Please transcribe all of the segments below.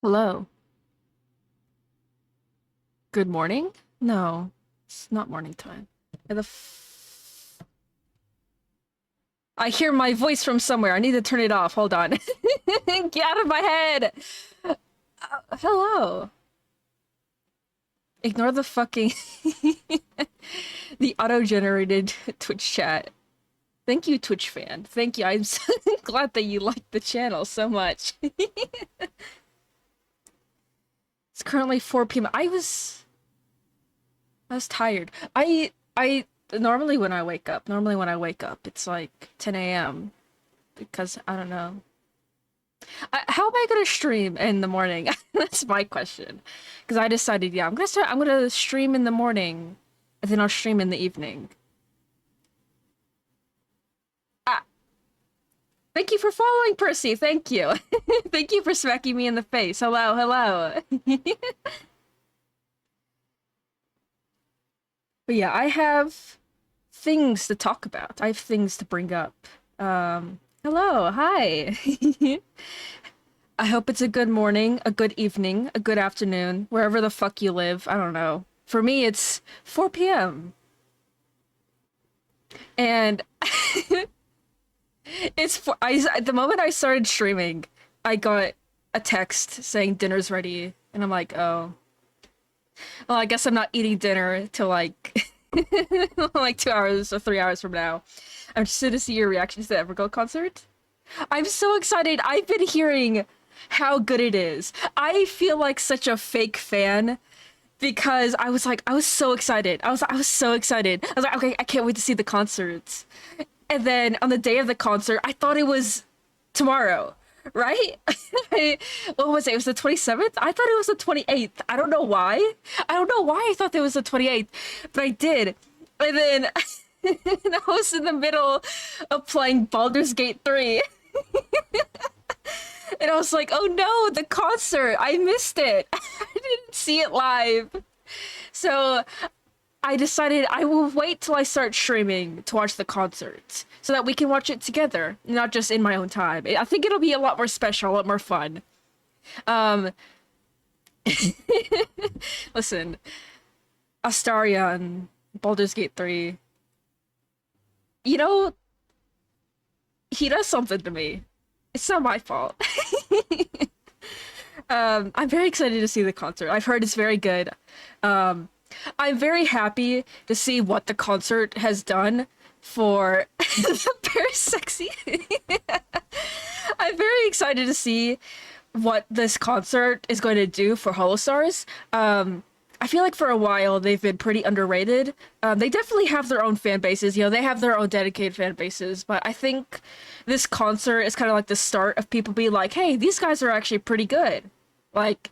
Hello. Good morning? No, it's not morning time. Where the I hear my voice from somewhere. I need to turn it off. Hold on. Get out of my head. Hello. Ignore the fucking the auto-generated Twitch chat. Thank you, Twitch fan. Thank you. I'm so glad that you like the channel so much. It's currently 4 p.m. I was tired. I normally when I wake up, it's like 10 a.m. because I don't know. How am I gonna stream in the morning? That's my question. Because I decided, yeah, I'm gonna stream in the morning, and then I'll stream in the evening. Ah, thank you for following, Percy. Thank you. Thank you for smacking me in the face. Hello, hello. But yeah, I have things to talk about. I have things to bring up. Hello, hi. I hope it's a good morning, a good evening, a good afternoon, wherever the fuck you live. I don't know. For me, it's 4 p.m. And the moment I started streaming, I got a text saying dinner's ready, and I'm like, oh, well, I guess I'm not eating dinner till like like 2 hours or 3 hours from now. I'm interested to see your reaction to the Everglow concert. I'm so excited. I've been hearing how good it is. I feel like such a fake fan because I was so excited. I was so excited. I was like, okay, I can't wait to see the concerts. And then on the day of the concert, I thought it was tomorrow, right? What was it? It was the 27th? I thought it was the 28th. I don't know why. I don't know why I thought it was the 28th, but I did. And then and I was in the middle of playing Baldur's Gate 3. And I was like, oh no, the concert! I missed it! I didn't see it live. So I decided I will wait till I start streaming to watch the concert so that we can watch it together, not just in my own time. I think it'll be a lot more special, a lot more fun. Um, Listen, Astaria and Baldur's Gate 3, you know, he does something to me. It's not my fault. I'm very excited to see the concert. I've heard it's very good. Um, I'm very happy to see what the concert has done for the very sexy. I'm very excited to see what this concert is going to do for HOLOSTARS. I feel like for a while they've been pretty underrated. They definitely have their own fan bases, they have their own dedicated fan bases, but I think this concert is kind of like the start of people being like, hey, these guys are actually pretty good. Like,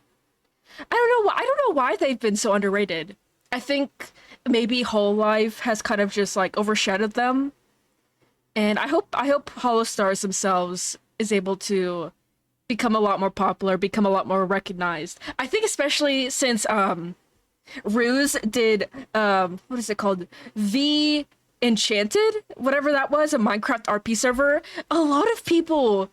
I don't know why they've been so underrated. I think maybe Whole Life has kind of just like overshadowed them. And I hope HoloStars themselves is able to become a lot more popular, become a lot more recognized. I think especially since Ruse did what is it called? The Enchanted, whatever that was, a Minecraft RP server. A lot of people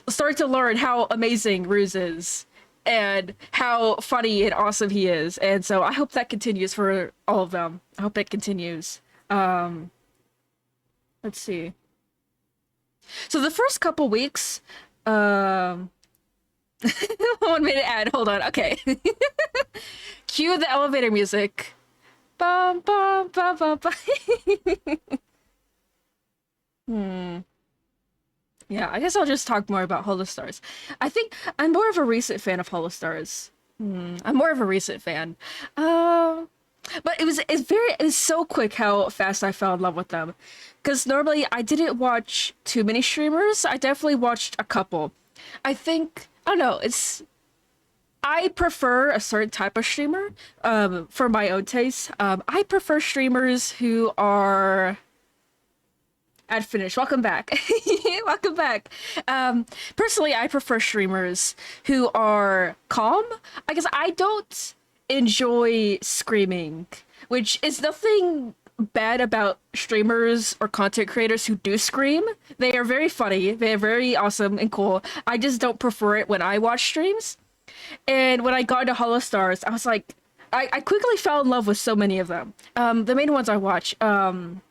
started to learn how amazing Ruse is and how funny and awesome he is. And so I hope that continues for all of them. I hope that continues. Um, let's see. So the first couple weeks, um, 1 minute ad. Hold on. Okay. Cue the elevator music. Bum bum bum bum bum. Hmm. Yeah, I guess I'll just talk more about Holostars. I think I'm more of a recent fan of Holostars. I'm more of a recent fan. Um, but it's so quick how fast I fell in love with them. Because normally I didn't watch too many streamers. I definitely watched a couple. I don't know, I prefer a certain type of streamer, for my own taste. I prefer streamers who are I'd finish. Welcome back. Welcome back. Personally, I prefer streamers who are calm. I guess I don't enjoy screaming, which is nothing bad about streamers or content creators who do scream. They are very funny. They are very awesome and cool. I just don't prefer it when I watch streams. And when I got into HOLOSTARS, I was like, I quickly fell in love with so many of them. The main ones I watch, Battle,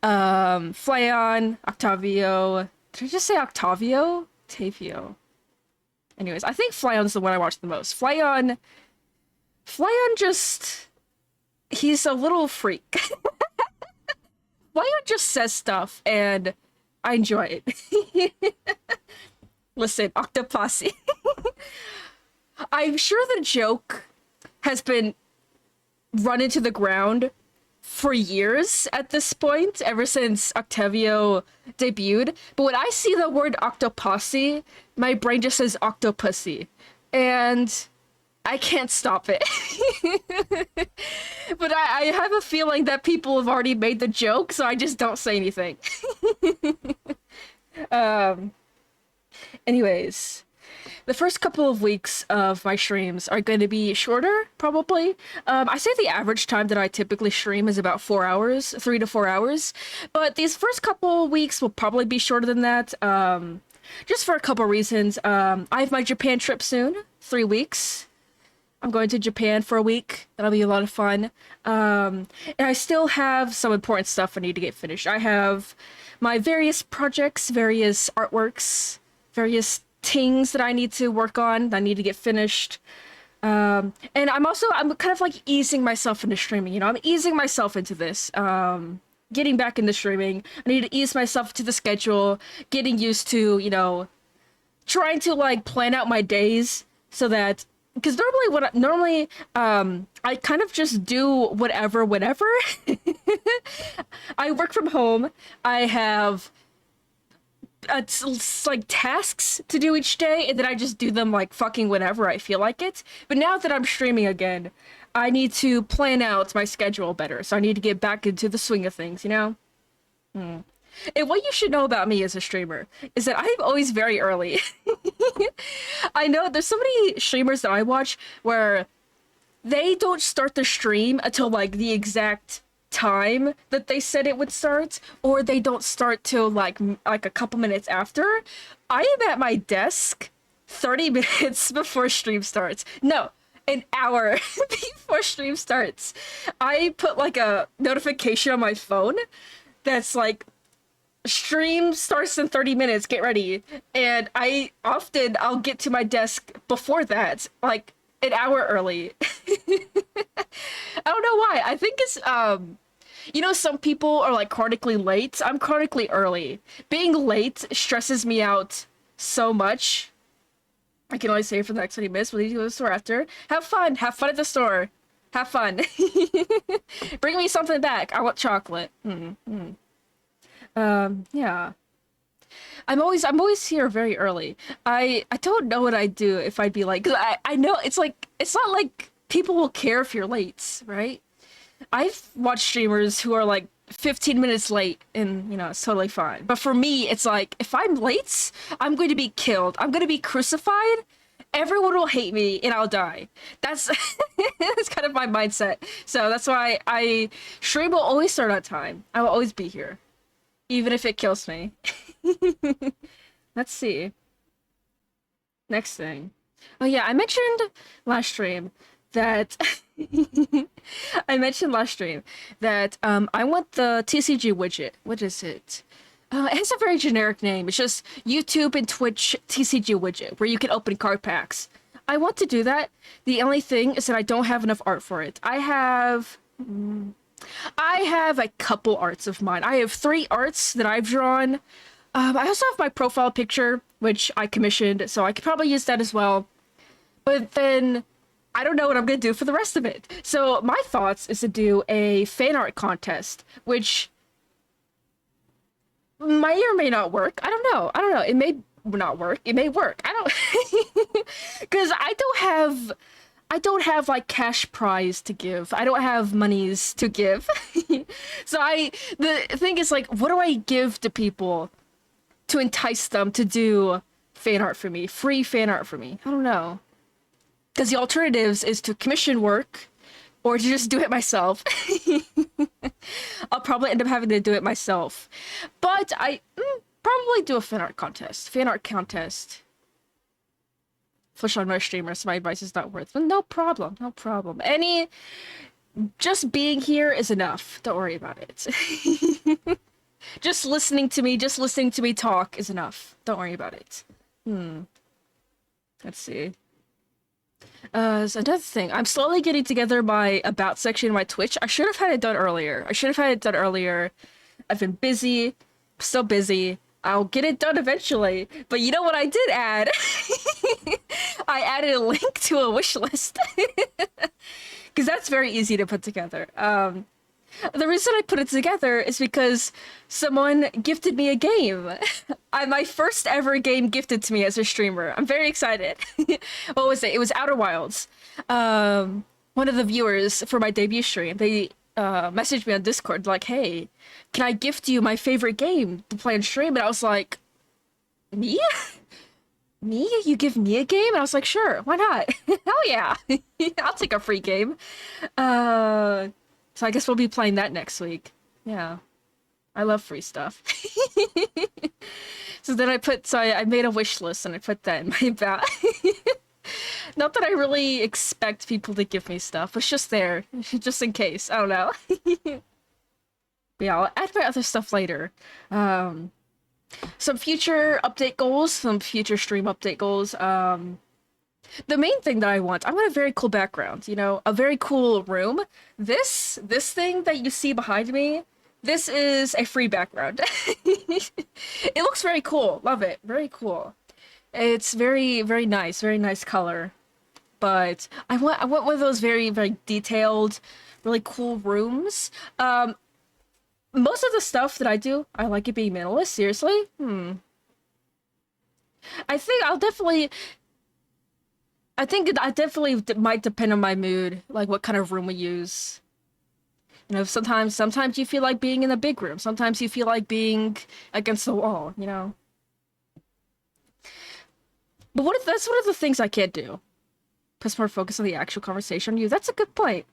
Flayon, Octavio. Did I just say Octavio? Tavio. Anyways, I think Flayon's the one I watch the most. Flayon just, he's a little freak. Flayon just says stuff and I enjoy it. Listen, Octopussy. I'm sure the joke has been run into the ground for years at this point, ever since Octavio debuted. But when I see the word Octopussy, my brain just says Octopussy. And I can't stop it. But I have a feeling that people have already made the joke, so I just don't say anything. Anyways, the first couple of weeks of my streams are going to be shorter, probably. I say the average time that I typically stream is about 4 hours, 3 to 4 hours. But these first couple of weeks will probably be shorter than that, just for a couple reasons. I have my Japan trip soon, 3 weeks. I'm going to Japan for a week. That'll be a lot of fun. And I still have some important stuff I need to get finished. I have my various projects, various artworks, various things that I need to work on, that I need to get finished. And I'm kind of like easing myself into streaming, you know? I'm easing myself into this. Getting back into streaming. I need to ease myself into the schedule, getting used to, you know, trying to like plan out my days so that, because normally I kind of just do whatever whenever. I work from home. I have it's like tasks to do each day, and then I just do them like fucking whenever I feel like it. But now that I'm streaming again, I need to plan out my schedule better. So I need to get back into the swing of things, you know? And what you should know about me as a streamer is that I'm always very early. I know there's so many streamers that I watch where they don't start the stream until like the exact time that they said it would start, or they don't start till like a couple minutes after. I am at my desk 30 minutes before stream starts. No, an hour before stream starts. I put like a notification on my phone that's like, stream starts in 30 minutes, get ready. And I'll get to my desk before that, like an hour early. I don't know why. I think it's you know, some people are like chronically late. I'm chronically early. Being late stresses me out so much. I can only say for the next 20 minutes. We'll need to go to the store after. Have fun. Have fun at the store. Have fun. Bring me something back. I want chocolate. Yeah. I'm always here very early. I don't know what I'd do if I'd be like, 'cause I know it's like, it's not like people will care if you're late, right? I've watched streamers who are like 15 minutes late and, you know, it's totally fine. But for me, it's like, if I'm late, I'm going to be killed. I'm going to be crucified. Everyone will hate me and I'll die. That's that's kind of my mindset. So that's why stream will always start on time. I will always be here, even if it kills me. Let's see. Next thing. Oh yeah, I mentioned last stream that I want the TCG widget. What is it? It has a very generic name. It's just YouTube and Twitch TCG widget, where you can open card packs. I want to do that. The only thing is that I don't have enough art for it. I have a couple arts of mine. I have 3 arts that I've drawn. I also have my profile picture, which I commissioned, so I could probably use that as well. But then I don't know what I'm gonna do for the rest of it. So my thoughts is to do a fan art contest, which may or may not work. I don't know. It may not work. It may work. I don't, because I don't have like cash prize to give. I don't have monies to give. So the thing is like, what do I give to people to entice them to do fan art for me? Free fan art for me? I don't know. Because the alternatives is to commission work or to just do it myself. I'll probably end up having to do it myself. But I probably do a fan art contest. Fan art contest. push on my streamer, so my advice is not worth. But no problem, no problem. Just being here is enough. Don't worry about it. Just listening to me talk is enough. Don't worry about it. Let's see. So another thing, I'm slowly getting together my about section in my Twitch. I should have had it done earlier. I've been busy, so busy. I'll get it done eventually. But you know what I did add? I added a link to a wish list. Because that's very easy to put together. The reason I put it together is because someone gifted me a game. My first ever game gifted to me as a streamer. I'm very excited. What was it? It was Outer Wilds. One of the viewers for my debut stream, they messaged me on Discord like, hey, can I gift you my favorite game to play on stream? And I was like, me? Me? You give me a game? And I was like, sure, why not? Hell yeah. I'll take a free game. So I guess we'll be playing that next week. Yeah. I love free stuff. So then I made a wish list and I put that in my about. Not that I really expect people to give me stuff. It's just there. Just in case. I don't know. But yeah, I'll add my other stuff later. Some future update goals. Some future stream update goals. The main thing that I want a very cool background, you know, a very cool room. This thing that you see behind me, this is a free background. It looks very cool. Love it. Very cool. It's very, very nice color. But I want one of those very, very detailed, really cool rooms. Most of the stuff that I do, I like it being minimalist, seriously. I think I definitely might depend on my mood, like what kind of room we use. You know, sometimes you feel like being in a big room. Sometimes you feel like being against the wall, you know? But what if that's one of the things I can't do? Put more focus on the actual conversation on you. That's a good point.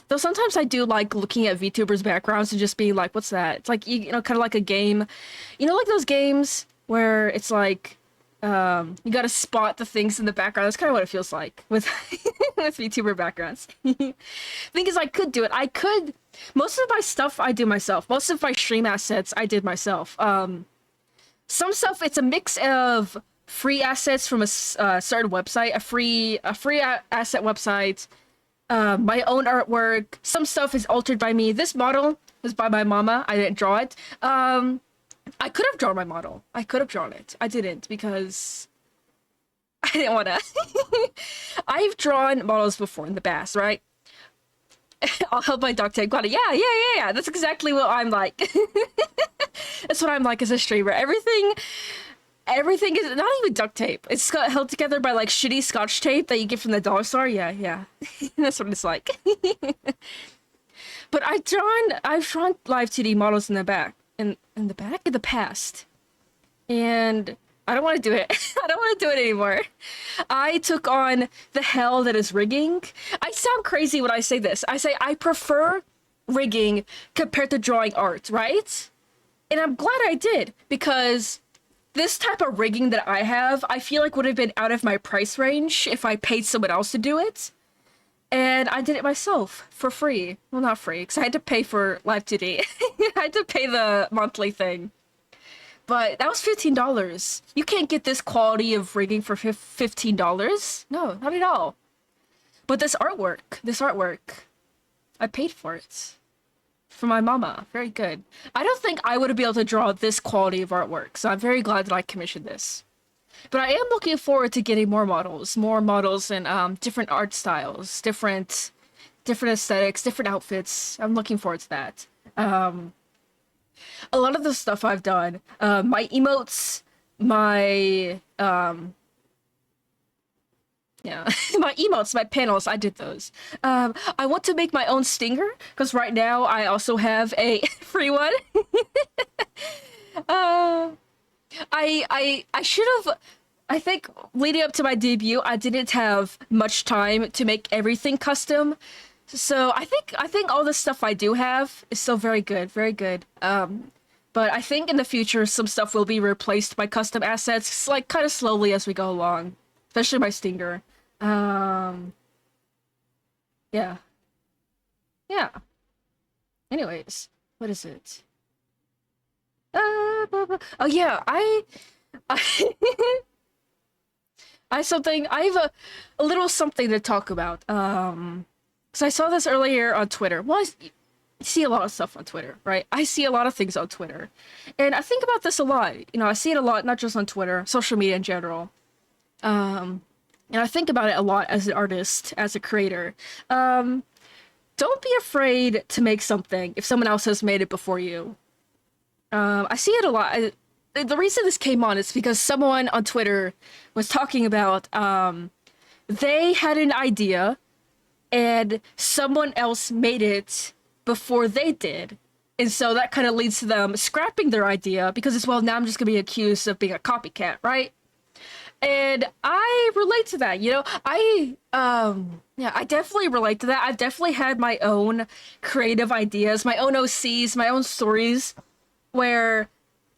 Though sometimes I do like looking at VTubers' backgrounds and just being like, what's that? It's like, you know, kind of like a game. You know, like those games where it's like, you gotta spot the things in the background. That's kind of what it feels like with with VTuber backgrounds. Thing is, I could do it. Most of my stuff I do myself. Most of my stream assets I did myself. Some stuff, it's a mix of free assets from a certain website, a free asset website, my own artwork. Some stuff is altered by me. This model was by my mama. I didn't draw it. I could have drawn my model. I could have drawn it. I didn't because I didn't want to. I've drawn models before in the past, right? I'll help my duct tape. Got it. Yeah. That's exactly what I'm like. That's what I'm like as a streamer. Everything is not even duct tape. It's held together by like shitty Scotch tape that you get from the dollar store. Yeah. That's what it's like. But I've drawn live 2D models in the back. In the past, and I don't want to do it. I don't want to do it anymore. I took on the hell that is rigging. I sound crazy when I say this. I say I prefer rigging compared to drawing art, right? And I'm glad I did, because this type of rigging that I have, I feel like would have been out of my price range if I paid someone else to do it. And I did it myself for free. Well, not free, because I had to pay for Live 2D. I had to pay the monthly thing. But that was $15. You can't get this quality of rigging for $15. No, not at all. But this artwork, I paid for it. For my mama. Very good. I don't think I would be able to draw this quality of artwork, so I'm very glad that I commissioned this. But I am looking forward to getting more models and different art styles, different aesthetics, different outfits. I'm looking forward to that. A lot of the stuff I've done, my emotes, my panels, I did those. I want to make my own stinger, because right now I also have a free one. I should have. I think leading up to my debut, I didn't have much time to make everything custom. So I think all the stuff I do have is still very good, very good. But I think in the future some stuff will be replaced by custom assets, like kind of slowly as we go along. especially my stinger. Um, yeah, yeah. Anyways, what is it? Oh yeah, I I have something. I have a little something to talk about. So I saw this earlier on Twitter. Well, I see a lot of stuff on Twitter, right? I see a lot of things on Twitter, and I think about this a lot. You know, I see it a lot, not just on Twitter, social media in general. And I think about it a lot as an artist, as a creator. Don't be afraid to make something if someone else has made it before you. I see it a lot. The reason this came on is because someone on Twitter was talking about they had an idea and someone else made it before they did. And so that kind of leads to them scrapping their idea because it's, well, now I'm just going to be accused of being a copycat, right? And I relate to that, you know. Yeah, I definitely relate to that. I've definitely had my own creative ideas, my own OCs, my own stories where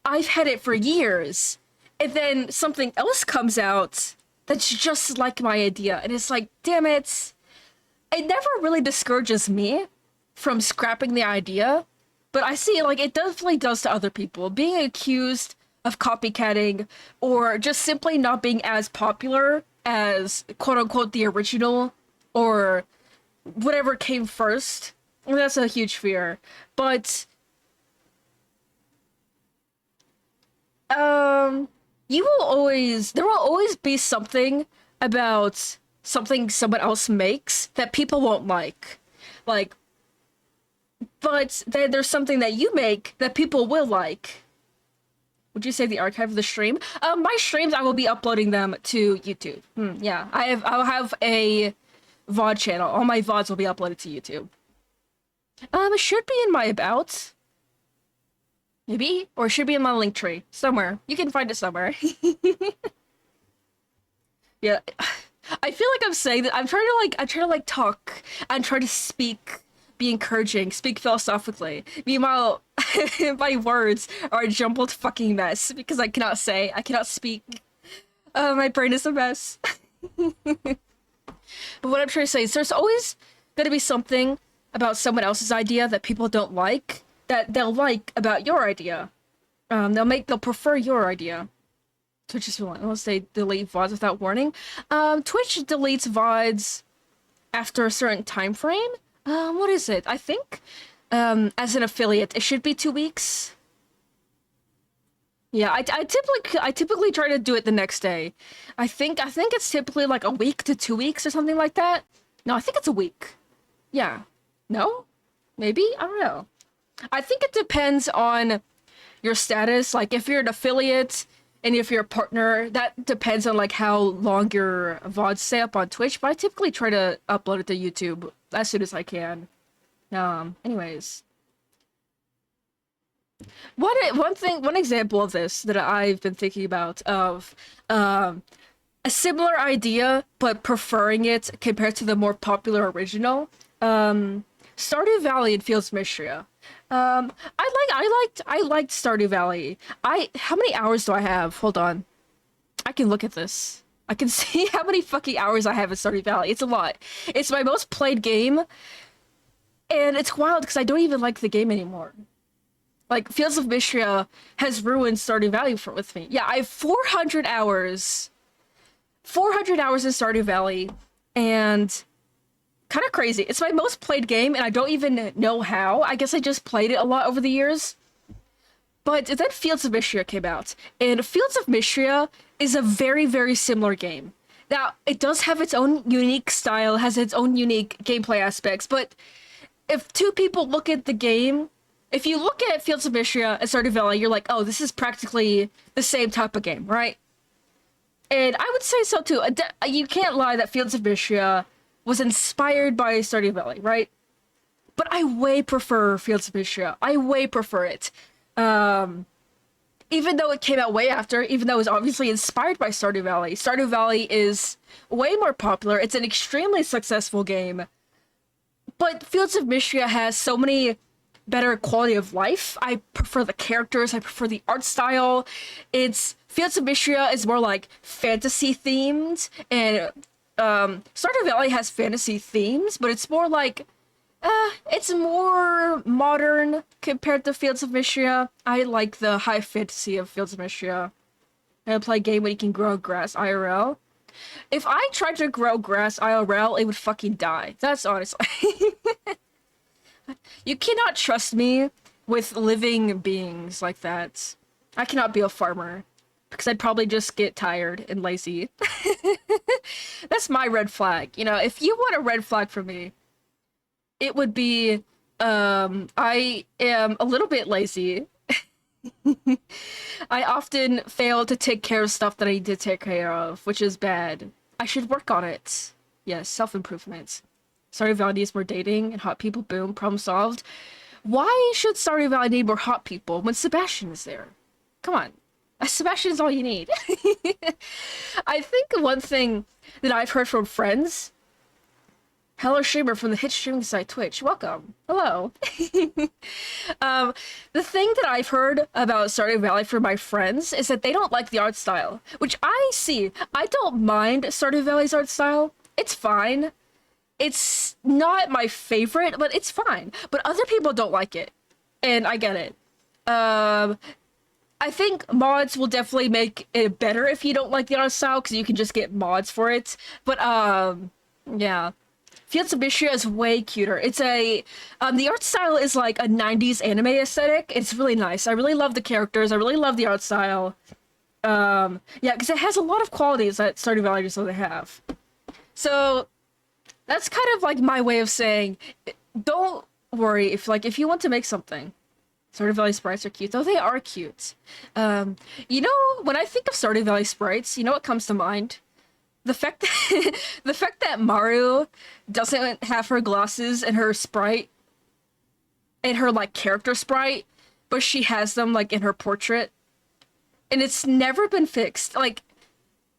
I've had it for years, and then something else comes out that's just like my idea, and it's like, damn it. It never really discourages me from scrapping the idea, but I see like it definitely does to other people. Being accused of copycatting or just simply not being as popular as quote unquote the original or whatever came first. Well, that's a huge fear. But there will always be something about something someone else makes that people won't like. Like, but then there's something that you make that people will like. Would you say the archive of the stream? My streams, I will be uploading them to YouTube. Yeah, I'll have a VOD channel. All my VODs will be uploaded to YouTube. It should be in my about. Maybe? Or it should be in my link tree. Somewhere. You can find it somewhere. Yeah. I feel like I'm saying that I'm trying to talk. I'm trying to speak, be encouraging, speak philosophically. Meanwhile, my words are a jumbled fucking mess because I cannot speak. My brain is a mess. But what I'm trying to say is there's always gonna be something about someone else's idea that people don't like, that they'll like about your idea. They'll prefer your idea. Twitch is unless they delete VODs without warning. Twitch deletes VODs after a certain time frame. What is it? I think, as an affiliate, it should be 2 weeks. Yeah, I typically try to do it the next day. I think it's typically like a week to 2 weeks or something like that. No, I think it's a week. Yeah. No? Maybe? I don't know. I think it depends on your status. Like, if you're an affiliate and if you're a partner, that depends on, like, how long your VODs stay up on Twitch. But I typically try to upload it to YouTube as soon as I can. Anyways. One example of this that I've been thinking about of, a similar idea, but preferring it compared to the more popular original. Stardew Valley and Fields of Mistria. I liked Stardew Valley. How many hours do I have? Hold on. I can look at this. I can see how many fucking hours I have in Stardew Valley. It's a lot. It's my most played game. And it's wild because I don't even like the game anymore. Like, Fields of Mistria has ruined Stardew Valley with me. Yeah, I have 400 hours. 400 hours in Stardew Valley. And kind of crazy. It's my most played game, and I don't even know how. I guess I just played it a lot over the years. But then Fields of Mistria came out, and Fields of Mistria is a very, very similar game. Now, it does have its own unique style, has its own unique gameplay aspects, but if two people look at the game, if you look at Fields of Mistria and Stardew Valley, you're like, oh, this is practically the same type of game, right? And I would say so too. You can't lie that Fields of Mistria was inspired by Stardew Valley, right? But I way prefer Fields of Mistria. I way prefer it. Even though it came out way after, even though it was obviously inspired by Stardew Valley is way more popular. It's an extremely successful game. But Fields of Mistria has so many better quality of life. I prefer the characters. I prefer the art style. It's Fields of Mistria is more like fantasy themed, and Stardew Valley has fantasy themes, but it's more like it's more modern compared to Fields of Mistria. I like the high fantasy of Fields of Mistria. I play a game where you can grow grass IRL. If I tried to grow grass IRL, it would fucking die. That's honestly. You cannot trust me with living beings like that. I cannot be a farmer because I'd probably just get tired and lazy. That's my red flag. You know, if you want a red flag from me, it would be I am a little bit lazy. I often fail to take care of stuff that I need to take care of, which is bad. I should work on it. Yes, self-improvement. Stardew Valley needs more dating and hot people. Boom, problem solved. Why should Stardew Valley need more hot people when Sebastian is there? Come on. Sebastian is all you need. I think one thing that I've heard from friends. Hello, streamer from the hit streaming site Twitch. Welcome. Hello. The thing that I've heard about Stardew Valley from my friends is that they don't like the art style, which I see. I don't mind Stardew Valley's art style. It's fine. It's not my favorite, but it's fine. But other people don't like it, and I get it. I think mods will definitely make it better if you don't like the art style, because you can just get mods for it. But yeah. Fields of Mistria is way cuter. It's a the art style is like a 90s anime aesthetic. It's really nice. I really love the characters. I really love the art style. Yeah, because it has a lot of qualities that Stardew Valley just doesn't have. So that's kind of like my way of saying, don't worry if you want to make something. Stardew Valley sprites are cute, though they are cute. You know, when I think of Stardew Valley sprites, you know what comes to mind? The fact that Maru doesn't have her glasses and her sprite and her like character sprite, but she has them like in her portrait, and it's never been fixed. Like,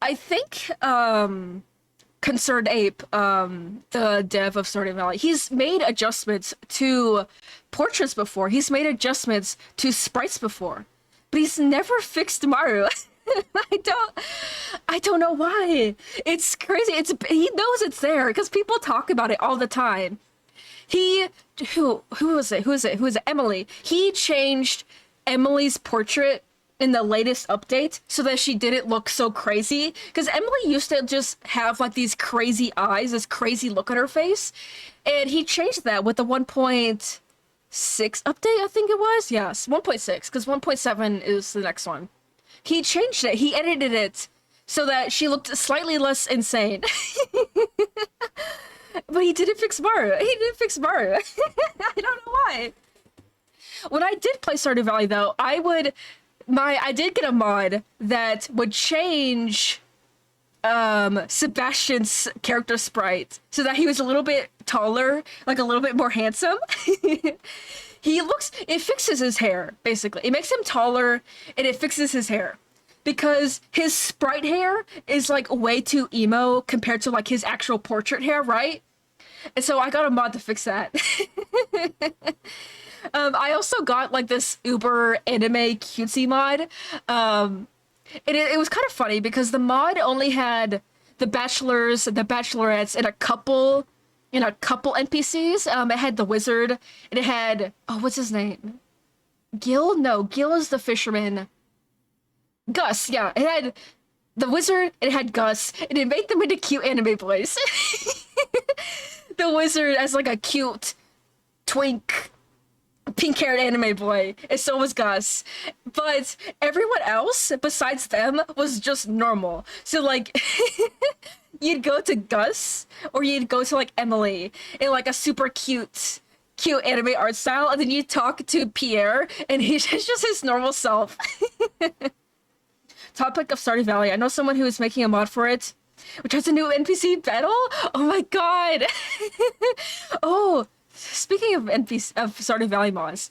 I think Concerned Ape, the dev of Stardew Valley, he's made adjustments to portraits before. He's made adjustments to sprites before, but he's never fixed Maru. I don't know why. It's crazy. He knows it's there because people talk about it all the time. Who was it? Emily. He changed Emily's portrait in the latest update so that she didn't look so crazy, because Emily used to just have like these crazy eyes, this crazy look on her face, and he changed that with the 1.6 update, I think it was. Yes, 1.6, because 1.7 is the next one. He changed it. He edited it so that she looked slightly less insane. But he didn't fix Maru. I don't know why. When I did play Stardew Valley, though, I did get a mod that would change Sebastian's character sprite so that he was a little bit taller, like a little bit more handsome. It fixes his hair, basically. It makes him taller, and it fixes his hair. Because his sprite hair is, like, way too emo compared to, like, his actual portrait hair, right? And so I got a mod to fix that. I also got, like, this uber anime cutesy mod. And it was kind of funny because the mod only had the bachelors, the bachelorettes, and a couple NPCs. It had the wizard, and it had, oh, what's his name? Gil? No, Gil is the fisherman. Gus, yeah. It had the wizard, it had Gus, and it made them into cute anime boys. The wizard as like a cute twink pink-haired anime boy, and so was Gus. But everyone else besides them was just normal. So like you'd go to Gus or you'd go to like Emily in like a super cute anime art style, and then you talk to Pierre and he's just his normal self. Topic of Stardew Valley. I know someone who is making a mod for it, which has a new NPC battle. Oh my god. Oh, speaking of Stardew Valley mods,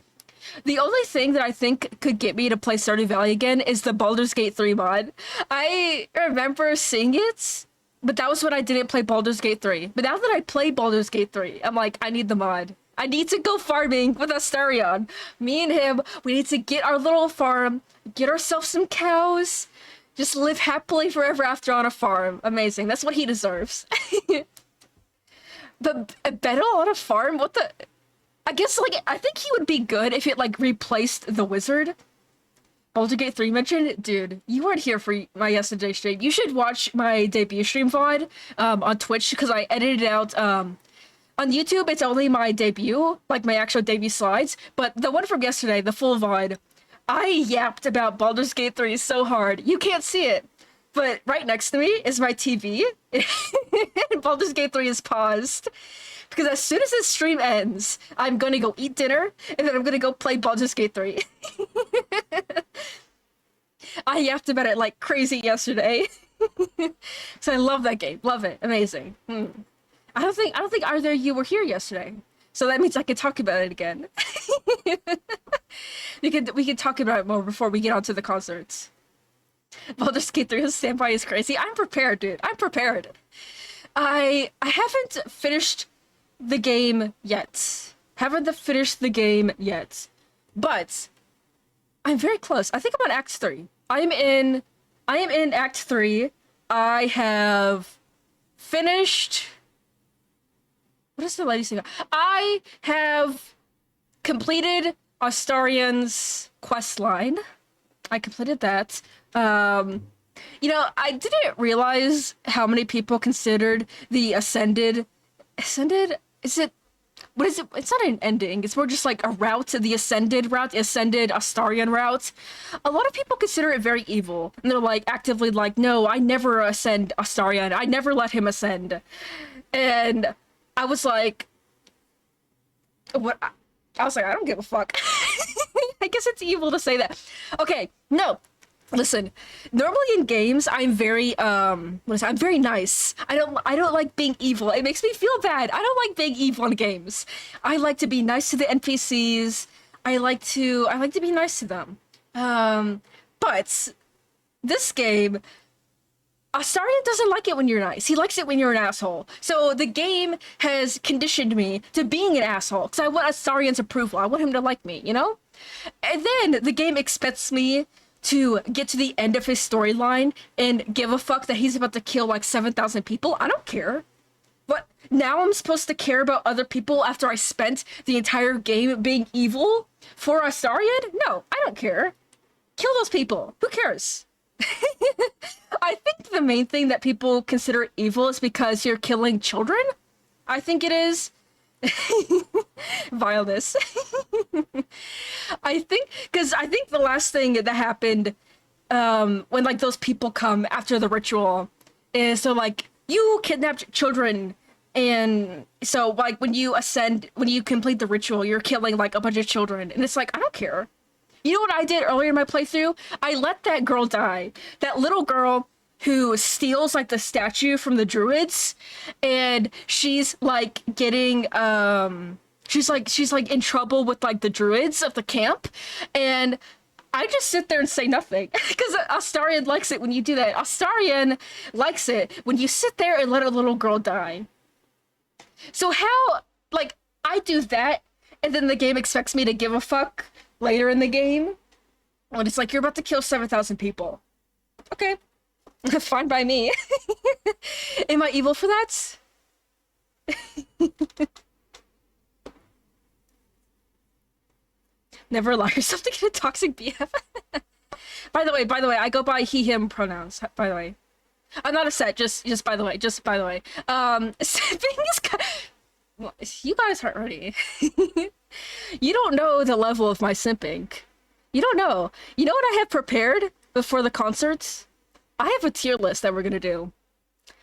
the only thing that I think could get me to play Stardew Valley again is the Baldur's Gate 3 mod. I remember seeing it, but that was when I didn't play Baldur's Gate 3. But now that I play Baldur's Gate 3, I'm like, I need the mod. I need to go farming with Astarion. Me and him, we need to get our little farm, get ourselves some cows, just live happily forever after on a farm. Amazing. That's what he deserves. But a battle on a farm? What the? I guess, like, I think he would be good if it, like, replaced the wizard. Baldur's Gate 3 mentioned? Dude, you weren't here for my yesterday stream. You should watch my debut stream VOD on Twitch, because I edited it out. On YouTube, it's only my debut, like my actual debut slides, but the one from yesterday, the full VOD, I yapped about Baldur's Gate 3 so hard. You can't see it, but right next to me is my TV, and Baldur's Gate 3 is paused. Because as soon as this stream ends, I'm gonna go eat dinner, and then I'm gonna go play Baldur's Gate 3. I yapped about it like crazy yesterday. So I love that game. Love it. Amazing. I don't think either of you were here yesterday. So that means I can talk about it again. we can talk about it more before we get onto the concerts. Baldur's Gate 3's standby is crazy. I'm prepared, dude. I'm prepared. I haven't finished the game yet. But I'm very close. I think I'm on Act 3. I am in Act 3. I have finished. What is the lady saying? I have completed Astarion's quest line. I completed that. You know, I didn't realize how many people considered the Ascended, is it, what is it? It's not an ending. It's more just like a route, the Ascended route, the Ascended Astarion route. A lot of people consider it very evil. And they're like, actively like, no, I never ascend Astarion. I never let him ascend. And I was like, what? I was like, I don't give a fuck. I guess it's evil to say that. Okay, no. Listen, normally in games, I'm very, I'm very nice. I don't like being evil. It makes me feel bad. I don't like being evil in games. I like to be nice to the NPCs. I like to be nice to them. But this game, Astarion doesn't like it when you're nice. He likes it when you're an asshole. So the game has conditioned me to being an asshole, because I want Astarion's approval. I want him to like me, you know? And then the game expects me to get to the end of his storyline and give a fuck that he's about to kill like 7,000 people. I don't care. But now I'm supposed to care about other people after I spent the entire game being evil for Astarion? No, I don't care. Kill those people. Who cares? I think the main thing that people consider evil is because you're killing children. I think it is. Vileness. I think the last thing that happened when like those people come after the ritual is so like you kidnapped children, and so like when you complete the ritual, you're killing like a bunch of children, and it's like, I don't care. You know what I did earlier in my playthrough? I let that girl die. That little girl who steals like the statue from the druids, and she's like getting she's like in trouble with like the druids of the camp, and I just sit there and say nothing because Astarion likes it when you do that. Astarion likes it when you sit there and let a little girl die. So how, like, I do that, and then the game expects me to give a fuck later in the game when it's like, you're about to kill 7,000 people. Okay. Fine by me. Am I evil for that? Never allow yourself to get a toxic BF. By the way, I go by he, him pronouns, by the way. I'm not a set, just by the way. Simping is you guys aren't ready. You don't know the level of my simping. You don't know. You know what I have prepared before the concerts? I have a tier list that we're gonna do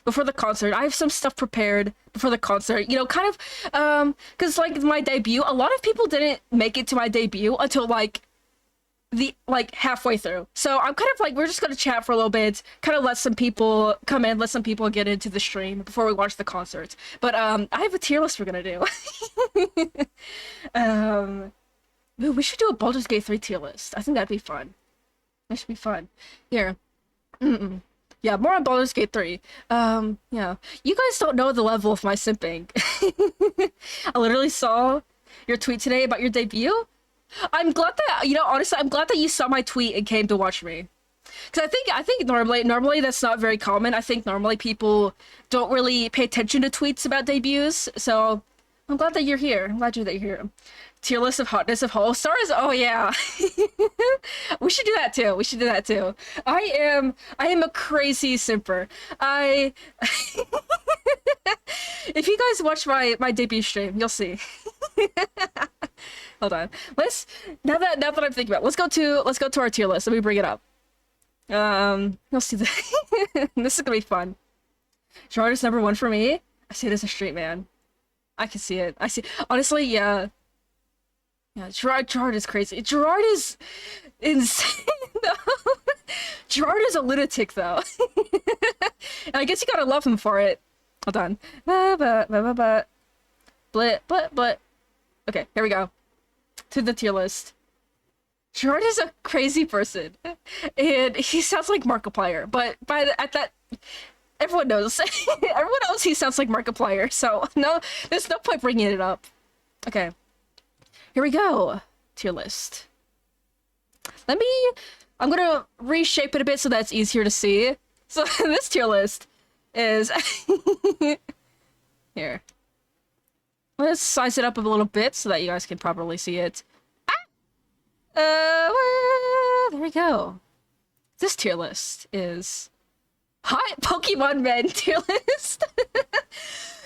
before the concert. I have some stuff prepared before the concert, you know, kind of, because like my debut, a lot of people didn't make it to my debut until like halfway through. So I'm kind of like, we're just gonna chat for a little bit, kind of let some people come in, let some people get into the stream before we watch the concerts. But I have a tier list we're gonna do. Ooh, we should do a Baldur's Gate 3 tier list. I think that'd be fun. That should be fun. Here. Yeah, more on Baldur's Gate 3. Yeah. You guys don't know the level of my simping. I literally saw your tweet today about your debut. I'm glad that, you know, honestly, I'm glad that you saw my tweet and came to watch me. Because I think normally that's not very common. I think normally people don't really pay attention to tweets about debuts. So I'm glad that you're here. I'm glad that you're here. Tier list of hotness of HOLOSTARS? Oh yeah. We should do that too. We should do that too. I am a crazy simper. If you guys watch my debut stream, you'll see. Hold on. Now that I'm thinking about it, let's go to our tier list. Let me bring it up. You'll see the this is gonna be fun. Gerard is number 1 for me. I see it as a straight man. I can see it. I see. Honestly, yeah. Yeah, Gerard is crazy. Gerard is insane, though. Gerard is a lunatic, though. And I guess you gotta love him for it. Hold on. Blit. Okay, here we go. To the tier list. Gerard is a crazy person. And he sounds like Markiplier, but at that... Everyone knows. Everyone knows he sounds like Markiplier, so no, there's no point bringing it up. Okay. Here we go. Tier list. I'm gonna reshape it a bit so that it's easier to see. So this tier list is... Here. Let's size it up a little bit so that you guys can properly see it. There we go. This tier list is... Hot Pokemon Men tier list.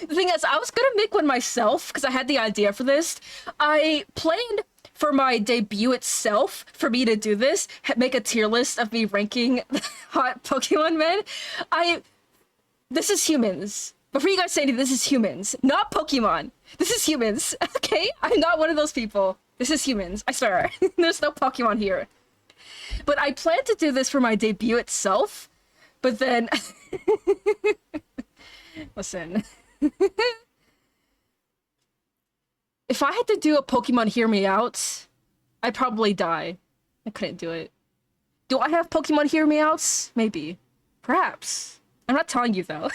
The thing is, I was gonna make one myself because I had the idea for this. I planned for my debut itself for me to do this, make a tier list of me ranking hot Pokemon men. This is humans. Before you guys say anything, this is humans, not Pokemon. This is humans, okay? I'm not one of those people. This is humans, I swear. There's no Pokemon here. But I planned to do this for my debut itself. But then, listen, if I had to do a Pokemon Hear Me Out, I'd probably die. I couldn't do it. Do I have Pokemon Hear Me Outs? Maybe. Perhaps. I'm not telling you, though.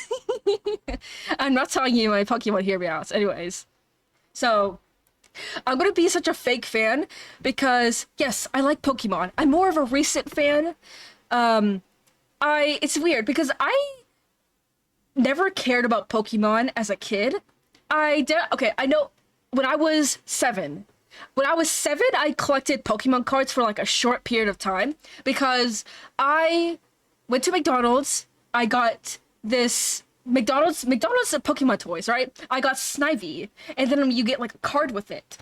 I'm not telling you my Pokemon Hear Me Outs. Anyways. So, I'm gonna be such a fake fan because, yes, I like Pokemon. I'm more of a recent fan. It's weird because I never cared about Pokemon as a kid. Okay, I know when I was 7. When I was 7, I collected Pokemon cards for like a short period of time because I went to McDonald's. I got this McDonald's Pokemon toys, right? I got Snivy, and then you get like a card with it.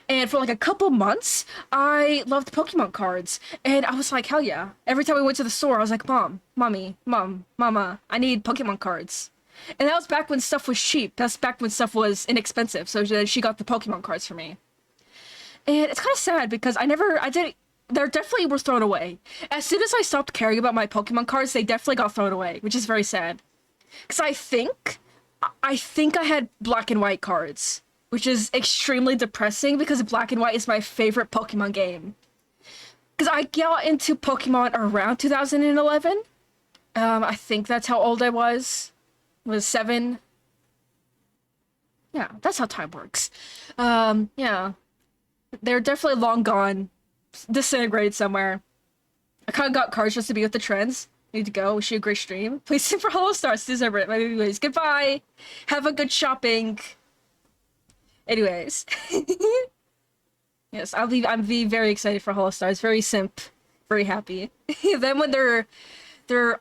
And for like a couple months, I loved Pokemon cards. And I was like, hell yeah. Every time we went to the store, I was like, Mama, I need Pokemon cards. And that was back when stuff was cheap. That's back when stuff was inexpensive. So she got the Pokemon cards for me. And it's kind of sad because they definitely were thrown away. As soon as I stopped caring about my Pokemon cards, they definitely got thrown away, which is very sad. Because I think I had black and white cards, which is extremely depressing because Black and White is my favorite Pokemon game. Because I got into Pokemon around 2011. I think that's how old I was 7. Yeah, that's how time works. Yeah. They're definitely long gone, disintegrated somewhere. I kind of got cards just to be with the trends. Need to go. Wish you a great stream. Please sing for HOLOSTARS. Deserve it. My baby ways. Goodbye. Have a good shopping. Anyways. Yes, I'm very excited for HOLOSTARS. Very simp. Very happy. Then when they're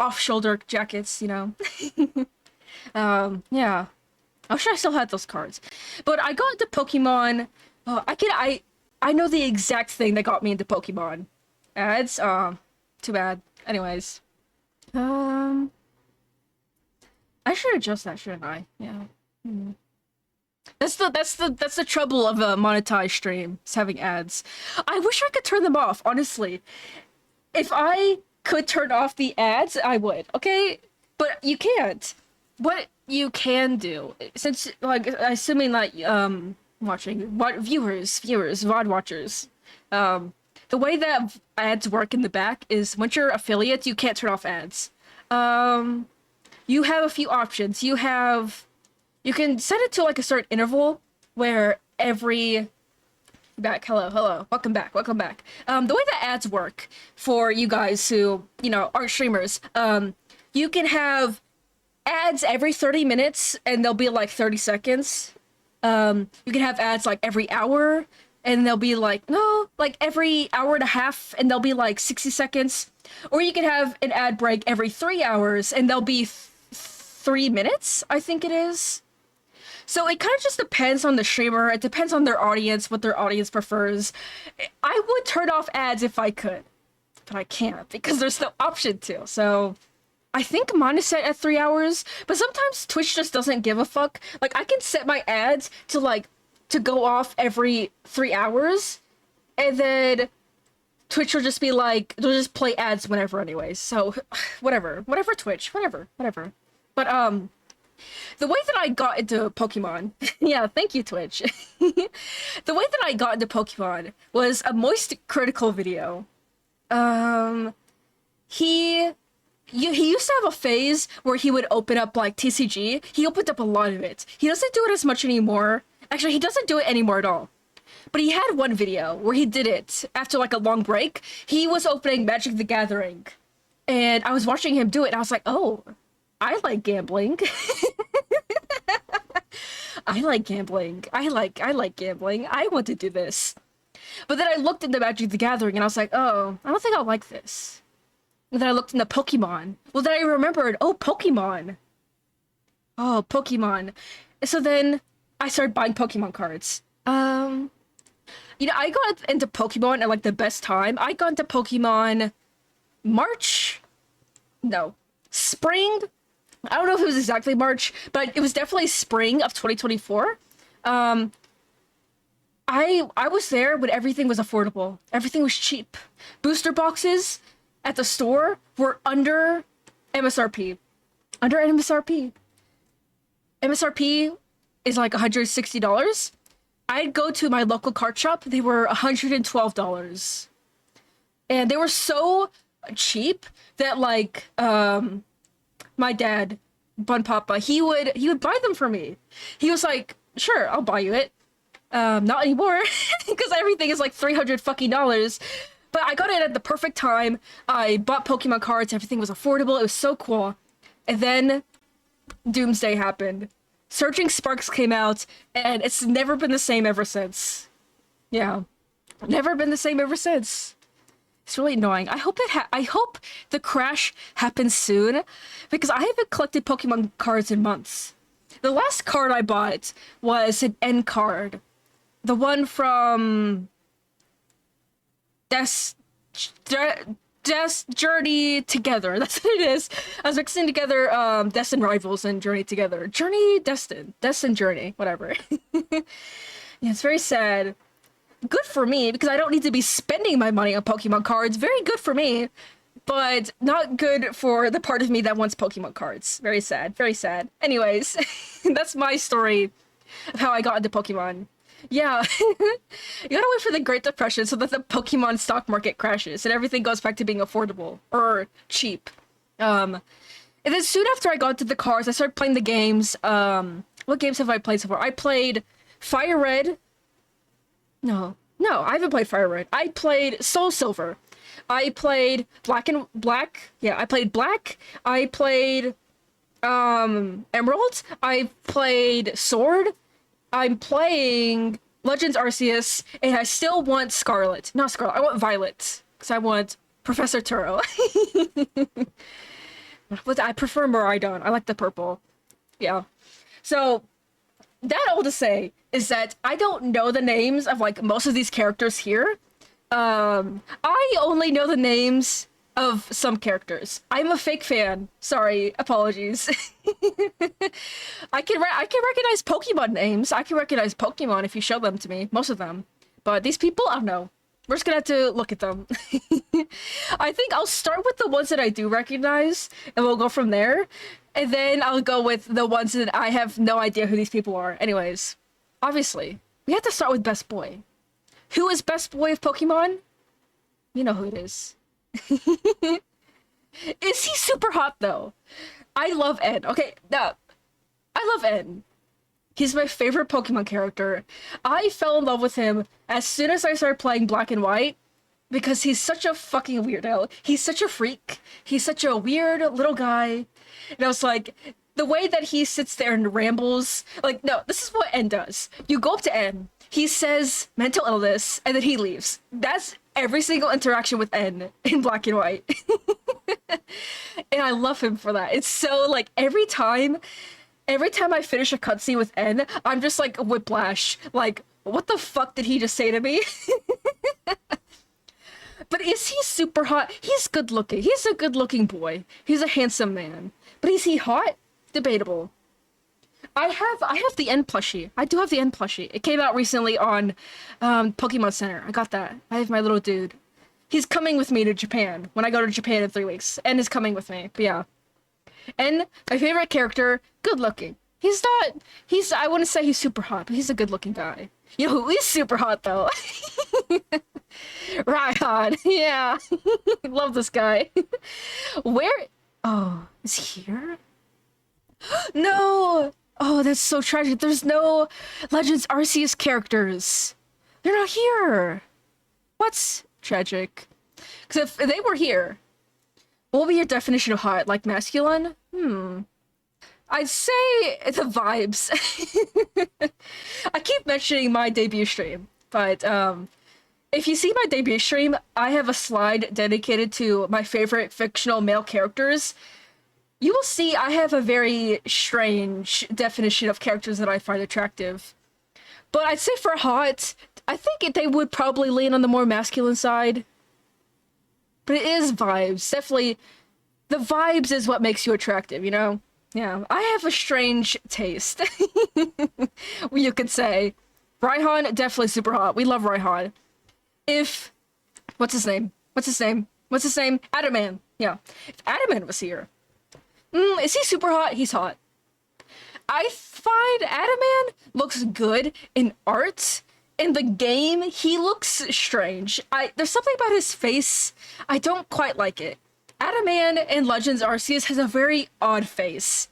off-shoulder jackets, you know. Yeah. I wish I still had those cards. But I got into Pokemon. I know the exact thing that got me into Pokemon. Ads. Too bad. Anyways. I should adjust that, shouldn't I? Yeah. That's the trouble of a monetized stream. It's having ads. I wish I could turn them off, honestly. If I could turn off the ads, I would, okay? But you can't. What you can do, since, like, assuming that, viewers, VOD watchers, the way that ads work in the back is once you're affiliates, you can't turn off ads. You have a few options. You can set it to like a certain interval where every Back. Hello, hello. Welcome back. Welcome back. The way that ads work for you guys who, aren't streamers, you can have ads every 30 minutes and they'll be like 30 seconds. You can have ads like every hour and they'll be like, no, like every hour and a half and they'll be like 60 seconds. Or you can have an ad break every 3 hours and they'll be 3 minutes, I think it is. So it kind of just depends on the streamer. It depends on their audience, what their audience prefers. I would turn off ads if I could, but I can't because there's no option to. So I think mine is set at 3 hours, but sometimes Twitch just doesn't give a fuck. Like I can set my ads to go off every 3 hours, and then Twitch will just be like, they'll just play ads whenever anyways. So whatever Twitch, whatever. But the way that I got into Pokemon, yeah, thank you, Twitch. The way that I got into Pokemon was a Moist Critical video. He used to have a phase where he would open up like TCG. He opened up a lot of it. He doesn't do it as much anymore. Actually, he doesn't do it anymore at all. But he had one video where he did it after like a long break. He was opening Magic the Gathering, and I was watching him do it, and I was like, oh, I like gambling. I like gambling. I like gambling. I want to do this. But then I looked into Magic the Gathering and I was like, oh, I don't think I'll like this. And then I looked into Pokemon. Well, then I remembered, oh, Pokemon. Oh, Pokemon. So then I started buying Pokemon cards. I got into Pokemon at like the best time. I got into Pokemon spring. I don't know if it was exactly March, but it was definitely spring of 2024. I was there when everything was affordable. Everything was cheap. Booster boxes at the store were under MSRP. Under MSRP. MSRP is like $160. I'd go to my local card shop. They were $112. And they were so cheap that like my dad, Bun Papa, he would buy them for me. He was like, sure, I'll buy you it. Not anymore, because everything is like $300 fucking dollars. But I got it at the perfect time. I bought Pokemon cards. Everything was affordable. It was so cool. And then Doomsday happened. Surging Sparks came out, and it's never been the same ever since. Yeah, never been the same ever since. It's really annoying. I hope the crash happens soon, because I haven't collected Pokemon cards in months. The last card I bought was an end card. The one from Journey Together. That's what it is. I was mixing together Destin Rivals and Journey Together. Destin Journey, whatever. Yeah, it's very sad. Good for me, because I don't need to be spending my money on Pokemon cards. Very good for me, but not good for the part of me that wants Pokemon cards. Very sad, very sad. Anyways, that's my story of how I got into Pokemon. Yeah, you gotta wait for the Great Depression so that the Pokemon stock market crashes and everything goes back to being affordable or cheap. And then soon after I got into the cards, I started playing the games. What games have I played so far? I played Fire Red. No, I haven't played Fire Red. I played Soul Silver. I played Black and Black. Yeah, I played Black. I played Emerald. I played Sword. I'm playing Legends Arceus, and I still want Scarlet. Not Scarlet, I want Violet, because I want Professor Turo. But I prefer Miraidon. I like the purple. Yeah. So, that all to say is that I don't know the names of, like, most of these characters here. I only know the names of some characters. I'm a fake fan. Sorry, apologies. I can recognize Pokemon names. I can recognize Pokemon if you show them to me, most of them. But these people, I don't know. We're just gonna have to look at them. I think I'll start with the ones that I do recognize, and we'll go from there. And then I'll go with the ones that I have no idea who these people are. Anyways, obviously, we have to start with Best Boy. Who is Best Boy of Pokemon? You know who it is. Is he super hot though? I love Ed. Okay, no. I love Ed. He's my favorite Pokemon character. I fell in love with him as soon as I started playing Black and White because he's such a fucking weirdo. He's such a freak. He's such a weird little guy. And I was like, the way that he sits there and rambles, like, no, this is what N does. You go up to N, he says mental illness, and then he leaves. That's every single interaction with N in Black and White. And I love him for that. It's so, like, every time I finish a cutscene with N, I'm just like whiplash. Like, what the fuck did he just say to me? But is he super hot? He's good looking. He's a good looking boy. He's a handsome man. But is he hot? Debatable. I have the N plushie. I do have the N plushie. It came out recently on Pokemon Center. I got that. I have my little dude. He's coming with me to Japan when I go to Japan in 3 weeks. N is coming with me. But yeah. And my favorite character, good looking. I wouldn't say he's super hot, but he's a good looking guy. You know who is super hot though? Raihan. Yeah. Love this guy. Oh, is he here? No! Oh, that's so tragic. There's no Legends Arceus characters. They're not here. What's tragic? Because if they were here, what would be your definition of hot? Like masculine? I'd say the vibes. I keep mentioning my debut stream, but if you see my debut stream, I have a slide dedicated to my favorite fictional male characters. You will see I have a very strange definition of characters that I find attractive. But I'd say for hot, I think they would probably lean on the more masculine side. But it is vibes. Definitely, the vibes is what makes you attractive, you know? Yeah, I have a strange taste. You could say. Raihan, definitely super hot. We love Raihan. What's his name? Adaman. Yeah. If Adaman was here. Is he super hot? He's hot. I find Adaman looks good in art. In the game, he looks strange. There's something about his face. I don't quite like it. Adaman in Legends Arceus has a very odd face.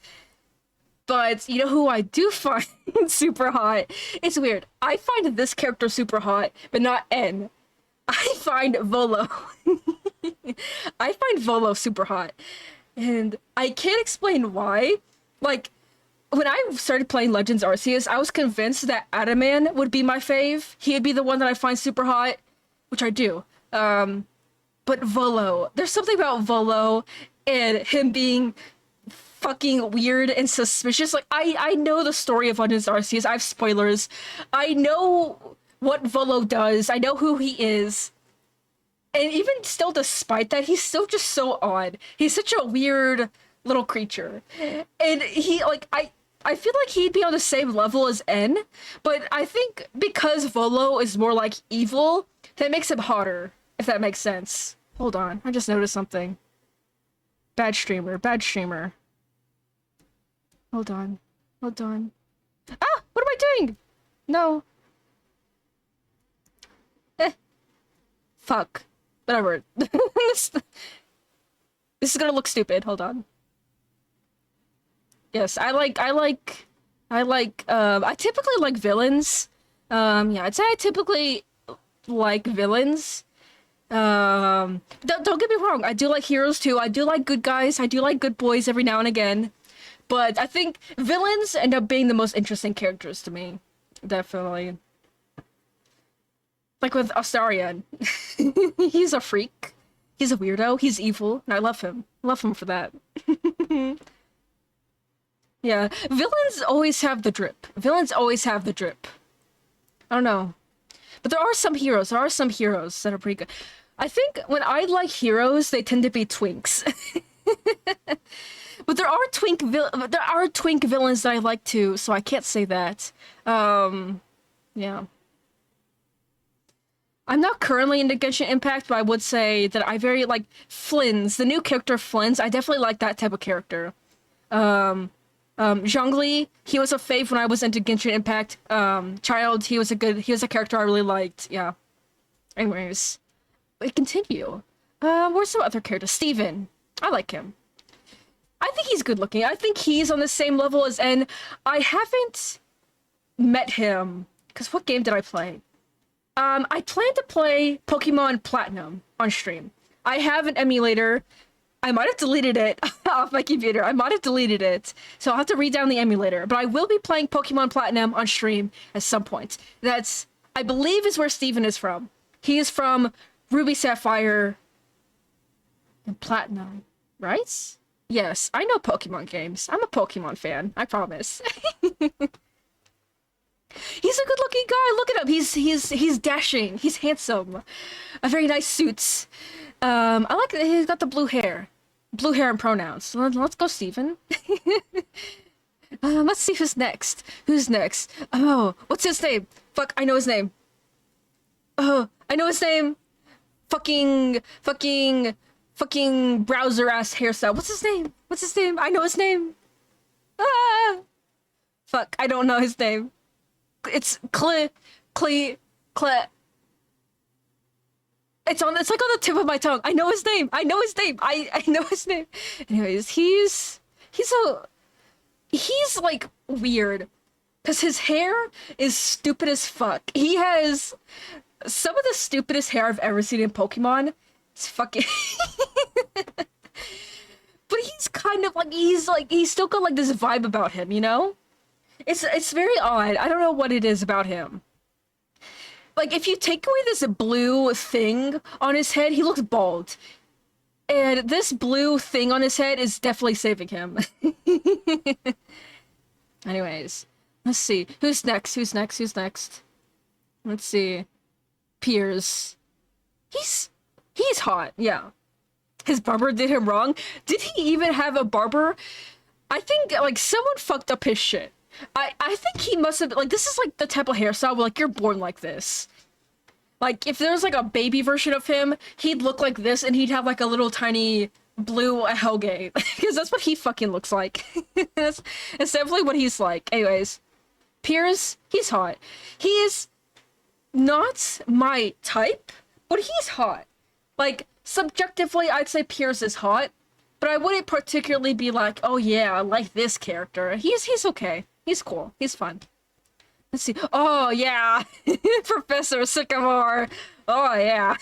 But you know who I do find super hot? It's weird. I find this character super hot, but not N. I find Volo. I find Volo super hot. And I can't explain why. Like, when I started playing Legends Arceus, I was convinced that Adaman would be my fave. He would be the one that I find super hot, which I do. But Volo, there's something about Volo and him being fucking weird and suspicious. Like, I know the story of Legends Arceus. I have spoilers. I know what Volo does. I know who he is. And even still, despite that, he's still just so odd. He's such a weird little creature. And he, like, I feel like he'd be on the same level as N, but I think because Volo is more like evil, that makes him hotter, if that makes sense. Hold on, I just noticed something. Bad streamer. Hold on. Ah! What am I doing? No. Fuck. Whatever. This is gonna look stupid. Hold on. Yes, I typically like villains. Yeah, I'd say I typically like villains. Don't get me wrong, I do like heroes too. I do like good guys. I do like good boys every now and again. But I think villains end up being the most interesting characters to me. Definitely. Like with Astarion. He's a freak. He's a weirdo. He's evil. And I love him. Love him for that. Yeah. Villains always have the drip. I don't know. But there are some heroes. That are pretty good. I think when I like heroes, they tend to be twinks. But there are twink villains that I like too, so I can't say that. Yeah. I'm not currently into Genshin Impact, but I would say that I very like Flynn's, the new character Flynn's. I definitely like that type of character. Zhongli, he was a fave when I was into Genshin Impact. Child, he was a character I really liked. Yeah. Anyways, we continue. Where's some other characters? Steven. I like him. I think he's good looking. I think he's on the same level as N. I haven't met him, because what game did I play? I plan to play Pokemon Platinum on stream. I have an emulator. I might have deleted it off my computer. I might have deleted it. So I'll have to read down the emulator. But I will be playing Pokemon Platinum on stream at some point. That's, I believe, is where Steven is from. He is from Ruby Sapphire and Platinum, right? Yes, I know Pokemon games. I'm a Pokemon fan, I promise. He's a good-looking guy. Look at him. He's dashing. He's handsome. A very nice suit. I like that he's got the blue hair. Blue hair and pronouns. Let's go, Steven. Let's see who's next. Who's next? Oh, what's his name? Fuck, I know his name. Oh, I know his name. Fucking browser-ass hairstyle. What's his name? What's his name? I know his name. Ah! Fuck, I don't know his name. It's Cle. It's like on the tip of my tongue. I know his name. I know his name. I know his name. Anyways, he's like weird. Cause his hair is stupid as fuck. He has some of the stupidest hair I've ever seen in Pokemon. It's fucking but he's kind of like he's still got like this vibe about him, you know? It's very odd. I don't know what it is about him. Like, if you take away this blue thing on his head, he looks bald. And this blue thing on his head is definitely saving him. Anyways, let's see. Who's next? Who's next? Who's next? Let's see. Piers. He's hot, yeah. His barber did him wrong. Did he even have a barber? I think, like, someone fucked up his shit. I think he must have, like, this is like the type of hairstyle where, like, you're born like this. Like, if there was like a baby version of him, he'd look like this and he'd have like a little tiny blue Helge. Because that's what he fucking looks like. That's definitely what he's like. Anyways, Piers, he's hot. He is not my type, but he's hot. Like, subjectively, I'd say Piers is hot, but I wouldn't particularly be like, oh yeah, I like this character. He's okay. He's cool. He's fun. Let's see. Oh, yeah. Professor Sycamore. Oh, yeah.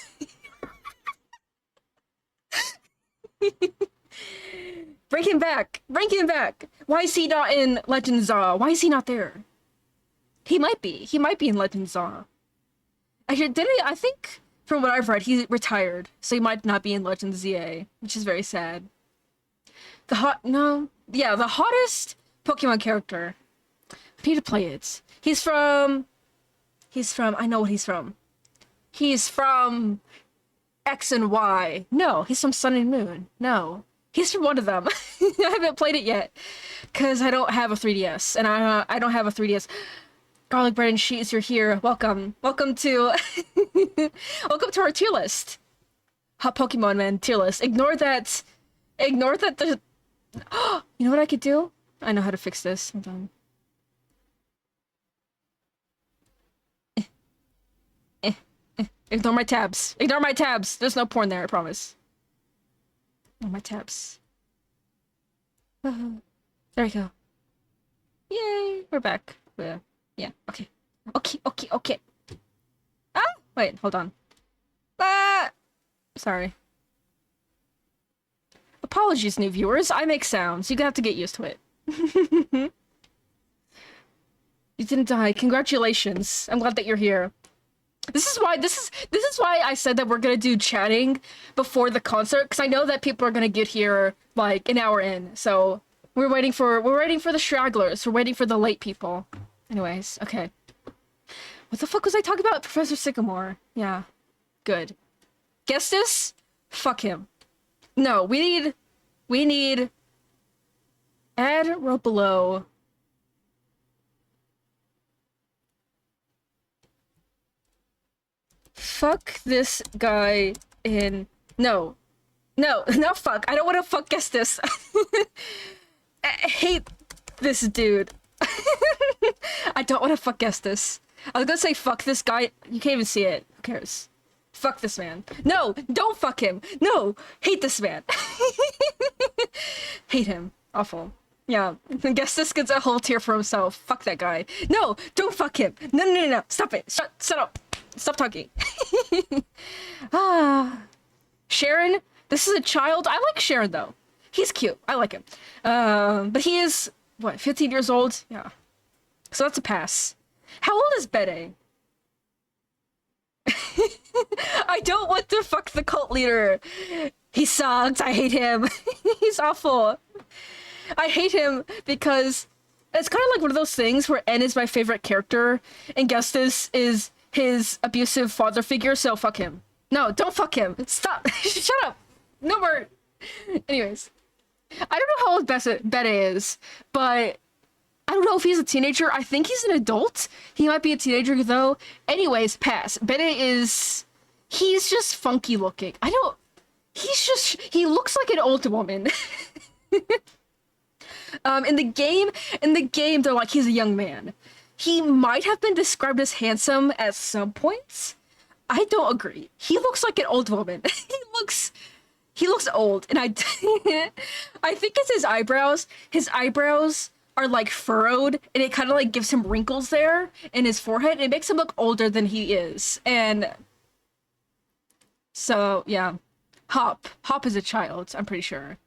Bring him back. Bring him back. Why is he not in Legends Zaw? Why is he not there? He might be. He might be in Legends Zaw. Actually, did he? I think, from what I've read, he retired. So he might not be in Legends ZA, which is very sad. The hottest Pokemon character. I need to play it. He's from, I know what he's from. He's from X and Y. No, he's from Sun and Moon. No. He's from one of them. I haven't played it yet. Because I don't have a 3DS. And I don't have a 3DS. Garlic bread and cheese, you're here. Welcome. Welcome to... Welcome to our tier list. Hot Pokemon, man. Tier list. Ignore that the... You know what I could do? I know how to fix this. Hold on. Ignore my tabs. Ignore my tabs. There's no porn there, I promise. Ignore my tabs. There we go. Yay! We're back. Yeah. Okay. Okay. Ah! Wait, hold on. Ah! Sorry. Apologies, new viewers. I make sounds. You have to get used to it. You didn't die. Congratulations. I'm glad that you're here. This is why I said that we're gonna do chatting before the concert, because I know that people are gonna get here like an hour in. So we're waiting for the stragglers. We're waiting for the late people. Anyways, okay. What the fuck was I talking about? Professor Sycamore. Yeah. Good. Guess this? Fuck him. No, we need add row below. Fuck this guy in... No, fuck. I don't want to fuck guess this. I hate this dude. I don't want to fuck guess this. I was gonna say fuck this guy. You can't even see it. Who cares? Fuck this man. No, don't fuck him. No, hate this man. Hate him. Awful. Yeah, I guess this gets a whole tier for himself. Fuck that guy. No, don't fuck him. No, no, no, no. Stop it. Shut up. Stop talking. Ah, Sharon. This is a child. I like Sharon though. He's cute. I like him. But he is what, 15 years old? Yeah. So that's a pass. How old is Bede? I don't want to fuck the cult leader. He sucks. I hate him. He's awful. I hate him because it's kind of like one of those things where N is my favorite character, and Gustus is his abusive father figure, so fuck him. No, don't fuck him. Stop. Shut up. No more. Anyways. I don't know how old Bede is, but I don't know if he's a teenager. I think he's an adult. He might be a teenager, though. Anyways, pass. Bede is... He's just funky looking. He looks like an old woman. In the game, they're like, he's a young man. He might have been described as handsome at some points. I don't agree. He looks like an old woman. He looks old, and I think it's his eyebrows. His eyebrows are like furrowed, and it kind of like gives him wrinkles there in his forehead. It makes him look older than he is, and so yeah, Hop is a child. I'm pretty sure.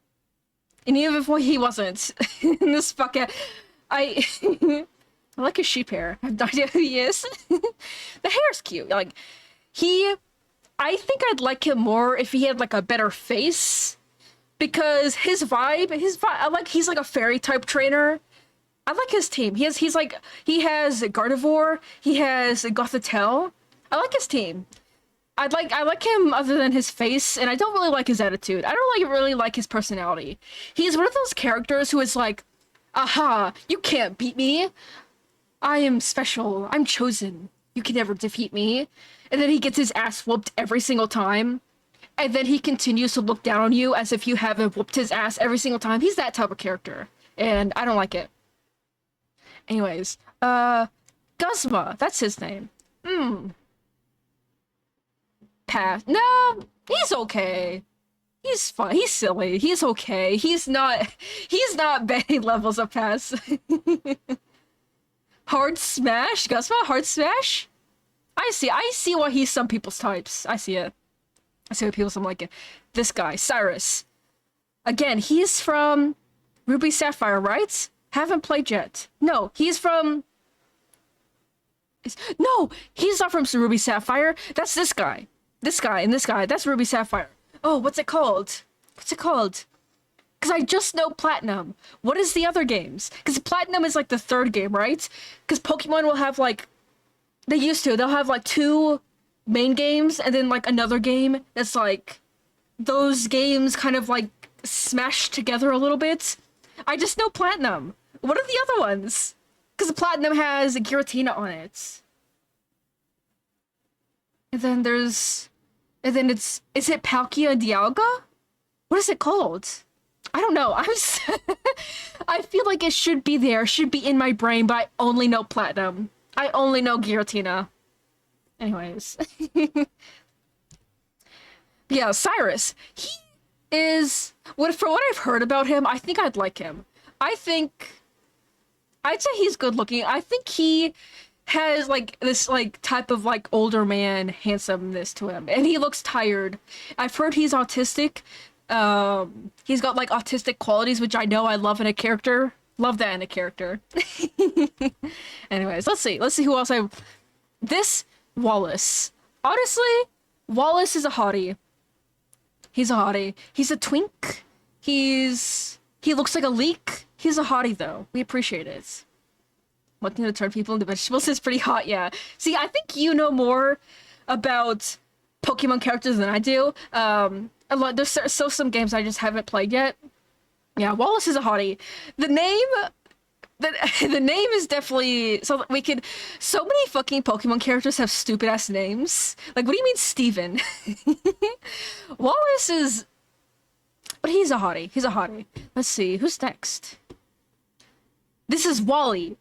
And even if he wasn't, in this fucking... I like his sheep hair. I have no idea who he is. The hair's cute. Like, I think I'd like him more if he had, like, a better face. Because his vibe, he's like a fairy type trainer. I like his team. He has Gardevoir. He has Gothitelle. I like his team. I like him other than his face, and I don't really like his attitude. I don't really like his personality. He's one of those characters who is like, aha, you can't beat me. I am special. I'm chosen. You can never defeat me. And then he gets his ass whooped every single time. And then he continues to look down on you as if you haven't whooped his ass every single time. He's that type of character. And I don't like it. Anyways, Guzma, that's his name. Pass. No, he's okay. He's fun. He's silly. He's okay. He's not Betty levels of pass. Hard smash? Guzma? Hard smash? I see why he's some people's types. I see it. I see what people some like it. This guy, Cyrus. Again, he's from Ruby Sapphire, right? Haven't played yet. No, he's from... No, he's not from Ruby Sapphire. That's this guy. This guy and this guy. That's Ruby Sapphire. Oh, what's it called? What's it called? Because I just know Platinum. What is the other games? Because Platinum is like the third game, right? Because Pokemon will have like... They used to. They'll have like 2 main games and then like another game that's like... Those games kind of like smashed together a little bit. I just know Platinum. What are the other ones? Because Platinum has Giratina on it. And then there's... And then it's... Is it Palkia and Dialga? What is it called? I don't know. I feel like it should be there. Should be in my brain, but I only know Platinum. I only know Giratina. Anyways. Yeah, Cyrus. He is... For what I've heard about him, I think I'd like him. I'd say he's good looking. I think he has like this like type of like older man handsomeness to him, and he looks tired. I've heard he's autistic. He's got like autistic qualities, which I know I love in a character. Love that in a character. Anyways, let's see who else this Wallace. Honestly, Wallace is a hottie. He's a hottie. He's a twink. He looks like a leek. He's a hottie though. We appreciate it. Wanting to turn people into vegetables is pretty hot, yeah. See, I think you know more about Pokemon characters than I do. There's so some games I just haven't played yet. Yeah, Wallace is a hottie. The name is definitely so many fucking Pokemon characters have stupid ass names. Like, what do you mean Steven? Wallace is... But he's a hottie. He's a hottie. Let's see, who's next? This is Wally.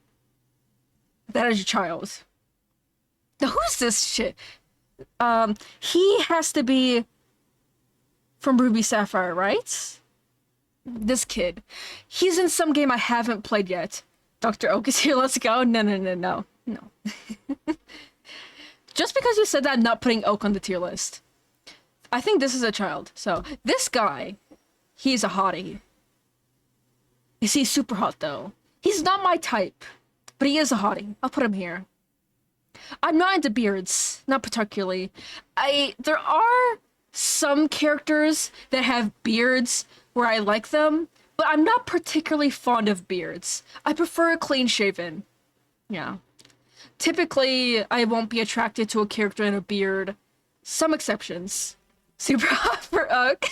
That is your child. Now, who's this shit? He has to be from Ruby Sapphire, right? This kid. He's in some game I haven't played yet. Dr. Oak is here, let's go. No, no, no, no. No. Just because you said that, I'm not putting Oak on the tier list. I think this is a child. So, this guy, he's a hottie. Is he super hot, though? He's not my type, but he is a hottie. I'll put him here. I'm not into beards, not particularly. There are some characters that have beards where I like them, but I'm not particularly fond of beards. I prefer clean shaven. Yeah. Typically, I won't be attracted to a character in a beard. Some exceptions. Super hot for Oak.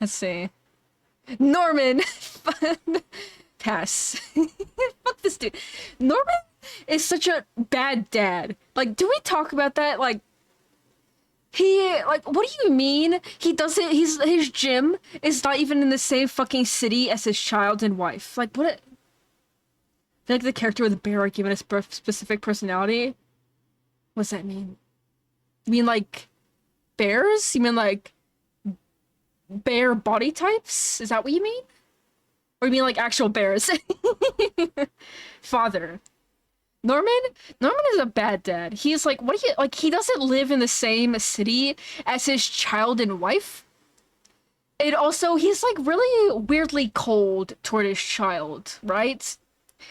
Let's see. Norman. Pass. Fuck this dude. Norman is such a bad dad. Like, do we talk about that? Like, what do you mean? He doesn't, his gym is not even in the same fucking city as his child and wife. Like, what? I feel like the character with the bear are given a specific personality. What does that mean? You mean, like, bears? You mean, like, bear body types? Is that what you mean? Or you mean, like, actual bears? Father. Norman is a bad dad. He's like, what do you, like, he doesn't live in the same city as his child and wife. And also, he's, like, really weirdly cold toward his child, right?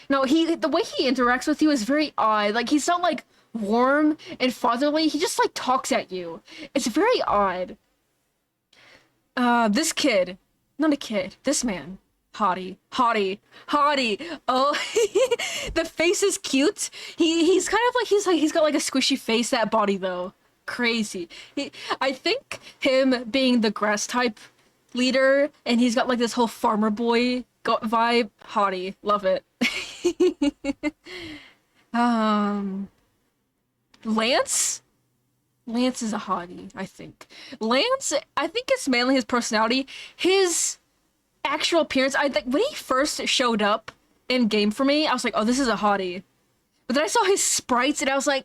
No, the way he interacts with you is very odd. Like, he's not, like, warm and fatherly. He just, like, talks at you. It's very odd. This kid. Not a kid. This man. Hottie. Oh, the face is cute. He's kind of like, he's got like a squishy face, that body though. Crazy. I think him being the grass type leader, and he's got like this whole farmer boy vibe. Hottie. Love it. Lance? Lance is a hottie, I think. Lance, I think it's mainly his personality. His actual appearance, I think when he first showed up in game for me, I was like, oh, this is a hottie. But then I saw his sprites and I was like,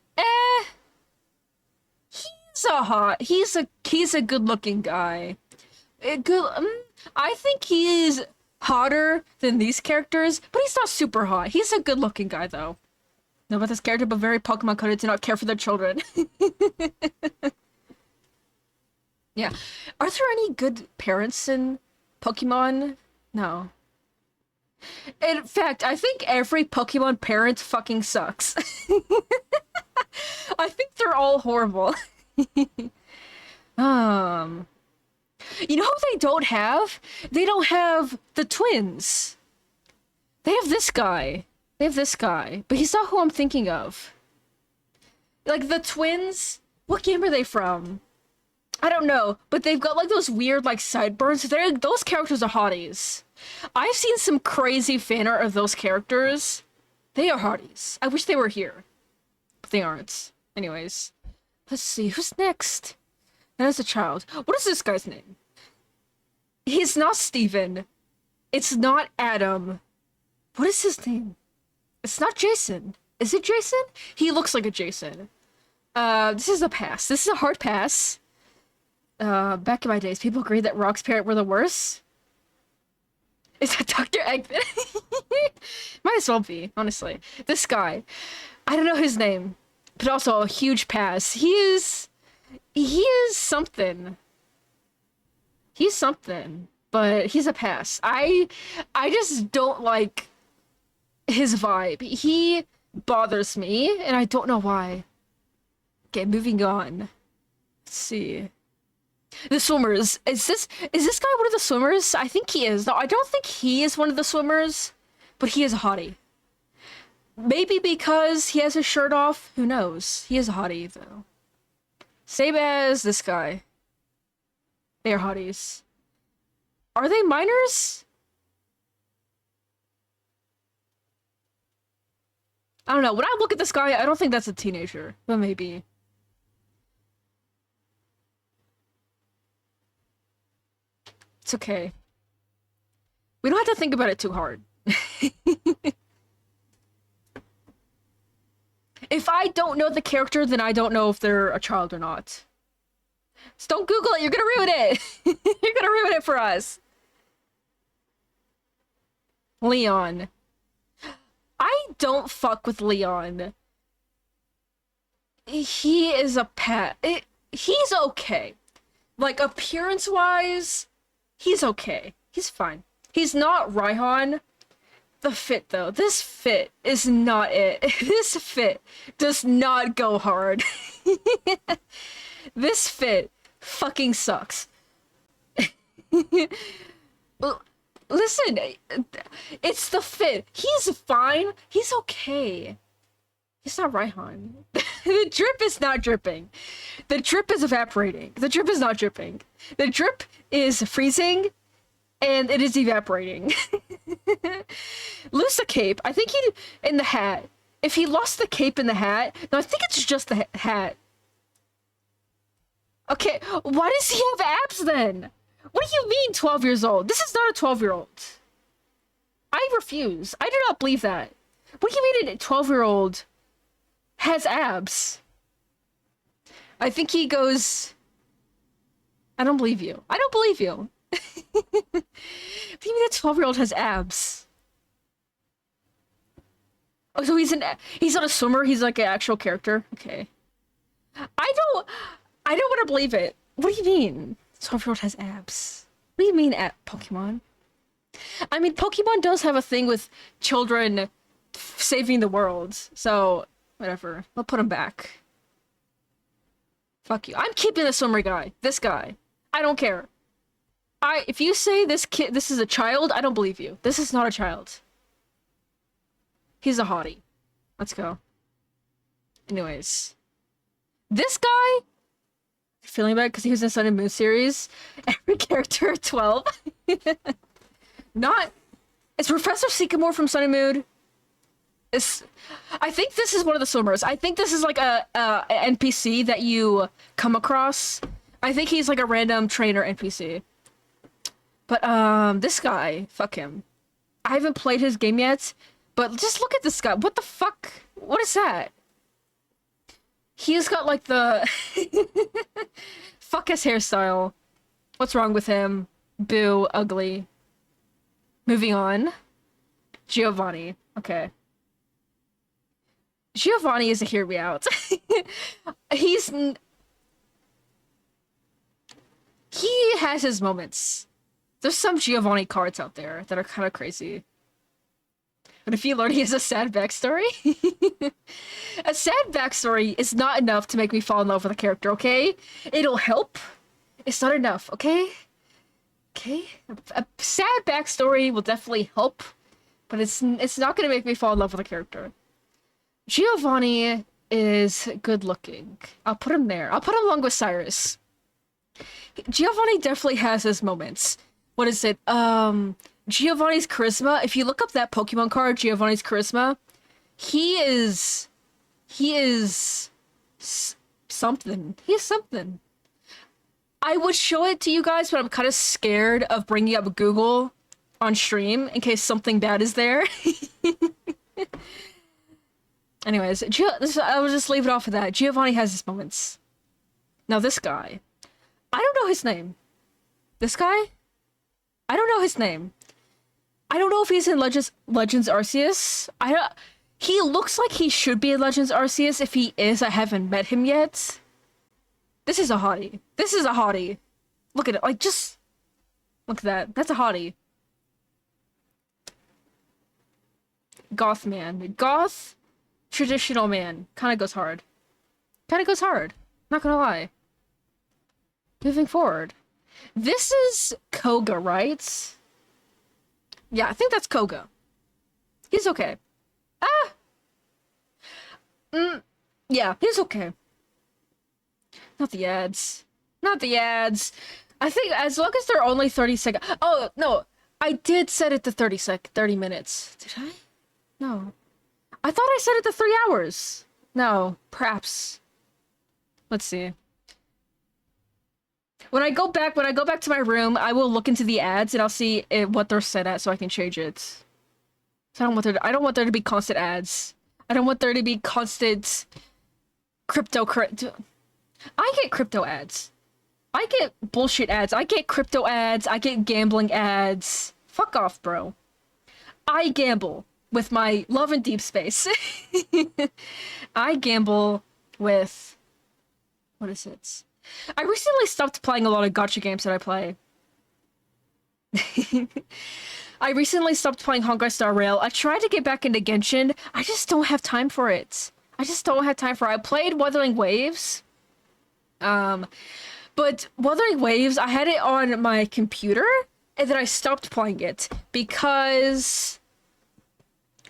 he's a good looking guy. I think he is hotter than these characters, but he's not super hot. He's a good looking guy though. Know about this character, but very Pokemon coded to not care for their children. Yeah. Are there any good parents in Pokemon? No. In fact, I think every Pokemon parent fucking sucks. I think they're all horrible. You know who they don't have? They don't have the twins. They have this guy. But he's not who I'm thinking of. Like, the twins, what game are they from? I don't know, but they've got like those weird like sideburns. Those characters are hotties. I've seen some crazy fan art of those characters. They are hotties. I wish they were here, but they aren't. Anyways, let's see, who's next? That is a child. What is this guy's name? He's not Steven. It's not Adam. What is his name? It's not Jason. Is it Jason? He looks like a Jason. This is a pass. This is a hard pass. Back in my days, people agreed that Rock's parents were the worst. Is that Dr. Eggman? Might as well be, honestly. This guy. I don't know his name, but also a huge pass. He is something. He's something, but he's a pass. I just don't like his vibe. He bothers me, and I don't know why. Okay, moving on. Let's see. The swimmers. Is this guy one of the swimmers? I think he is. No, I don't think he is one of the swimmers, but he is a hottie. Maybe because he has his shirt off. Who knows? He is a hottie, though. Same as this guy. They are hotties. Are they minors? I don't know. When I look at this guy, I don't think that's a teenager. But maybe. It's okay. We don't have to think about it too hard. If I don't know the character, then I don't know if they're a child or not. So don't Google it, you're gonna ruin it! You're gonna ruin it for us! Leon. I don't fuck with Leon. He is a pet. He's okay. Like, appearance-wise, he's okay. He's fine. He's not Raihan. The fit, though. This fit is not it. This fit does not go hard. This fit fucking sucks. Listen, it's the fit. He's fine. He's okay. He's not Raihan. The drip is not dripping. The drip is evaporating. The drip is not dripping. The drip is freezing, and it is evaporating. Lose the cape. I think he... in the hat. If he lost the cape in the hat... No, I think it's just the hat. Okay, why does he have abs then? What do you mean 12 years old? This is not a 12-year-old. I refuse. I do not believe that. What do you mean a 12-year-old has abs? I think he goes... I don't believe you. I don't believe you. What do you mean a 12-year-old has abs? Oh, so he's not a swimmer, he's like an actual character? Okay. I don't want to believe it. What do you mean 12-year-old has abs? What do you mean at Pokemon? I mean, Pokemon does have a thing with children saving the world, so whatever. We'll put him back. Fuck you. I'm keeping the swimmer guy. This guy. I don't care. If you say this is a child, I don't believe you. This is not a child. He's a hottie. Let's go. Anyways. This guy... feeling bad because he was in Sun and Moon series. Every character 12. Not... Is Professor Sycamore from Sun and Moon? I think this is one of the swimmers. I think this is like a NPC that you come across. I think he's like a random trainer NPC. But, this guy, fuck him. I haven't played his game yet, but just look at this guy. What the fuck? What is that? He's got like the... fuck his hairstyle. What's wrong with him? Boo, ugly. Moving on. Giovanni. Okay. Giovanni is a hear me out. He has his moments. There's some Giovanni cards out there that are kind of crazy. But if you learn he has a sad backstory... A sad backstory is not enough to make me fall in love with a character, okay? It'll help. It's not enough, okay? Okay? A sad backstory will definitely help, but it's not gonna make me fall in love with a character. Giovanni is good looking. I'll put him there. I'll put him along with Cyrus. Giovanni definitely has his moments. What is it? Giovanni's charisma. If you look up that Pokemon card, Giovanni's charisma, he is something. He's something. I would show it to you guys, but I'm kind of scared of bringing up Google on stream in case something bad is there. Anyways, I will just leave it off of that. Giovanni has his moments. Now this guy. I don't know his name. This guy? I don't know his name. I don't know if he's in Legends Arceus. He looks like he should be in Legends Arceus. If he is, I haven't met him yet. This is a hottie. This is a hottie. Look at it. Like, just... Look at that. That's a hottie. Goth man. Goth... Traditional man. Kinda goes hard. Kinda goes hard. Not gonna lie. Moving forward. This is Koga, right? Yeah, I think that's Koga. He's okay. Yeah, he's okay. Not the ads. Not the ads. I think as long as they're only 30 seconds. Oh, no. I did set it to 30 minutes. Did I? No. I thought I set it to 3 hours. No, perhaps. Let's see. When I go back to my room, I will look into the ads and I'll see what they're set at so I can change it. So I don't want there to be constant ads. I don't want there to be constant crypto. I get crypto ads. I get bullshit ads. I get crypto ads. I get gambling ads. Fuck off, bro. I gamble with my love in deep space. I gamble with, what is it? I recently stopped playing a lot of gacha games that I play. I recently stopped playing Honkai Star Rail. I tried to get back into Genshin. I just don't have time for it. I just don't have time for it. I played Wuthering Waves. But Wuthering Waves, I had it on my computer, and then I stopped playing it because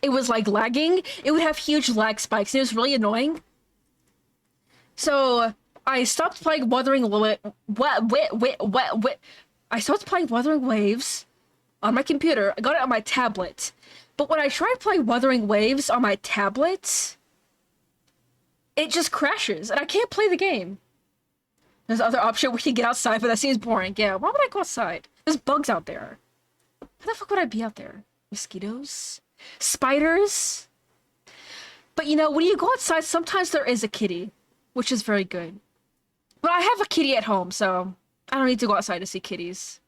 it was like lagging. It would have huge lag spikes, and it was really annoying. So I stopped playing I stopped playing Wuthering Waves on my computer. I got it on my tablet. But when I tried playing Wuthering Waves on my tablet, it just crashes, and I can't play the game. There's other option where you get outside, but that seems boring. Yeah, why would I go outside? There's bugs out there. How the fuck would I be out there? Mosquitoes? Spiders? But you know, when you go outside, sometimes there is a kitty, which is very good. But I have a kitty at home, so I don't need to go outside to see kitties.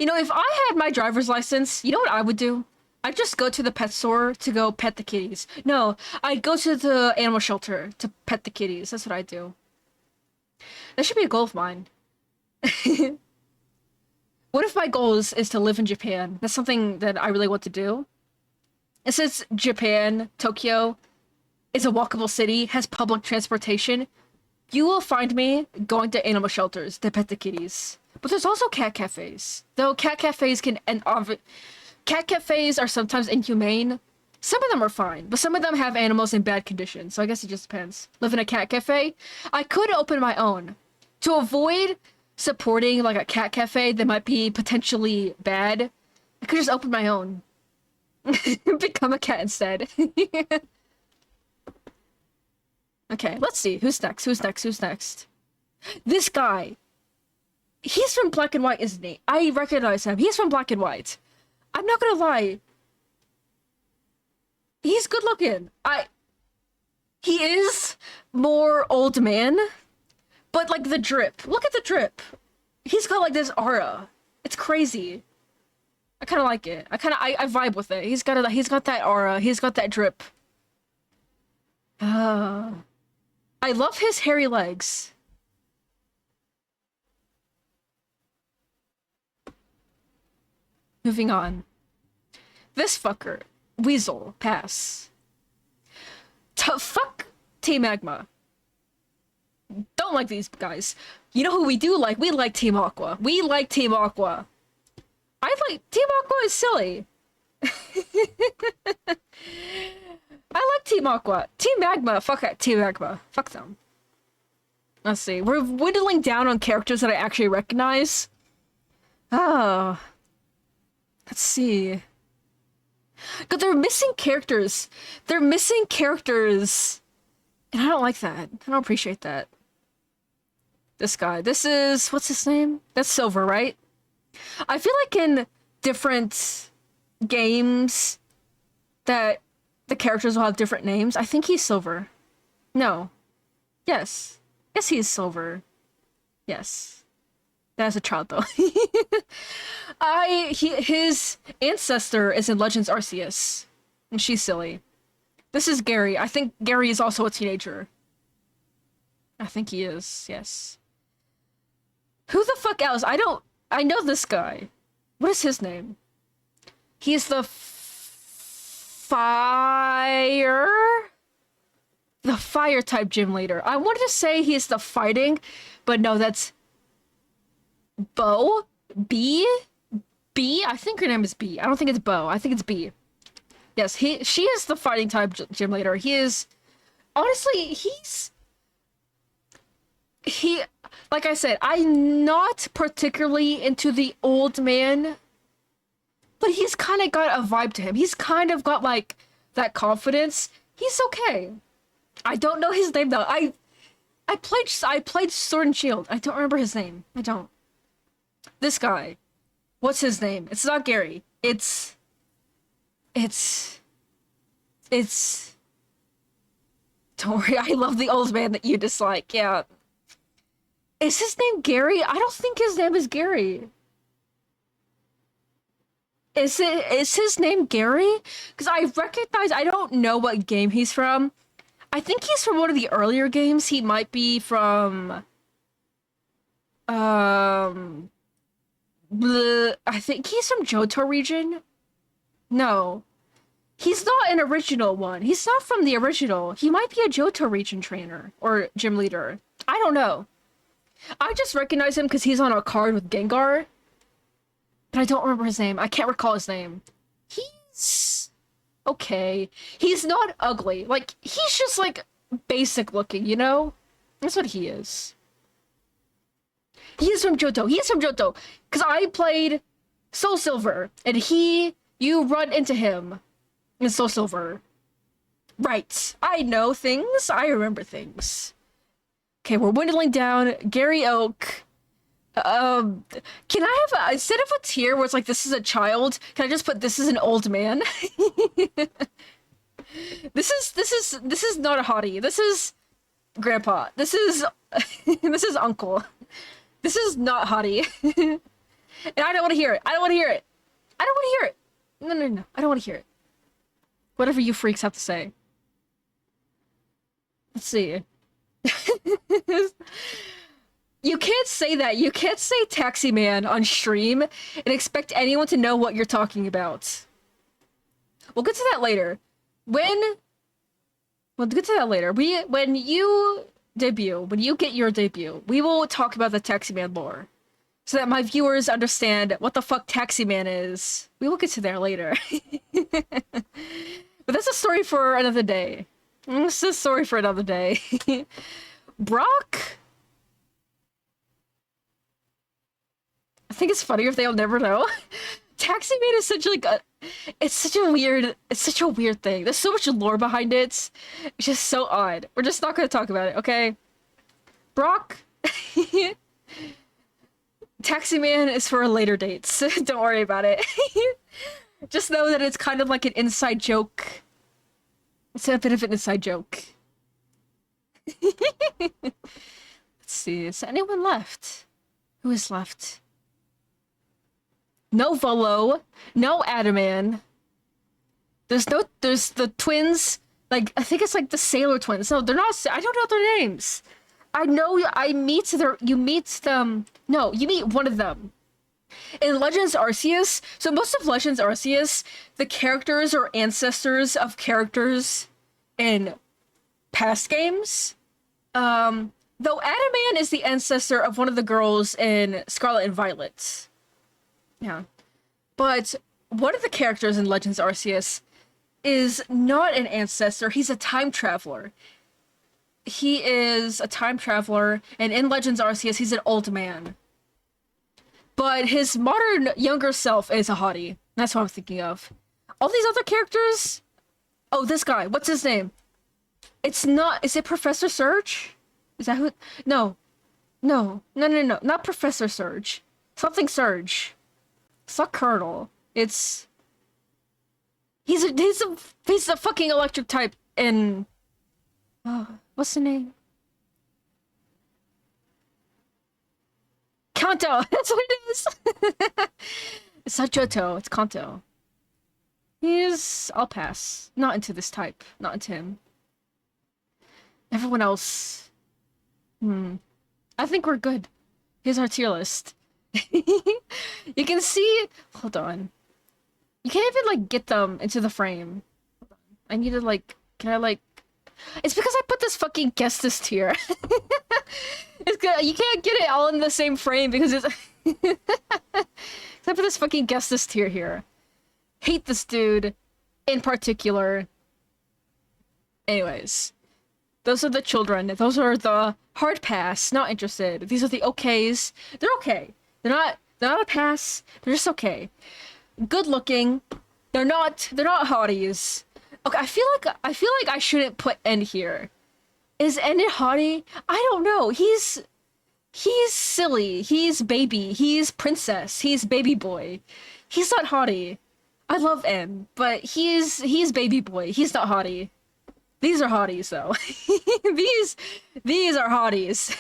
You know, if I had my driver's license, you know what I would do? I'd just go to the pet store to go pet the kitties. No, I'd go to the animal shelter to pet the kitties. That's what I do. That should be a goal of mine. What if my goal is to live in Japan? That's something that I really want to do. And since Japan, Tokyo, is a walkable city, has public transportation, you will find me going to animal shelters to pet the kitties. But there's also cat cafes. Though cat cafes cat cafes are sometimes inhumane. Some of them are fine, but some of them have animals in bad condition, so I guess it just depends. Live in a cat cafe? I could open my own. To avoid supporting like a cat cafe that might be potentially bad, I could just open my own. Become a cat instead. Okay, let's see. Who's next? Who's next? Who's next? This guy. He's from Black and White, isn't he? I recognize him. He's from Black and White. I'm not gonna lie. He's good looking. He is more old man, but like the drip. Look at the drip. He's got like this aura. It's crazy. I kind of like it. I vibe with it. He's got that aura. He's got that drip. I love his hairy legs. Moving on. This fucker. Weasel. Pass. Fuck Team Magma. Don't like these guys. You know who we do like? We like Team Aqua. We like Team Aqua. Team Aqua is silly. I like Team Aqua. Team Magma. Fuck it. Team Magma. Fuck them. Let's see. We're whittling down on characters that I actually recognize. Oh. Let's see. God, they're missing characters. They're missing characters. And I don't like that. I don't appreciate that. This guy. This is... What's his name? That's Silver, right? I feel like in different games that the characters will have different names. I think he's Silver. No. Yes. Yes, he is Silver. Yes. That's a child, though. His ancestor is in Legends Arceus. And she's silly. This is Gary. I think Gary is also a teenager. I think he is, yes. Who the fuck else? I know this guy. What is his name? He's the fire type gym leader. I wanted to say he's the fighting, but no, that's Bo? B? I think her name is B. I don't think it's Bo. I think it's B. Yes, she is the fighting type gym leader. He is... Honestly, like I said, I'm not particularly into the old man, but he's kind of got a vibe to him. He's kind of got, like, that confidence. He's okay. I don't know his name, though. I played Sword and Shield. I don't remember his name. I don't. This guy. What's his name? It's not Gary. It's... Don't worry, I love the old man that you dislike. Yeah. Is his name Gary? I don't think his name is Gary. Is his name Gary? Because I don't know what game he's from. I think he's from one of the earlier games. He might be from um I think he's from Johto region. No. He's not an original one. He's not from the original. He might be a Johto region trainer or gym leader. I don't know. I just recognize him because he's on a card with Gengar. But I don't remember his name. I can't recall his name. He's okay. He's not ugly. Like, he's just like basic looking, you know? That's what he is. He is from Johto. He is from Johto. Because I played Soul Silver. And you run into him in Soul Silver. Right. I know things. I remember things. Okay, we're dwindling down. Gary Oak. Can I have instead of a tier where it's like this is a child, can I just put this is an old man? This is not a hottie. This is grandpa. This is this is uncle. This is not hottie. And I don't want to hear it. I don't want to hear it. I don't want to hear it. No. I don't want to hear it. Whatever you freaks have to say. Let's see. You can't say that. You can't say Taxi Man on stream and expect anyone to know what you're talking about. We'll get to that later. We'll get to that later. When you get your debut, we will talk about the Taxi Man lore. So that my viewers understand what the fuck Taxi Man is. We will get to there later. But that's a story for another day. This is a story for another day. Brock? I think it's funnier if they'll never know. Taxi Man is such like it's such a weird thing. There's so much lore behind it. It's just so odd. We're just not gonna talk about it, okay? Brock Taxi Man is for later dates. Don't worry about it. Just know that it's kind of like an inside joke. It's a bit of an inside joke. Let's see, is anyone left? Who is left? No Volo, no Adaman. There's the twins, like, I think it's like the Sailor twins. No, they're not, I don't know their names. I know you meet them. No, you meet one of them. In Legends Arceus, so most of Legends Arceus, the characters are ancestors of characters in past games. Though Adaman is the ancestor of one of the girls in Scarlet and Violet. Yeah. But one of the characters in Legends Arceus is not an ancestor, he's a time traveler. He is a time traveler, and in Legends Arceus, he's an old man. But his modern, younger self is a hottie. That's what I'm thinking of. All these other characters... Oh, this guy. What's his name? It's not... Is it Professor Surge? Is that who... No. No. Not Professor Surge. Something Surge. It's not Colonel. It's... He's a fucking electric type in... Oh, what's the name? Kanto! That's what it is! It's not Johto, it's Kanto. I'll pass. Not into this type. Not into him. Everyone else... I think we're good. Here's our tier list. You can see... Hold on. You can't even, like, get them into the frame. Hold on. I need to, like... Can I, like... It's because I put this fucking guest list here. It's good. You can't get it all in the same frame because it's... I put this fucking guest list here. Hate this dude in particular. Anyways. Those are the children. Those are the hard pass. Not interested. These are the okays. They're okay. They're not a pass. They're just okay. Good looking. They're not hotties. Okay, I feel like I shouldn't put N here. Is N a hottie? I don't know. He's silly. He's baby. He's princess. He's baby boy. He's not hottie. I love N, but he's baby boy. He's not hottie. These are hotties though. These are hotties.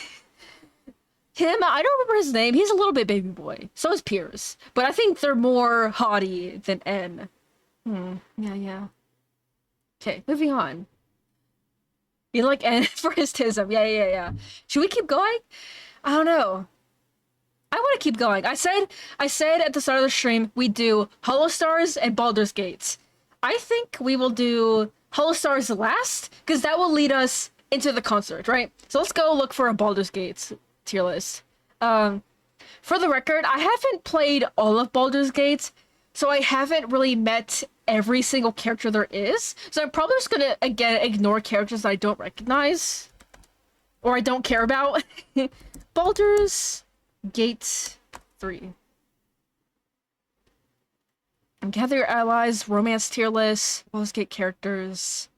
Him, I don't remember his name. He's a little bit baby boy. So is Piers. But I think they're more haughty than N. Yeah, yeah. Okay, moving on. You like N for his tism. Yeah, yeah, yeah. Should we keep going? I don't know. I want to keep going. I said at the start of the stream we do HOLOSTARS and Baldur's Gates. I think we will do HOLOSTARS last because that will lead us into the concert, right? So let's go look for a Baldur's Gates tier list. For the record, I haven't played all of Baldur's Gate, so I haven't really met every single character there is. So I'm probably just gonna again ignore characters that I don't recognize or I don't care about. Baldur's Gate 3. And gather your allies, romance tier list, Baldur's Gate characters.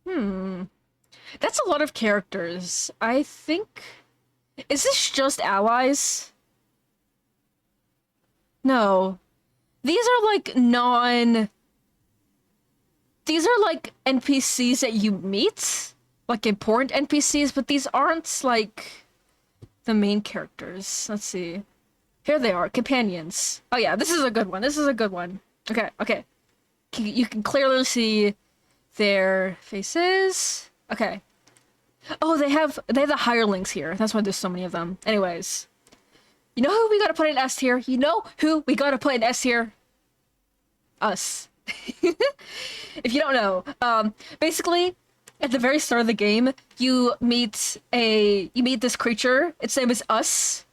That's a lot of characters. I think... Is this just allies? No. These are like These are like NPCs that you meet. Like important NPCs, but these aren't like the main characters. Let's see. Here they are, companions. Oh yeah, this is a good one. This is a good one. Okay, okay. You can clearly see their faces. Okay. Oh, they have the hirelings here. That's why there's so many of them. Anyways. You know who we gotta put in S tier? You know who we gotta put in S tier? Us. If you don't know, basically, at the very start of the game, you meet this creature. Its name is Us,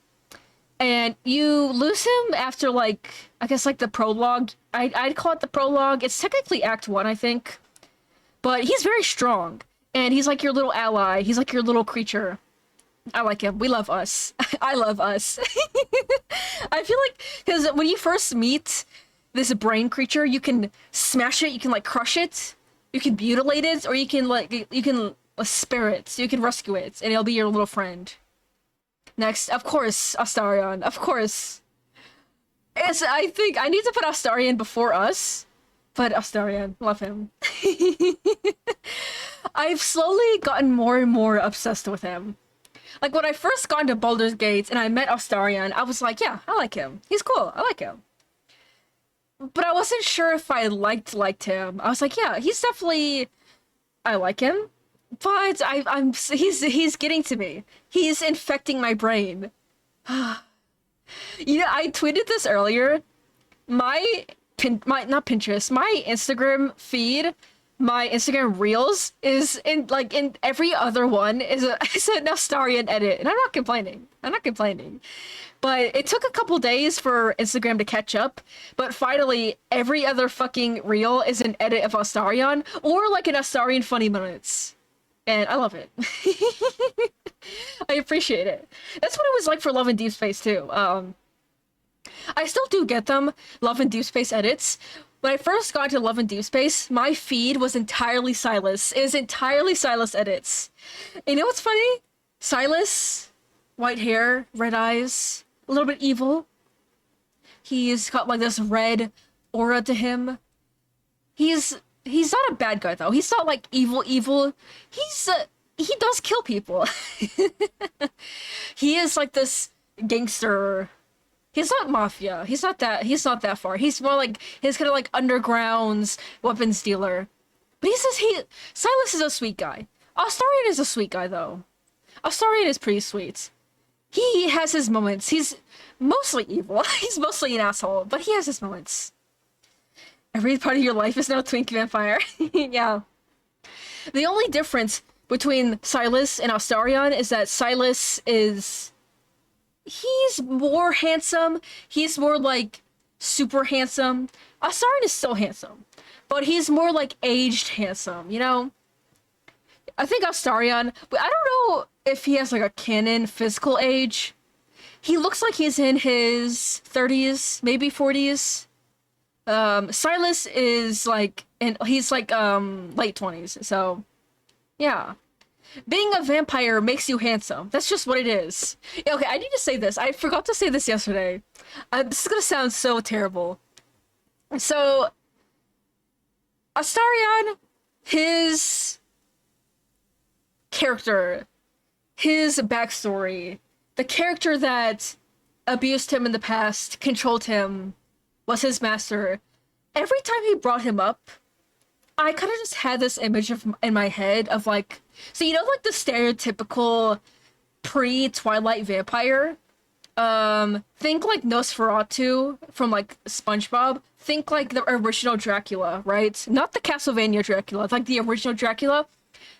and you lose him after like I guess like the prologue. I'd call it the prologue. It's technically Act 1, I think, but he's very strong, and he's like your little ally. He's like your little creature. I like him. We love Us. I love Us. I feel like because when you first meet this brain creature, you can smash it, you can like crush it, you can mutilate it, or you can spare it, you can rescue it, and it'll be your little friend. Next, of course, Astarion. Of course. I think I need to put Astarion before Us, but Astarion, love him. I've slowly gotten more and more obsessed with him. Like when I first got into Baldur's Gate and I met Astarion, I was like, yeah, I like him. He's cool. I like him. But I wasn't sure if I liked him. I was like, yeah, he's definitely... I like him. But he's getting to me. He's infecting my brain. You know, I tweeted this earlier. Not Pinterest, my Instagram feed, my Instagram Reels is in every other one is an Astarion edit, and I'm not complaining. I'm not complaining. But it took a couple days for Instagram to catch up, but finally every other fucking reel is an edit of Astarion or like an Astarion funny minutes. And I love it. I appreciate it. That's what it was like for Love and Deep Space too. I still do get them, Love and Deep Space edits. When I first got into Love and Deep Space, my feed was entirely Silas. It was entirely Silas edits. And you know what's funny? Silas, white hair, red eyes, a little bit evil. He's got like this red aura to him. He's not a bad guy though. He's not like evil. He does kill people. He is like this gangster. He's not mafia. He's not that far. He's more like his kind of like underground weapons dealer. But Silas is a sweet guy. Astarion is a sweet guy though. Astarion is pretty sweet. He has his moments. He's mostly evil. He's mostly an asshole, but he has his moments. Every part of your life is now Twink Vampire. Yeah. The only difference between Silas and Astarion is that Silas is... He's more handsome. He's more like super handsome. Astarion is still handsome, but he's more like aged handsome, you know? I think Astarion, but I don't know if he has like a canon physical age. He looks like he's in his 30s, maybe 40s. Silas is like, and he's like late 20s, so yeah. Being a vampire makes you handsome. That's just what it is. Yeah, okay, I need to say this. I forgot to say this yesterday. This is gonna sound so terrible. So, Astarion, his character, his backstory, the character that abused him in the past, controlled him, was his master. Every time he brought him up, I kind of just had this image in my head of like, so you know, like the stereotypical pre-Twilight vampire. Think like Nosferatu from like SpongeBob. Think like the original Dracula, right? Not the Castlevania Dracula. It's like the original Dracula.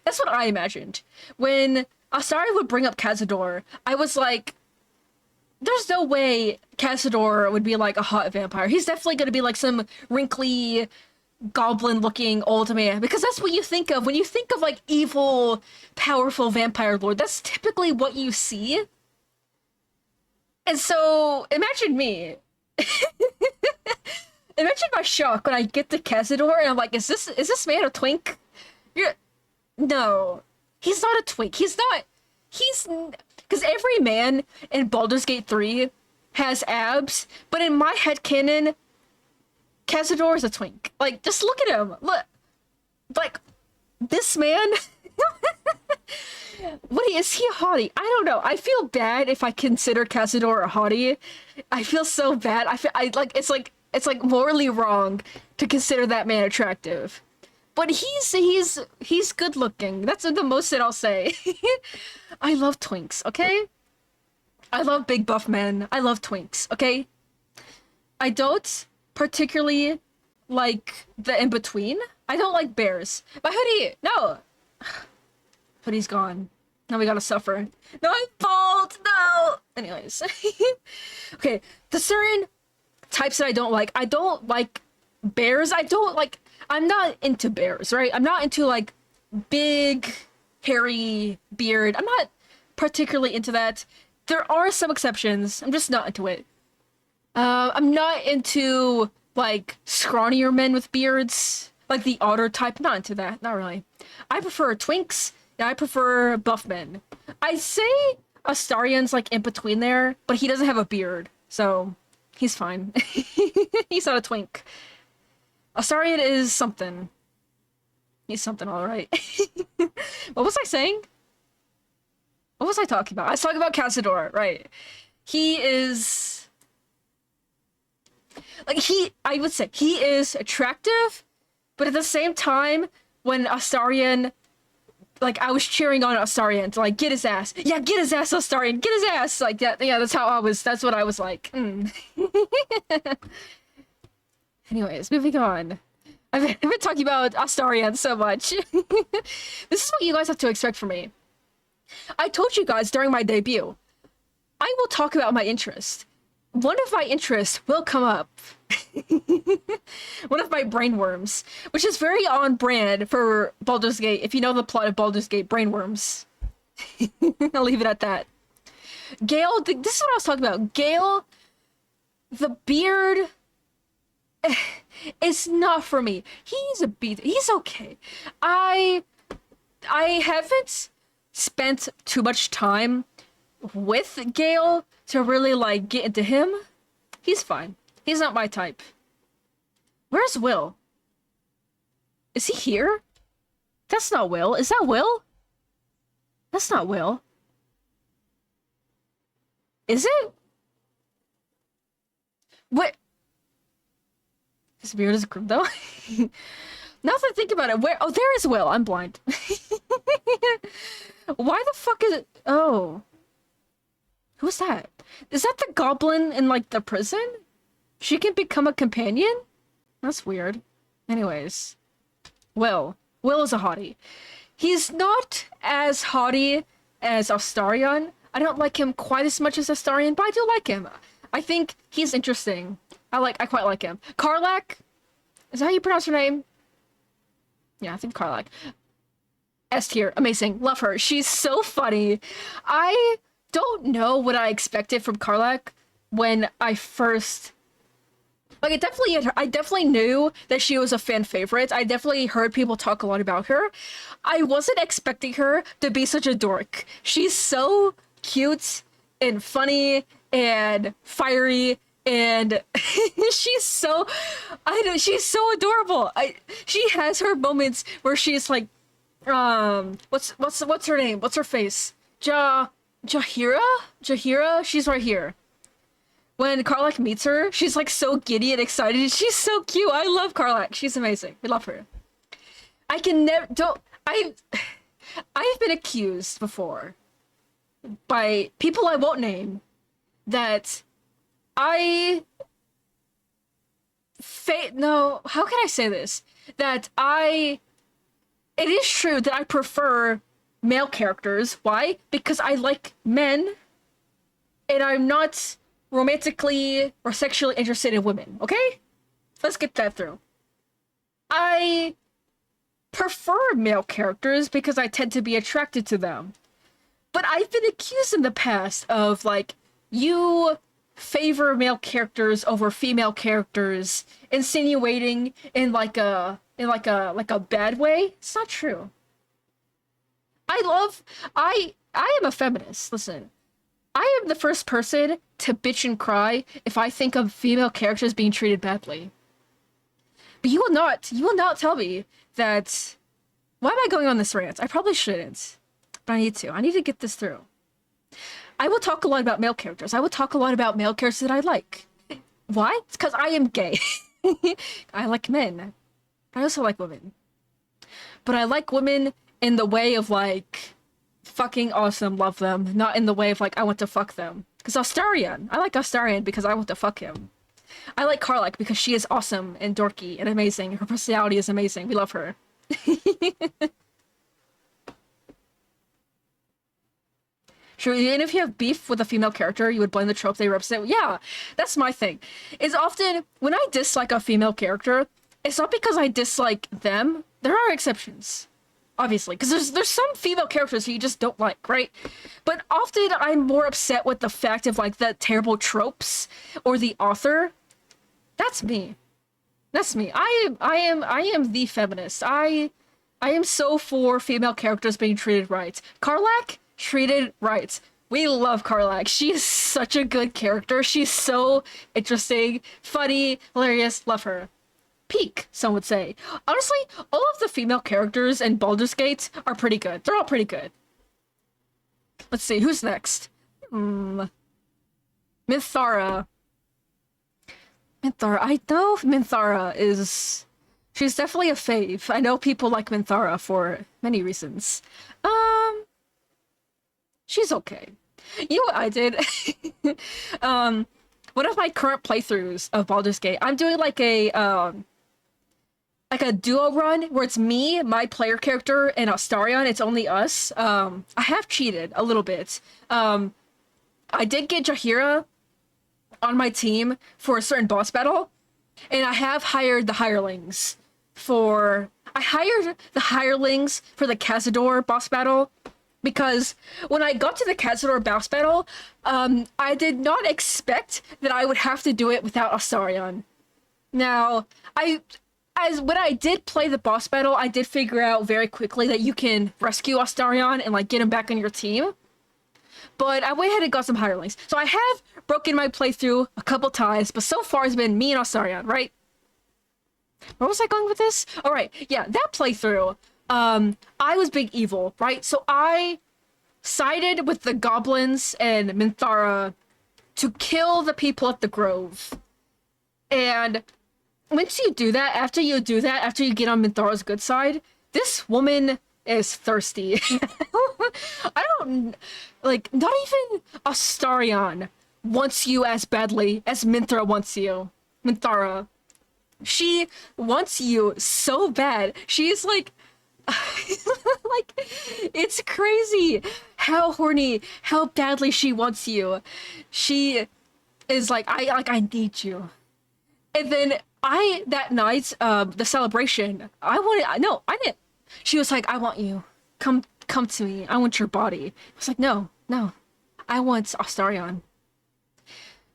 That's what I imagined. When Asari would bring up Cazador, I was like, there's no way Cazador would be like a hot vampire. He's definitely gonna be like some wrinkly, goblin-looking old man. Because that's what you think of when you think of like evil, powerful vampire lord. That's typically what you see. And so, imagine me. Imagine my shock when I get to Cazador and I'm like, is this man a twink? No. He's not a twink. Because every man in Baldur's Gate 3 has abs, but in my headcanon, Cazador is a twink. Like, just look at him. Look. Like, this man... Is he a hottie? I don't know. I feel bad if I consider Cazador a hottie. I feel so bad. It's like morally wrong to consider that man attractive. But he's good looking. That's the most that I'll say. I love twinks, okay? I love big buff men. I love twinks, okay? I don't particularly like the in-between. I don't like bears. My hoodie! No! Hoodie's gone. Now we gotta suffer. No, I'm bald! No! Anyways. Okay, the certain types that I don't like bears. I'm not into bears, right? I'm not into, like, big, hairy beard. I'm not particularly into that. There are some exceptions. I'm just not into it. I'm not into, like, scrawnier men with beards. Like the otter type. Not into that. Not really. I prefer twinks. Yeah, I prefer buff men. I say Astarion's like in between there, but he doesn't have a beard, so he's fine. He's not a twink. Astarion is something. He's something, all right. What was I saying? What was I talking about? I was talking about Cazador, right? He is... Like, I would say he is attractive, but at the same time, when Astarion... Like, I was cheering on Astarion to, like, get his ass. Yeah, get his ass, Astarion. Get his ass. Like, yeah, that's what I was like. Anyways, moving on. I've been talking about Astarion so much. This is what you guys have to expect from me. I told you guys during my debut, I will talk about my interest. One of my interests will come up. One of my brainworms, which is very on brand for Baldur's Gate. If you know the plot of Baldur's Gate, brainworms. I'll leave it at that. Gale, this is what I was talking about. Gale, the beard, it's not for me. He's a beat. He's okay. I haven't spent too much time with Gale to really, like, get into him. He's fine. He's not my type. Where's Will? Is he here? That's not Will. Is that Will? That's not Will. Is it? What? His beard is grim, though. Now that I think about it, where? Oh, there is Will. I'm blind. Why the fuck is it? Oh. Who's that? Is that the goblin in, like, the prison? She can become a companion? That's weird. Anyways. Will. Will is a hottie. He's not as hottie as Astarion. I don't like him quite as much as Astarion, but I do like him. I think he's interesting. I quite like him. Karlach? Is that how you pronounce her name? Yeah, I think Karlach. S tier. Amazing. Love her. She's so funny. I don't know what I expected from Karlach when I first... Like, I definitely knew that she was a fan favorite. I definitely heard people talk a lot about her. I wasn't expecting her to be such a dork. She's so cute and funny and fiery and she's so adorable. She has her moments where she's like, what's her name? What's her face? Jahira? Jahira? She's right here. When Karlak meets her, she's like so giddy and excited. She's so cute. I love Karlak. She's amazing. We love her. I can never don't I've been accused before by people I won't name that I no, how can I say this? That it is true that I prefer male characters. Why? Because I like men and I'm not romantically or sexually interested in women, okay? Let's get that through. I prefer male characters because I tend to be attracted to them. But I've been accused in the past of, like, you favor male characters over female characters, insinuating in like a bad way. It's not true. I am a feminist. Listen, I am the first person to bitch and cry if I think of female characters being treated badly. But you will not tell me that. Why am I going on this rant? I probably shouldn't, but I need to. I need to get this through. I will talk a lot about male characters. I will talk a lot about male characters that I like. Why? It's because I am gay. I like men. I also like women. But I like women in the way of, like, fucking awesome, love them. Not in the way of, like, I want to fuck them. Because Astarion. I like Astarion because I want to fuck him. I like Karlak because she is awesome and dorky and amazing. Her personality is amazing. We love her. Sure, even if you have beef with a female character, you would blame the trope they represent. Yeah, that's my thing. Is often, when I dislike a female character, it's not because I dislike them. There are exceptions, obviously, because there's some female characters who you just don't like, right? But often I'm more upset with the fact of, like, the terrible tropes or the author. That's me. That's me. I am the feminist. I am so for female characters being treated right. Karlak? Treated right. We love Karlak. She is such a good character. She's so interesting, funny, hilarious. Love her. Peak, some would say. Honestly, all of the female characters in Baldur's Gate are pretty good. They're all pretty good. Let's see, who's next? Minthara. Minthara. I know Minthara is... She's definitely a fave. I know people like Minthara for many reasons. She's okay. You know what I did? One of my current playthroughs of Baldur's Gate, I'm doing like a duo run where it's me, my player character, and Astarion. It's only us. I have cheated a little bit. I did get Jahira on my team for a certain boss battle, and I have hired the hirelings for... I hired the hirelings for the Cazador boss battle, because when I got to the Cazador boss battle, I did not expect that I would have to do it without Astarion. Now, when I did play the boss battle, I did figure out very quickly that you can rescue Astarion and, like, get him back on your team. But I went ahead and got some hirelings. So I have broken my playthrough a couple times, but so far it's been me and Astarion, right? Where was I going with this? All right, yeah, that playthrough, I was big evil, right? So I sided with the goblins and Minthara to kill the people at the Grove. And once you do that, after you get on Minthara's good side, this woman is thirsty. I don't... Like, not even Astarion wants you as badly as Minthara wants you. Minthara. She wants you so bad. She's like... like, it's crazy how horny, how badly she wants you. She is like, I need you. And then that night, the celebration, I didn't. She was like, I want you. Come to me. I want your body. I was like, no. I want Astarion.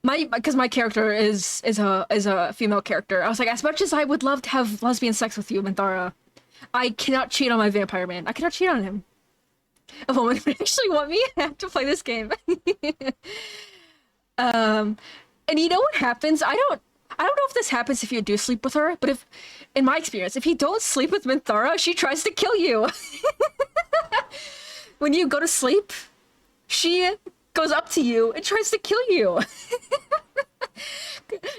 Because my character is a female character. I was like, as much as I would love to have lesbian sex with you, Minthara, I cannot cheat on my vampire man. I cannot cheat on him. A woman would actually want me to play this game. And you know what happens? I don't know if this happens if you do sleep with her, but in my experience, if you don't sleep with Minthara, she tries to kill you. When you go to sleep, she goes up to you and tries to kill you.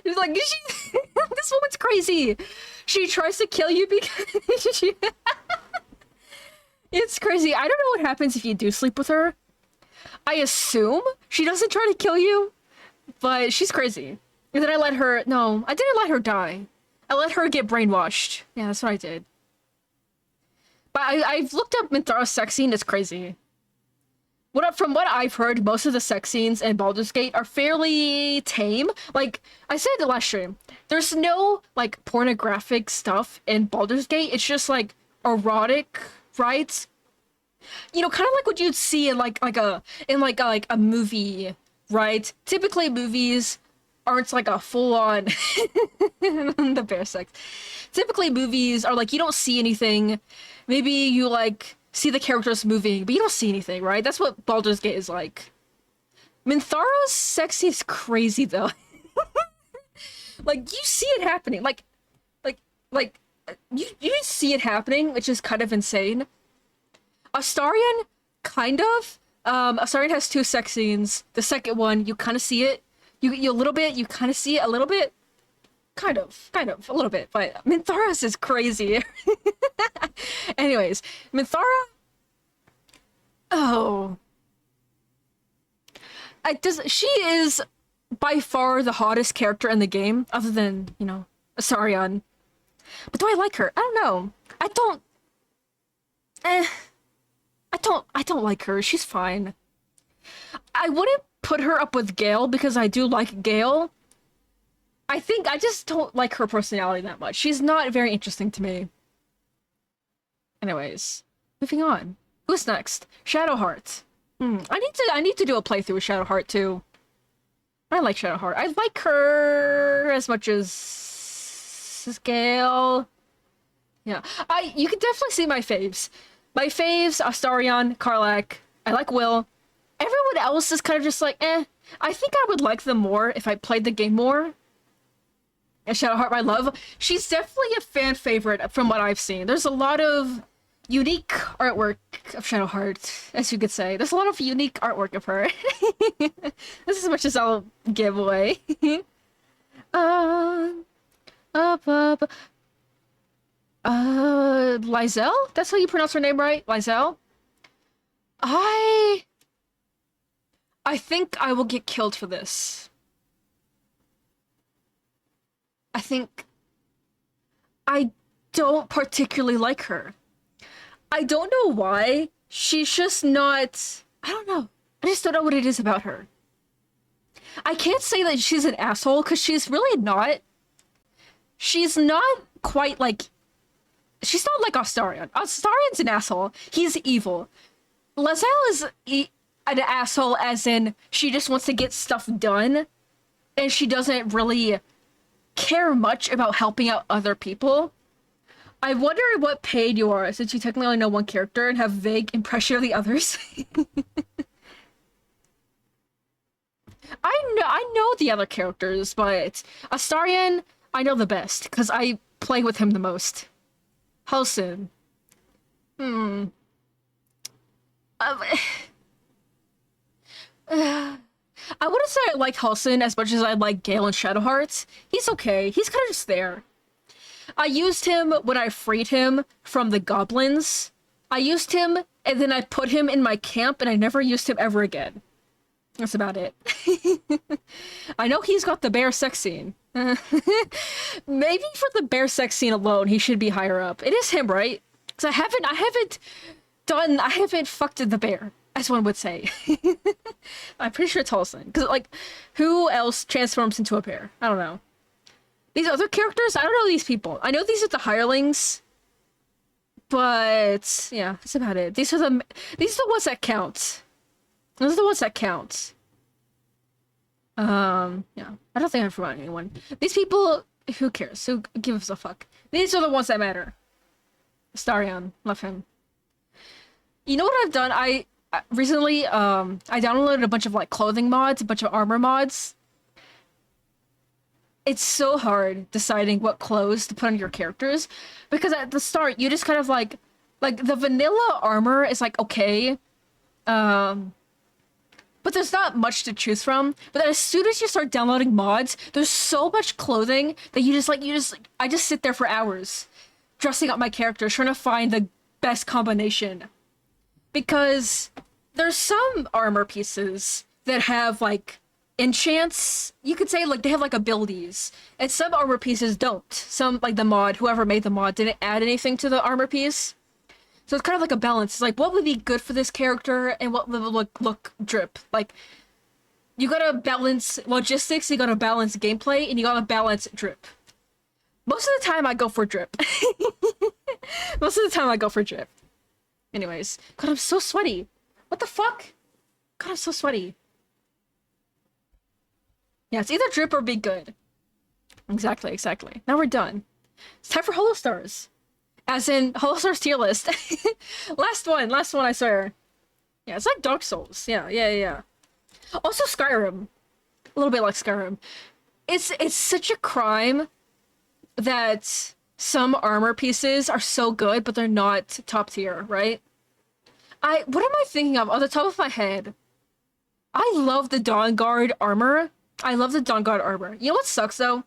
It's like this woman's crazy. She tries to kill you because it's crazy. I don't know what happens if you do sleep with her. I assume she doesn't try to kill you, but she's crazy. And then I let her... No, I didn't let her die. I let her get brainwashed. Yeah, that's what I did. But I've looked up Minthara's sex scene. It's crazy. From what I've heard, most of the sex scenes in Baldur's Gate are fairly tame. Like, I said in the last stream, there's no, like, pornographic stuff in Baldur's Gate. It's just, like, erotic, right? You know, kind of like what you'd see in, like a movie, right? Typically, movies aren't, like, a full-on... the bear sex. Typically, movies are, like, you don't see anything. Maybe you, like... see the characters moving, but you don't see anything, right? That's what Baldur's Gate is like. Minthara's sexy is crazy, though. Like, you see it happening. You see it happening, which is kind of insane. Astarion, kind of. Astarion has 2 sex scenes. The second one, you kind of see it. You a little bit, you kind of see it a little bit. Kind of, a little bit, but Minthara's is crazy. Anyways, Minthara... Oh. She is by far the hottest character in the game, other than, you know, Astarion. But do I like her? I don't know. I don't like her. She's fine. I wouldn't put her up with Gale because I do like Gale. I think I just don't like her personality that much. She's not very interesting to me. Anyways, moving on. Who's next? Shadowheart. I need to do a playthrough with Shadowheart too. I like Shadowheart. I like her as much as Gale. Yeah, you can definitely see my faves. My faves: Astarion, Karlach. I like Will. Everyone else is kind of just like, eh. I think I would like them more if I played the game more. And Shadowheart, my love. She's definitely a fan favorite from what I've seen. There's a lot of unique artwork of Shadowheart, as you could say. There's a lot of unique artwork of her. This is as much as I'll give away. Lizelle? That's how you pronounce her name, right? Lizelle? I think I will get killed for this. I think I don't particularly like her. I don't know why. She's just not... I don't know. I just don't know what it is about her. I can't say that she's an asshole, because she's really not. She's not quite like... She's not like Astarion. Astarion's an asshole. He's evil. Lizelle is an asshole as in she just wants to get stuff done, and she doesn't really care much about helping out other people. I wonder what paid you are, since you technically only know one character and have vague impression of the others. I know the other characters, but Astarion, I know the best, because I play with him the most. Halsin. I wouldn't say I like Halsin as much as I like Gale and Shadowheart. He's okay. He's kind of just there. I used him when I freed him from the goblins. I used him, and then I put him in my camp, and I never used him ever again. That's about it. I know he's got the bear sex scene. Maybe for the bear sex scene alone, he should be higher up. It is him, right? Because I haven't fucked the bear, as one would say. I'm pretty sure it's Halsin. Because, like, who else transforms into a bear? I don't know. These other characters? I don't know these people. I know these are the hirelings. But, yeah, that's about it. These are the ones that count. Those are the ones that count. Yeah. I don't think I've forgotten anyone. These people, who cares? Who gives a fuck? These are the ones that matter. Astarion, love him. You know what I've done? I recently, I downloaded a bunch of, like, clothing mods, a bunch of armor mods. It's so hard deciding what clothes to put on your characters, because at the start, you just kind of, like the vanilla armor is, like, okay. but there's not much to choose from. But then as soon as you start downloading mods, there's so much clothing that I just sit there for hours dressing up my character, trying to find the best combination. Because there's some armor pieces that have like enchants, you could say, like they have like abilities, and some armor pieces don't. Some, like the mod, whoever made the mod didn't add anything to the armor piece. So it's kind of like a balance. It's like, what would be good for this character and what would look drip. Like, you gotta balance logistics, you gotta balance gameplay, and you gotta balance drip. Most of the time I go for drip. Most of the time I go for drip. Anyways, God, I'm so sweaty. What the fuck? God, I'm so sweaty. Yeah, it's either drip or be good. Exactly, exactly. Now we're done. It's time for HOLOSTARS. As in, HOLOSTARS tier list. Last one, I swear. Yeah, it's like Dark Souls. Yeah. Also Skyrim. A little bit like Skyrim. It's such a crime that some armor pieces are so good, but they're not top tier, right? What am I thinking of? On the top of my head, I love the Dawnguard armor. I love the Dawnguard armor. You know what sucks though?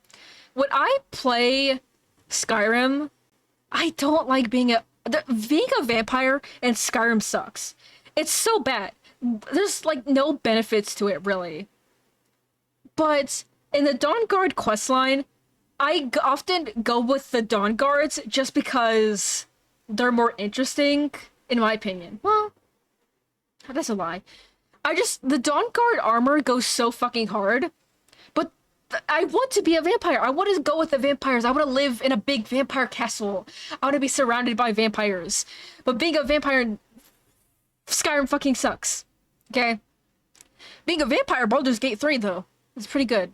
When I play Skyrim, I don't like being a vampire, and Skyrim sucks. It's so bad. There's like no benefits to it really. But in the Dawnguard questline, I often go with the Dawnguards just because they're more interesting, in my opinion. Well, that's a lie. The Dawnguard armor goes so fucking hard, but I want to be a vampire. I want to go with the vampires. I want to live in a big vampire castle. I want to be surrounded by vampires. But being a vampire in Skyrim fucking sucks. Okay? Being a vampire in Baldur's Gate 3, though, is pretty good.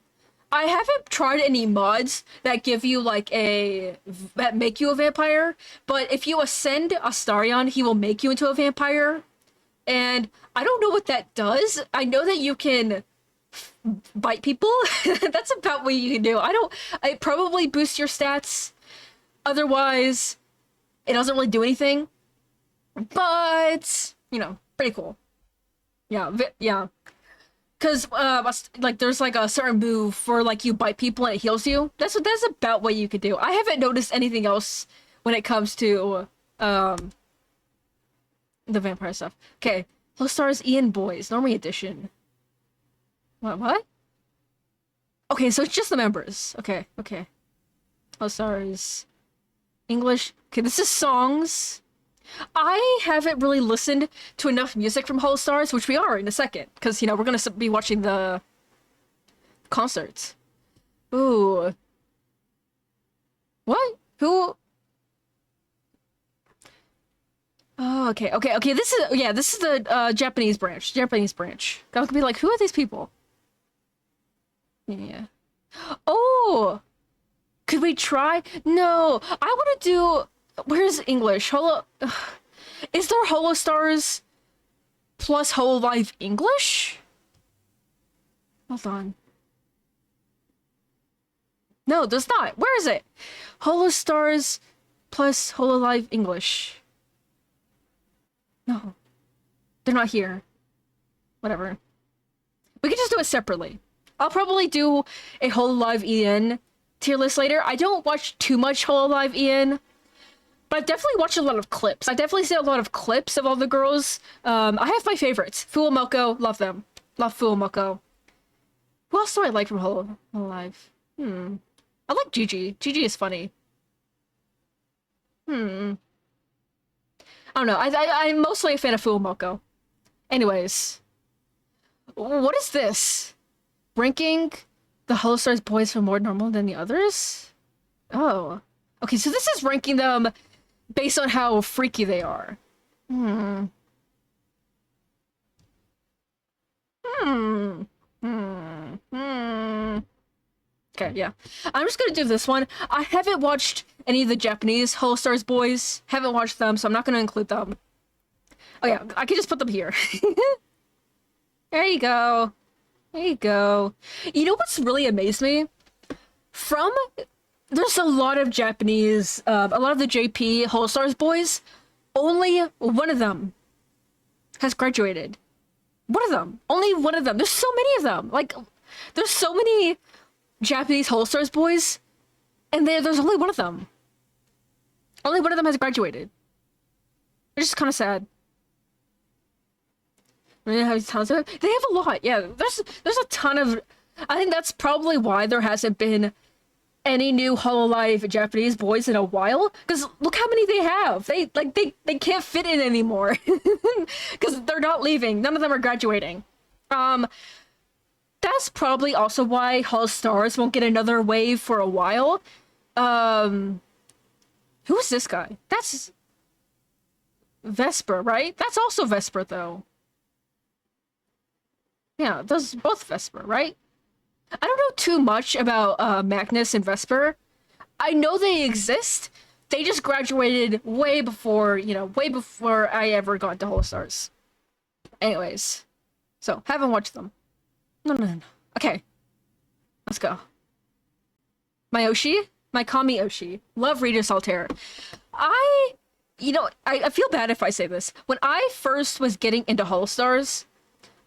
I haven't tried any mods that give you like that make you a vampire, but if you ascend Astarion, he will make you into a vampire. And I don't know what that does. I know that you can bite people. That's about what you can do. It probably boosts your stats. Otherwise, it doesn't really do anything. But, you know, pretty cool. Yeah. Because, like, there's, like, a certain move for, like, you bite people and it heals you. That's about what you could do. I haven't noticed anything else when it comes to, the vampire stuff. Okay. HOLOSTARS Ian Boys, Normie Edition. What? Okay, so it's just the members. Okay. HOLOSTARS English. Okay, this is songs. I haven't really listened to enough music from HOLOSTARS, which we are in a second, because, you know, we're gonna be watching the concerts. Ooh. What? Who? Oh, okay. This is the Japanese branch. I could be like, who are these people? Yeah. Oh! Could we try? No, I want to do... Where's English? Is there HOLOSTARS plus HoloLive English? Hold on. No, there's not. Where is it? HOLOSTARS plus HoloLive English. No. They're not here. Whatever. We can just do it separately. I'll probably do a HoloLive EN tier list later. I don't watch too much HoloLive EN, but I've definitely watched a lot of clips. I definitely see a lot of clips of all the girls. I have my favorites. Fuomoko, love them. Love Fuomoko. Who else do I like from HoloLive? I like Gigi. Gigi is funny. I don't know. I'm mostly a fan of Fuomoko. Anyways. What is this? Ranking the HOLOSTARS boys for more normal than the others? Oh. Okay, so this is ranking them based on how freaky they are. Okay, yeah. I'm just gonna do this one. I haven't watched any of the Japanese HOLOSTARS boys. Haven't watched them, so I'm not gonna include them. Oh yeah, I can just put them here. There you go. You know what's really amazed me? There's a lot of Japanese, a lot of the JP HOLOSTARS boys. Only one of them has graduated. One of them. Only one of them. There's so many of them. Like, there's so many Japanese HOLOSTARS boys, and there's only one of them. Only one of them has graduated. It's just kind of sad. They have tons of it. They have a lot. Yeah, there's a ton of. I think that's probably why there hasn't been any new Hololive Japanese boys in a while. Because look how many they have. They can't fit in anymore. Because they're not leaving. None of them are graduating. That's probably also why HOLOSTARS won't get another wave for a while. Who's this guy? That's Vesper, right? That's also Vesper, though. Yeah, those both Vesper, right? I don't know too much about Magnus and Vesper. I know they exist. They just graduated way before, way before I ever got to HOLOSTARS. Anyways, so haven't watched them. No. Okay, let's go. My Oshi, my Kami Oshi. Love Regis Altair. I feel bad if I say this. When I first was getting into HOLOSTARS,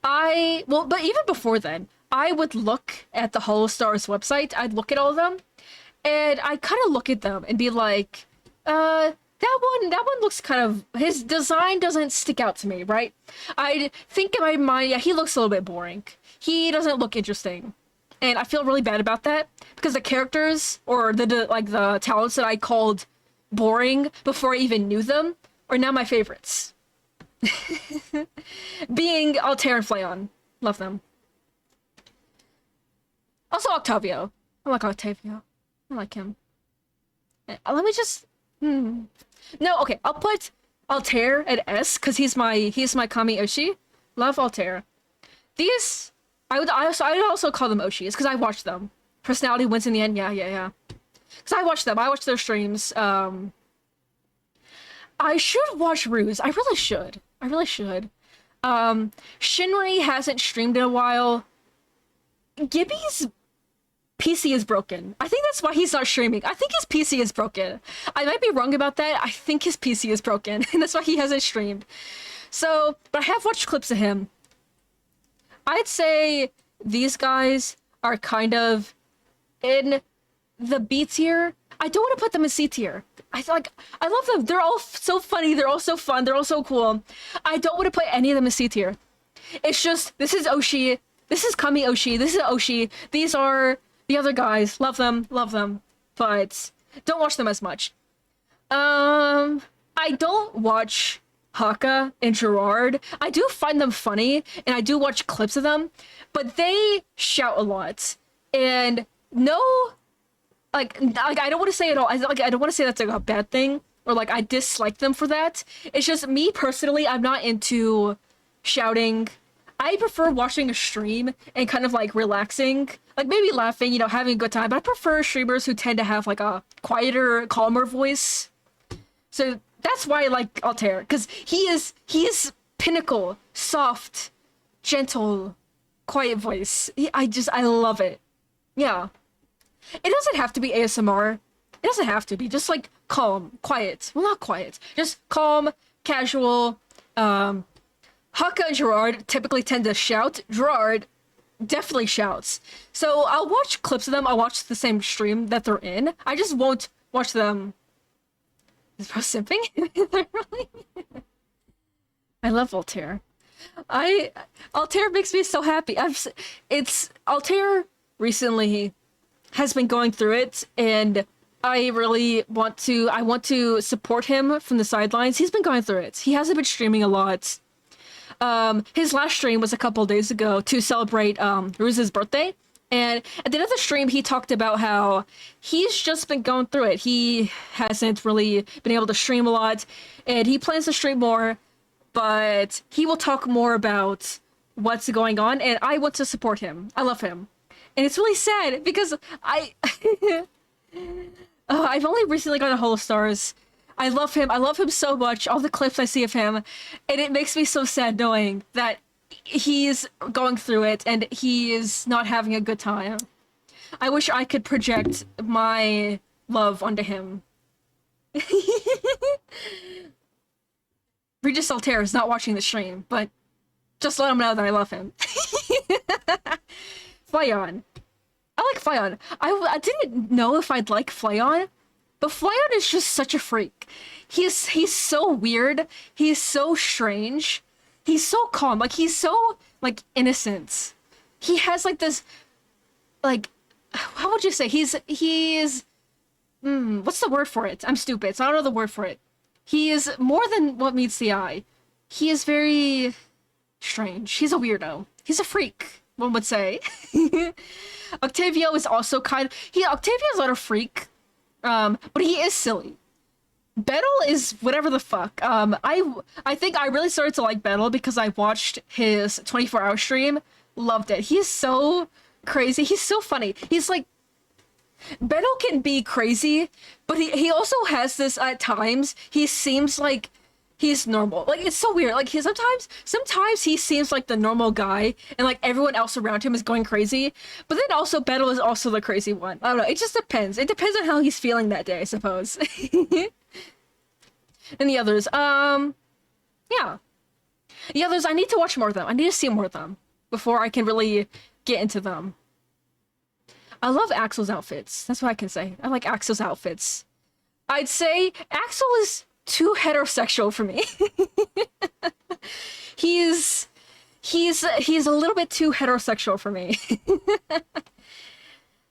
but even before then, I would look at the HOLOSTARS website. I'd look at all of them, and I kind of look at them and be like, that one looks kind of, his design doesn't stick out to me, right? I'd think in my mind, yeah, he looks a little bit boring. He doesn't look interesting. And I feel really bad about that because the characters or the talents that I called boring before I even knew them are now my favorites. Being Altair and Flayon. Love them. Also Octavio. I like Octavio. I like him. Let me just... No, okay. I'll put Altair at S because he's my Kami Oshi. Love Altair. These... I would also call them Oshis because I watched them. Personality wins in the end. Yeah. Because I watched them. I watched their streams. I should watch Ruse. I really should. Shinri hasn't streamed in a while. Gibby's PC is broken. I think that's why he's not streaming. I think his PC is broken. I might be wrong about that. I think his PC is broken, and that's why he hasn't streamed. So, but I have watched clips of him. I'd say these guys are kind of in the B tier. I don't want to put them in C tier. I love them. They're all so funny. They're all so fun. They're all so cool. I don't want to put any of them in C tier. It's just, this is Oshi. This is Kami Oshi. This is Oshi. These are the other guys. Love them. But don't watch them as much. I don't watch Haka and Gerard. I do find them funny, and I do watch clips of them, but they shout a lot. And no... Like I don't want to say it all. I don't want to say that's like a bad thing or like I dislike them for that. It's just me personally. I'm not into shouting. I prefer watching a stream and kind of like relaxing, like maybe laughing, having a good time. But I prefer streamers who tend to have like a quieter, calmer voice. So that's why I like Altair, because he is pinnacle, soft, gentle, quiet voice. I love it. Yeah. It doesn't have to be ASMR. It doesn't have to be. Just like calm, quiet. Well, not quiet. Just calm, casual. Haka and Gerard typically tend to shout. Gerard definitely shouts. So I'll watch clips of them. I'll watch the same stream that they're in. I just won't watch them. Is bro simping? I love Altair. Altair makes me so happy. Altair recently has been going through it, and I really want to support him from the sidelines. He's been going through it. He hasn't been streaming a lot. His last stream was a couple days ago to celebrate Ruze's birthday, and at the end of the stream he talked about how he's just been going through it. He hasn't really been able to stream a lot, and he plans to stream more, but he will talk more about what's going on, and I want to support him. I love him. And it's really sad because I've only recently got a HOLOSTARS. I love him. I love him so much. All the clips I see of him. And it makes me so sad knowing that he's going through it and he is not having a good time. I wish I could project my love onto him. Regis Altair is not watching the stream, but Just let him know that I love him. Flayon. I like Flayon. I didn't know if I'd like Flayon, but Flayon is just such a freak. He's so weird. He's so strange. He's so calm. Like, he's so, like, innocent. He has, like, this, like, how would you say? He is, what's the word for it? I'm stupid, so I don't know the word for it. He is more than what meets the eye. He is very strange. He's a weirdo. He's a freak, one would say. Octavio is also Octavio's not a freak, but he is silly. Bettel is whatever the fuck. I think I really started to like Bettel because I watched his 24-hour stream. Loved it. He's so crazy. He's so funny. He's like, Bettel can be crazy, but he also has this at times. He seems like he's normal. Like, it's so weird. Like, sometimes he seems like the normal guy, and like everyone else around him is going crazy. But then also Bettel is also the crazy one. I don't know. It just depends. It depends on how he's feeling that day, I suppose. And the others, yeah. The others, I need to watch more of them. I need to see more of them before I can really get into them. I love Axel's outfits. That's what I can say. I like Axel's outfits. I'd say Axel is too heterosexual for me. he's a little bit too heterosexual for me.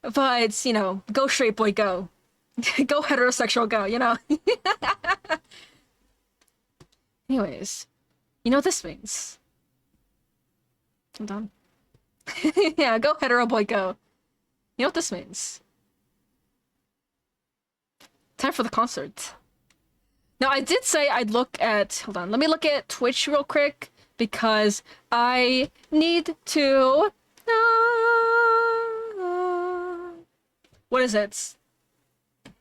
But, you know, go straight boy, go. Go heterosexual, go, you know? Anyways, you know what this means. I'm done. Yeah, go hetero boy, go. You know what this means. Time for the concert. Now, I did say I'd look at... Hold on, let me look at Twitch real quick, because I need to... What is it?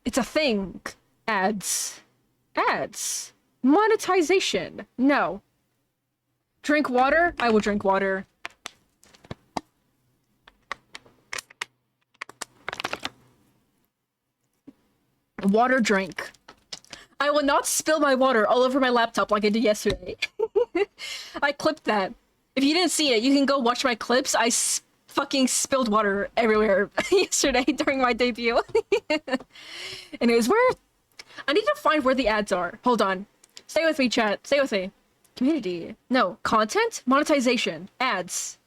It's a thing. Ads. Ads. Monetization. No. Drink water? I will drink water. Water drink. I will not spill my water all over my laptop like I did yesterday. I clipped that. If you didn't see it, you can go watch my clips. I fucking spilled water everywhere yesterday during my debut. Anyways, I need to find where the ads are. Hold on. Stay with me, chat. Stay with me. Community. No. Content? Monetization. Ads.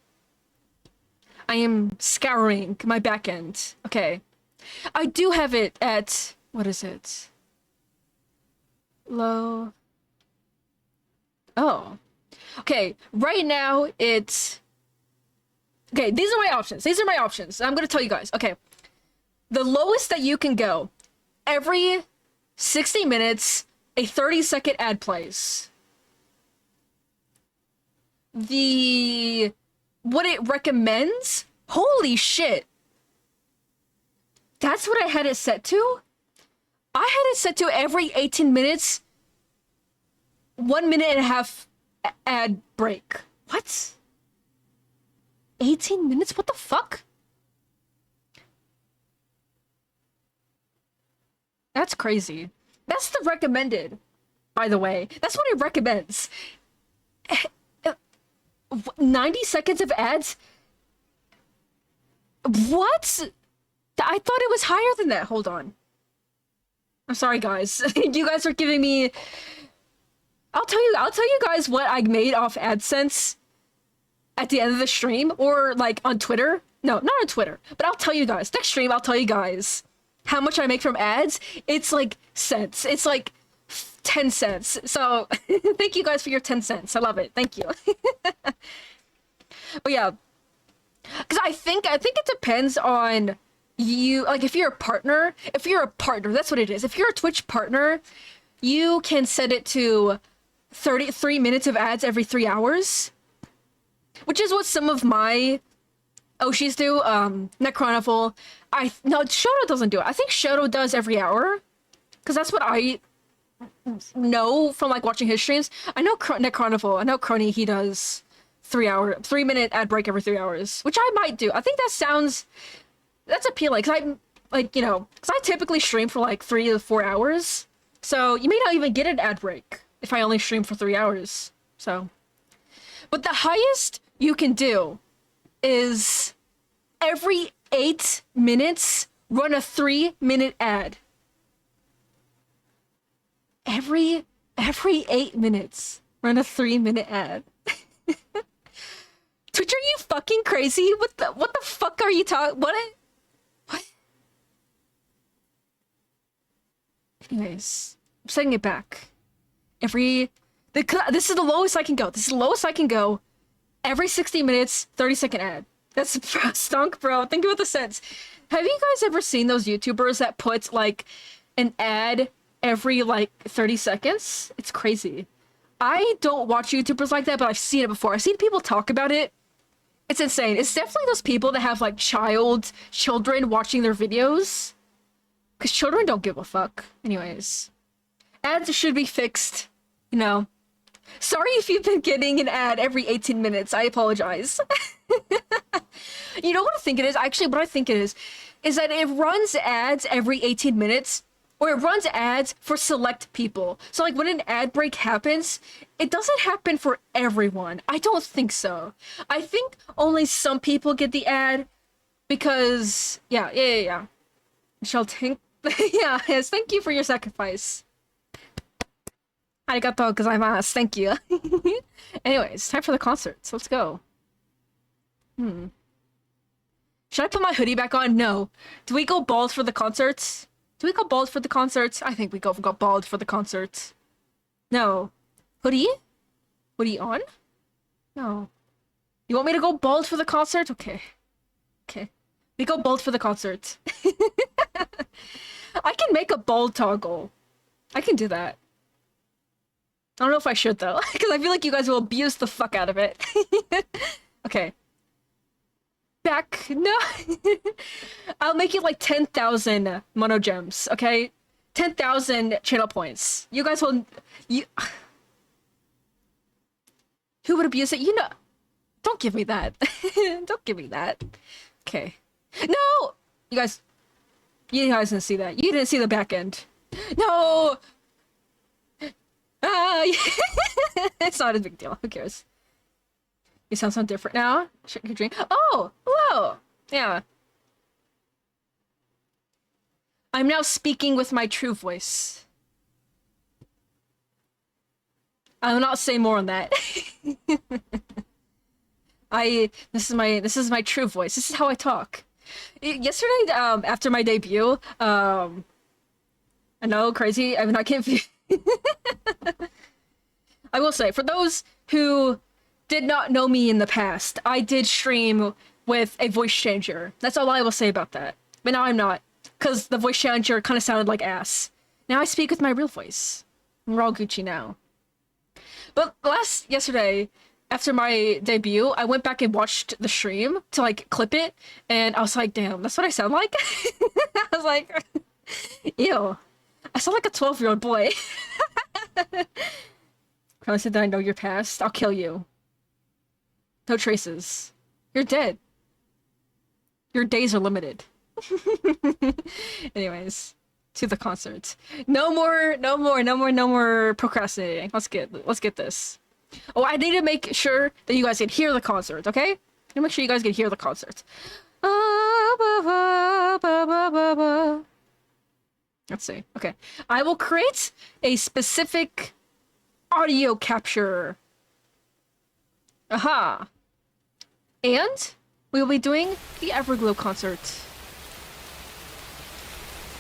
I am scouring my backend. Okay. I do have it at... What is it? Low. Oh. Okay. Right now, it's... Okay, these are my options. These are my options. I'm gonna tell you guys. Okay. The lowest that you can go, every 60 minutes, a 30-second ad plays. What it recommends? Holy shit. That's what I had it set to? I had it set to every 18 minutes, 1 minute and a half ad break. What? 18 minutes? What the fuck? That's crazy. That's the recommended, by the way. That's what it recommends. 90 seconds of ads? What? I thought it was higher than that. Hold on. I'm sorry, guys. You guys are giving me... I'll tell you guys what I made off AdSense at the end of the stream, or like on Twitter. No, not on Twitter, but I'll tell you guys. Next stream, I'll tell you guys how much I make from ads. It's like cents. It's like 10 cents. So thank you guys for your 10 cents. I love it. Thank you. But yeah, because I think it depends on you. Like, if you're a partner, that's what it is. If you're a Twitch partner, you can set it to 33 minutes of ads every 3 hours, which is what some of my Oshis do. Necronifal. No, Shoto doesn't do it. I think Shoto does every hour, because that's what I know from like watching his streams. I know Necronifal. I know Crony. He does 3 minute ad break every 3 hours, which I might do. I think that's appealing, because I'm like, you know, because I typically stream for like 3 to 4 hours, so you may not even get an ad break if I only stream for 3 hours. So, But the highest you can do is every 8 minutes, run a 3-minute ad. Every 8 minutes, run a 3-minute ad. Twitch, are you fucking crazy? What the fuck are you talking? What? Anyways, I'm setting it back. This is the lowest I can go. This is the lowest I can go. Every 60 minutes, 30-second ad. That's stunk, bro. Think about the sense. Have you guys ever seen those YouTubers that put like an ad every like 30 seconds? It's crazy. I don't watch YouTubers like that, but I've seen it before. I've seen people talk about it. It's insane. It's definitely those people that have like children watching their videos. Because children don't give a fuck. Anyways. Ads should be fixed. You know. Sorry if you've been getting an ad every 18 minutes. I apologize. You know what I think it is? Actually, what I think it is that it runs ads every 18 minutes, or it runs ads for select people. So like when an ad break happens, it doesn't happen for everyone. I don't think so. I think only some people get the ad because yeah. Shall tank. Yeah, yes, thank you for your sacrifice. Arigatou gozaimasu. Thank you. Anyways, time for the concerts. Let's go. Should I put my hoodie back on? No. Do we go bald for the concerts? I think we go bald for the concerts. No. Hoodie? Hoodie on? No. You want me to go bald for the concert? Okay. We go bald for the concert. I can make a bald toggle. I can do that. I don't know if I should though, because I feel like you guys will abuse the fuck out of it. Okay. Back. No. I'll make it like 10,000 mono gems, okay? 10,000 channel points. You guys will... Who would abuse it? You know... Don't give me that. Don't give me that. Okay. No! You guys didn't see that. You didn't see the back end. No! It's not a big deal. Who cares? You sound different now. Shake your drink. Oh, hello. Yeah. I'm now speaking with my true voice. I will not say more on that. This is my true voice. This is how I talk. Yesterday, after my debut, I know, crazy. I mean, I can't. I will say, for those who did not know me in the past, I did stream with a voice changer. That's all I will say about that. But now I'm not, because the voice changer kind of sounded like ass. Now I speak with my real voice. We're all Gucci now. But yesterday, after my debut, I went back and watched the stream to like clip it, and I was like, damn, that's what I sound like? I was like, ew. I sound like a 12-year-old boy. Probably said that I know your past. I'll kill you. No traces. You're dead. Your days are limited. Anyways, to the concert. No more procrastinating. Let's get this. Oh, I need to make sure that you guys can hear the concert, okay? I need to make sure you guys can hear the concert. Let's see. Okay. I will create a specific audio capture. Aha. And we will be doing the Everglow concert.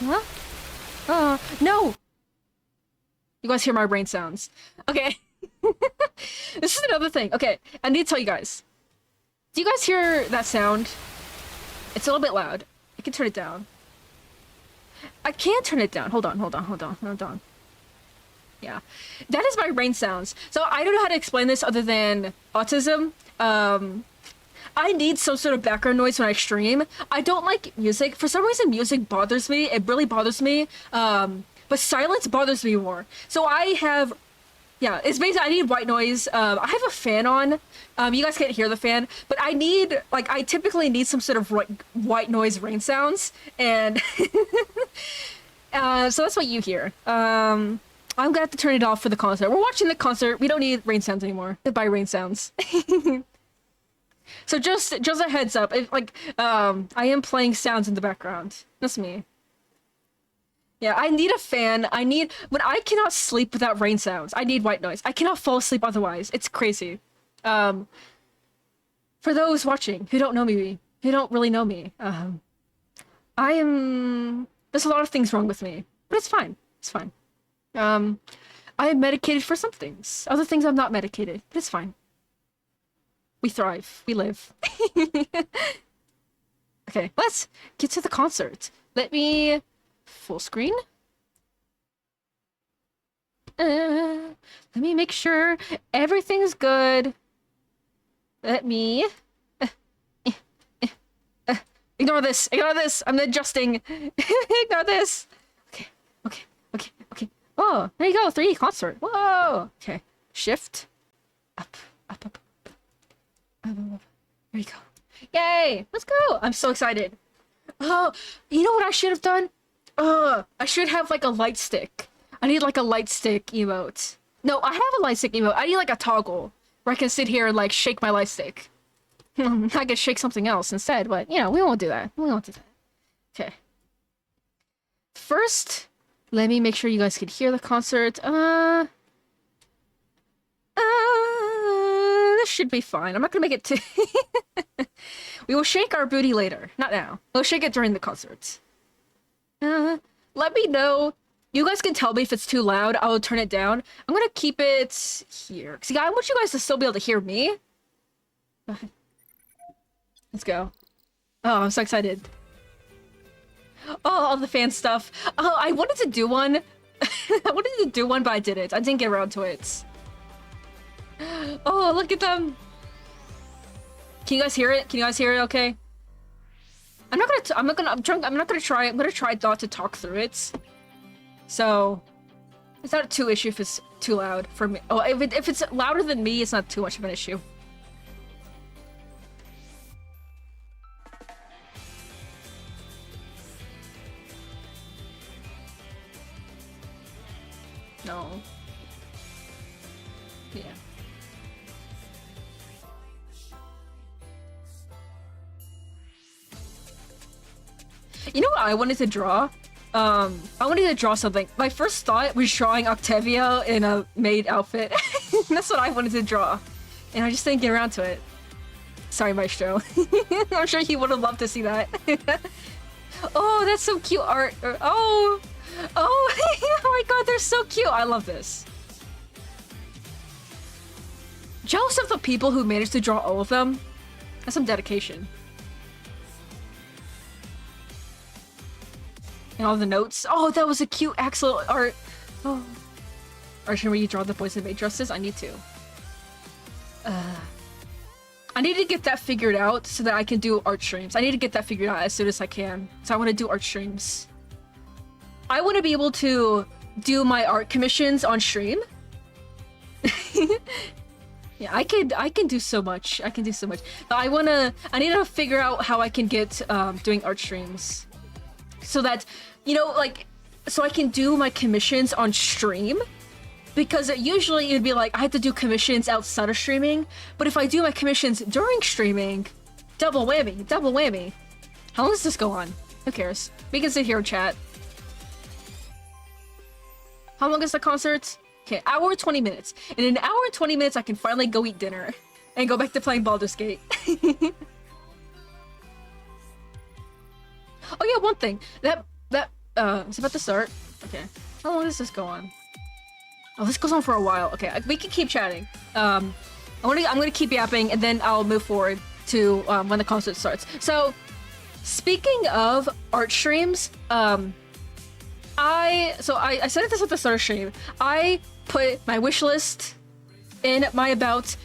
Huh? No! You guys hear my brain sounds. Okay. This is another thing. Okay, I need to tell you guys. Do you guys hear that sound? It's a little bit loud. I can turn it down. I can't turn it down. Hold on. Yeah. That is my brain sounds. So I don't know how to explain this other than autism. I need some sort of background noise when I stream. I don't like music. For some reason, music bothers me. It really bothers me. But silence bothers me more. So yeah, it's basically, I need white noise. I have a fan on. You guys can't hear the fan, but I typically need some sort of white noise rain sounds. And so that's what you hear. I'm gonna have to turn it off for the concert. We're watching the concert. We don't need rain sounds anymore. Goodbye, rain sounds. So just a heads up. If, like, I am playing sounds in the background. That's me. Yeah, I need a fan. When I cannot sleep without rain sounds, I need white noise. I cannot fall asleep otherwise. It's crazy. For those watching who don't know me, who don't really know me, there's a lot of things wrong with me, but it's fine. It's fine. I am medicated for some things. Other things I'm not medicated, but it's fine. We thrive. We live. Okay, let's get to the concert. Let me full screen. Let me make sure everything's good. Let me ignore this. Ignore this. I'm adjusting. Ignore this. Okay. Oh, there you go. 3D concert. Whoa. Okay. Shift. Up. There you go. Yay. Let's go. I'm so excited. Oh, you know what I should have done? I should have like a light stick. I need like a light stick emote. No, I have a light stick emote. I need like a toggle where I can sit here and like shake my light stick. I could shake something else instead, but you know, we won't do that. We won't do that. Okay. First, let me make sure you guys can hear the concert. This should be fine. I'm not gonna make it too... We will shake our booty later. Not now. We'll shake it during the concert. Let me know. You guys can tell me if it's too loud. I will turn it down. I'm gonna keep it here. See, I want you guys to still be able to hear me. Let's go. Oh, I'm so excited. Oh, all the fan stuff. Oh, I wanted to do one. I wanted to do one, but I didn't. I didn't get around to it. Oh, look at them. Can you guys hear it? Can you guys hear it okay? I'm not gonna try not to talk through it. So, it's not too issue if it's too loud for me. Oh, if it's louder than me, it's not too much of an issue. No. Yeah. You know what I wanted to draw? I wanted to draw something. My first thought was drawing Octavio in a maid outfit. That's what I wanted to draw. And I just didn't get around to it. Sorry, Maestro. I'm sure he would have loved to see that. Oh, that's so cute art. Oh, oh my god, they're so cute. I love this. Jealous of the people who managed to draw all of them. That's some dedication. And all the notes. Oh, that was a cute Axel art. Oh. Archie, where you draw the boys in maid dresses? I need to. I need to get that figured out so that I can do art streams. I need to get that figured out as soon as I can. So I want to do art streams. I want to be able to do my art commissions on stream. Yeah, I can do so much. I can do so much. But I need to figure out how I can get doing art streams. So that, you know, like, so I can do my commissions on stream. Because usually it'd be like, I have to do commissions outside of streaming. But if I do my commissions during streaming, double whammy, double whammy. How long does this go on? Who cares? We can sit here and chat. How long is the concert? Okay, hour 20 minutes. In an hour and 20 minutes, I can finally go eat dinner. And go back to playing Baldur's Gate. Oh yeah, one thing. It's about to start. Okay. How long does this go on? Oh, this goes on for a while. Okay, we can keep chatting. I'm gonna keep yapping, and then I'll move forward to when the concert starts. So, speaking of art streams, I said this at the start of stream. I put my wish list in my about.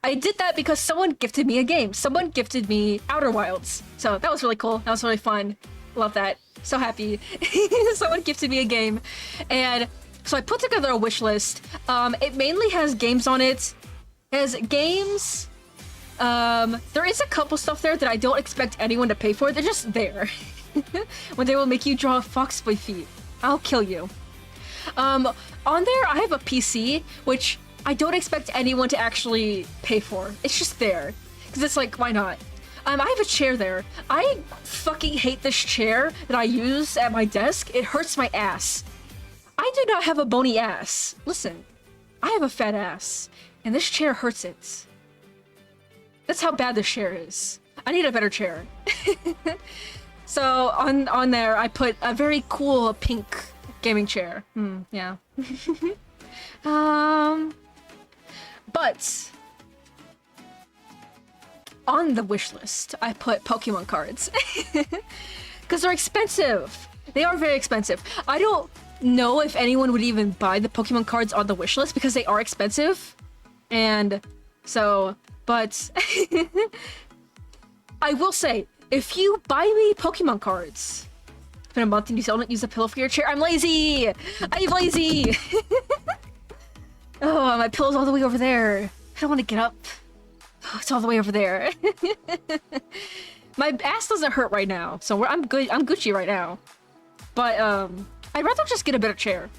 I did that because someone gifted me a game. Someone gifted me Outer Wilds. So that was really cool. That was really fun. Love that. So happy. Someone gifted me a game. And so I put together a wish list. It mainly has games on it. It has games. There is a couple stuff there that I don't expect anyone to pay for. They're just there. When they will make you draw fox by feet. I'll kill you. On there, I have a PC, which I don't expect anyone to actually pay for. It's just there. Because it's like, why not? I have a chair there. I fucking hate this chair that I use at my desk. It hurts my ass. I do not have a bony ass. Listen, I have a fat ass. And this chair hurts it. That's how bad this chair is. I need a better chair. So on there, I put a very cool pink gaming chair. Yeah. But on the wish list, I put Pokemon cards. Because they're expensive. They are very expensive. I don't know if anyone would even buy the Pokemon cards on the wish list because they are expensive. And so, but I will say, if you buy me Pokemon cards, it's been a month and you still don't use a pillow for your chair, I'm lazy! I'm lazy! Oh, my pillow's all the way over there. I don't want to get up. Oh, it's all the way over there. My ass doesn't hurt right now, so I'm good. I'm Gucci right now. But I'd rather just get a better chair.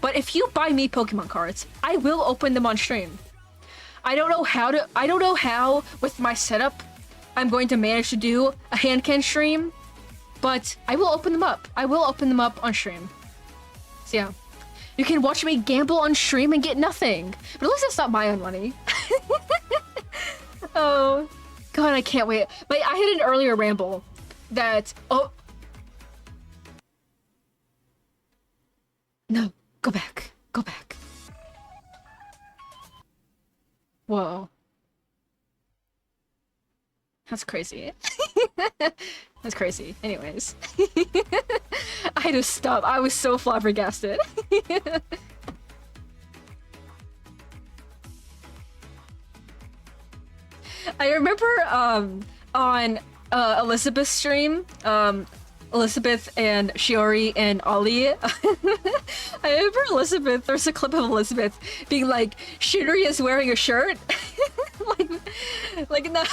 But if you buy me Pokemon cards, I will open them on stream. I don't know how with my setup I'm going to manage to do a hand can stream, but I will open them up. I will open them up on stream. So yeah. You can watch me gamble on stream and get nothing. But at least it's not my own money. Oh, God, I can't wait. But I had an earlier ramble that... Oh. No, go back. Go back. Whoa. That's crazy. That's crazy. Anyways. I had to stop. I was so flabbergasted. I remember on Elizabeth's stream, Elizabeth and Shiori and Ollie. I remember Elizabeth, there's a clip of Elizabeth being like, Shinri is wearing a shirt. like no.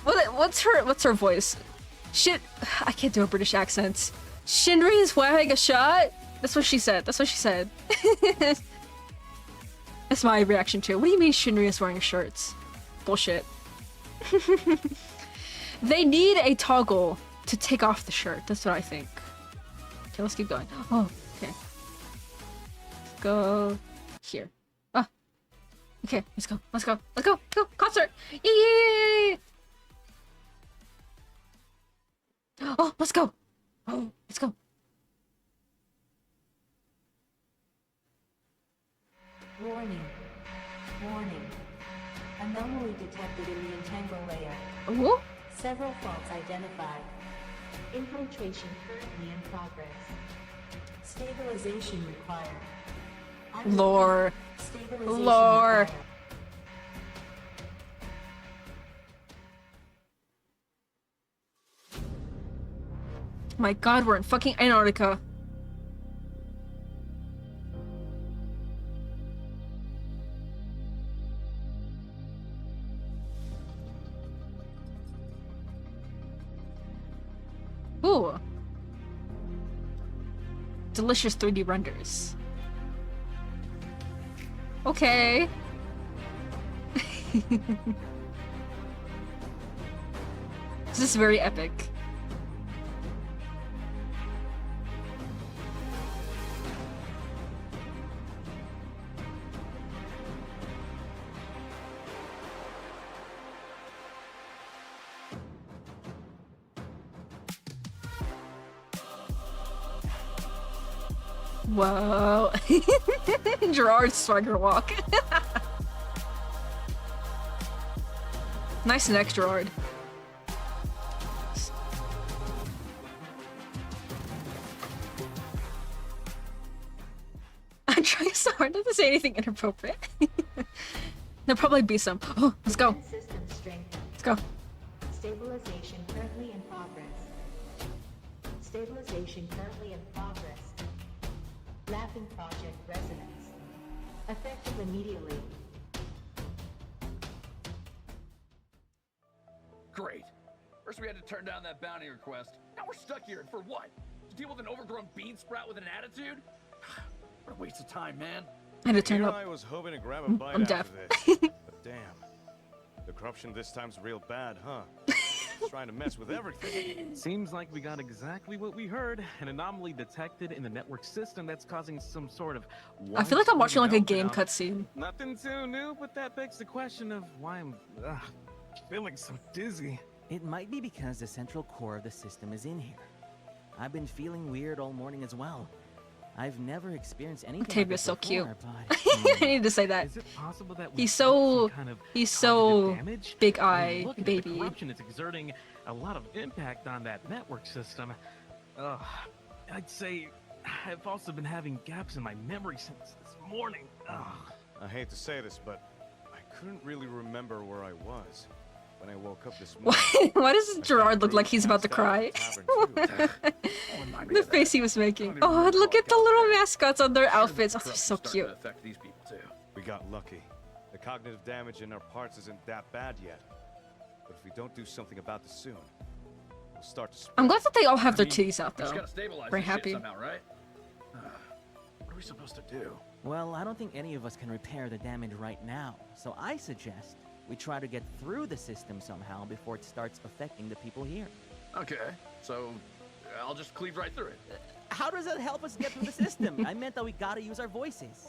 What's her voice? Shit, I can't do a British accent. Shinri is wearing a shirt? That's what she said. That's what she said. That's my reaction to it. What do you mean Shinri is wearing a shirt? Bullshit. They need a toggle to take off the shirt. That's what I think. Okay, let's keep going. Oh, okay. Let's go here. Ah. Okay, let's go. Let's go. Let's go. Go. Concert. Yay! Oh, let's go. Oh, let's go. Warning. Warning. Anomaly detected in the entangle layer. Ooh. Several faults identified. Infiltration currently in progress. Stabilization required. Lore. Stabilization Lore. required. My God, we're in fucking Antarctica. Ooh. Delicious 3D renders. Okay. This is very epic. Whoa. Gerard's swagger walk. Nice neck, Gerard. I'm trying so hard not to say anything inappropriate. There'll probably be some. Oh, let's go. System strength. Let's go. Stabilization currently in progress. Stabilization currently in progress. Lapping project resonance. Effective immediately. Great. First we had to turn down that bounty request. Now we're stuck here, and for what? to deal with an overgrown bean sprout with an attitude? What a waste of time, man. I had to turn Here up. I was hoping to grab a bite I'm after deaf. this, but damn, the corruption this time's real bad, huh? Trying to mess with everything. Seems like we got exactly what we heard. An anomaly detected in the network system that's causing some sort of... I feel like I'm watching like a game meltdown. cutscene. Nothing too new, but that begs the question of why I'm feeling so dizzy. It might be because the central core of the system is in here. I've been feeling weird all morning as well. I've never experienced anything like Octavia's this so cute. before, but I need to say that. Is it possible that He's we so- some kind of he's so cognitive damage? big I eye mean, look at baby. The corruption is exerting a lot of impact on that network system. I'd say I've also been having gaps in my memory since this morning. I hate to say this, but I couldn't really remember where I was when I woke up this morning. Why does I Gerard thought look like Bruce he's about to passed out cry? at the tavern, too. Remind me The of that. face he was making. I don't even Oh, recall look at it the got little bad. mascots on their Sure, outfits. Oh, they're corruption's so starting cute. to affect these people too. We got lucky. The cognitive damage in our parts isn't that bad yet. But if we don't do something about this soon, we'll start to spread. I'm glad that they all have their I mean, titties out we just though. gotta stabilize Very this shit happy. somehow, right? What are we supposed to do? well, I don't think any of us can repair the damage right now. So I suggest we try to get through the system somehow before it starts affecting the people here. Okay, so I'll just cleave right through it. How does that help us get through the system? I meant that we gotta use our voices.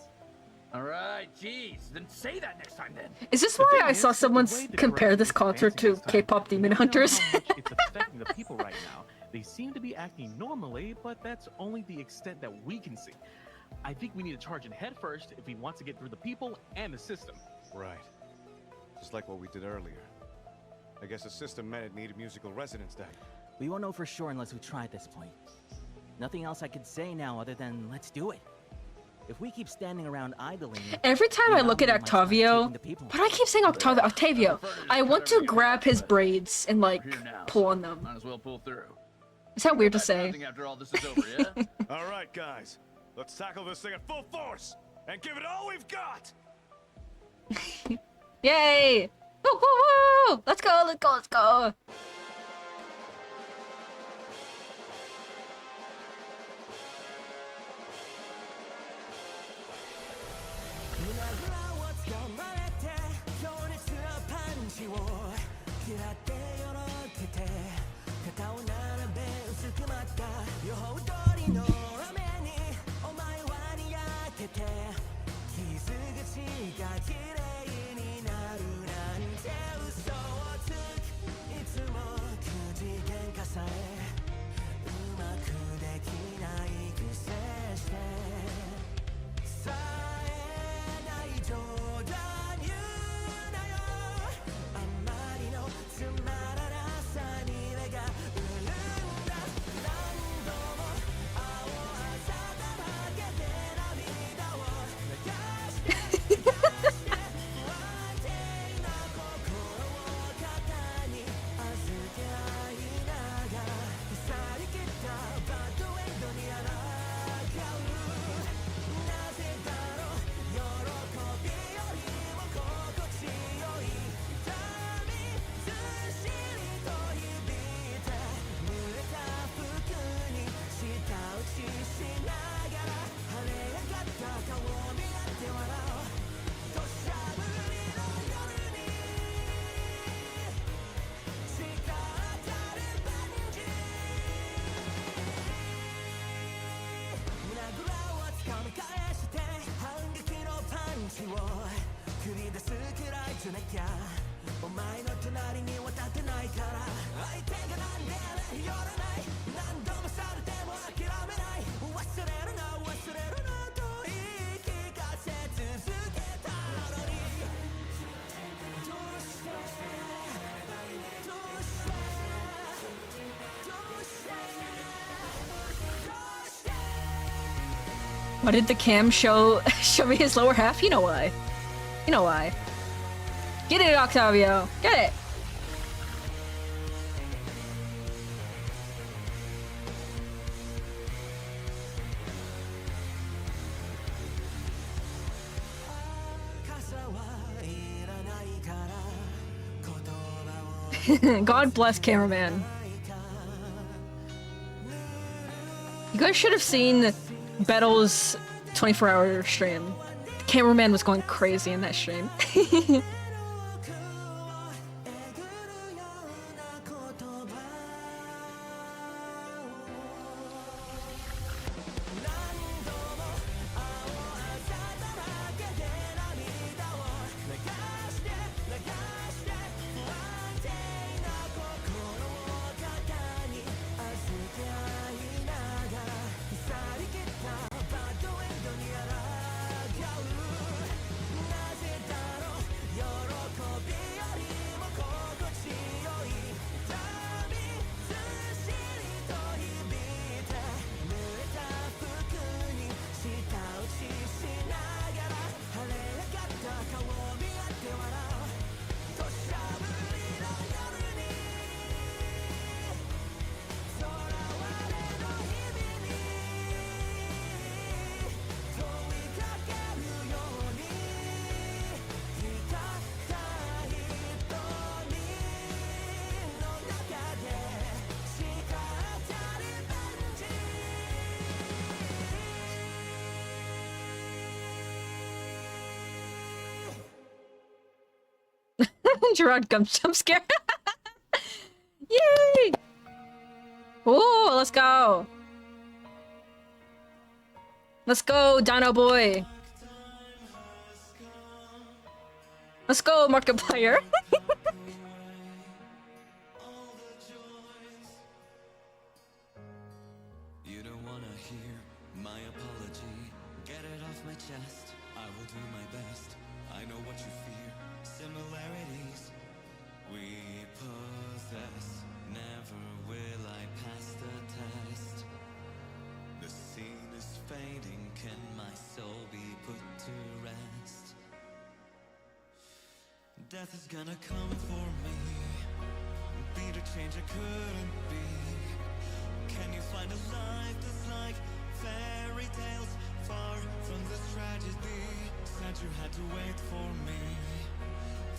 All right, jeez. Then say that next time, then. Is this The why thing I is, saw the someone way the compare corruption this is concert advancing to this time, K-pop Demon we don't know Hunters? how much it's affecting the people right now. They seem to be acting normally, but that's only the extent that we can see. I think we need to charge in head first if we want to get through the people and the system. Right. Just like what we did earlier. I guess the system meant it needed musical resonance then. We won't know for sure unless we try at this point. Nothing else I could say now other than let's do it. If we keep standing around idling, Every time I look at the anomaly might start taking Octavio, the people. why do I keep saying Octavio? I want to grab his braids and like We're here now, pull so on them. Might as well pull through. Is that weird to Back say? nothing after all this is over, yeah? All right, guys. Let's tackle this thing at full force and give it all we've got. Yay! Woo, woo, woo! Let's go, let's go, let's go! Why did the cam show me his lower half? You know why. You know why. Get it, Octavio! Get it! God bless cameraman. You guys should have seen Bettel's 24-hour stream. The cameraman was going crazy in that stream. Gerard comes jump scare. Yay! Ooh, let's go. Let's go, Dino Boy. Let's go, Markiplier. You don't wanna hear my apology. Get it off my chest. I will do my best. I know what you fear. Similarities we possess. Never will I pass the test. The scene is fading. Can my soul be put to rest? Death is gonna come for me. Be the change I couldn't be. Can you find a life that's like fairy tales, far from this tragedy? Said you had to wait for me.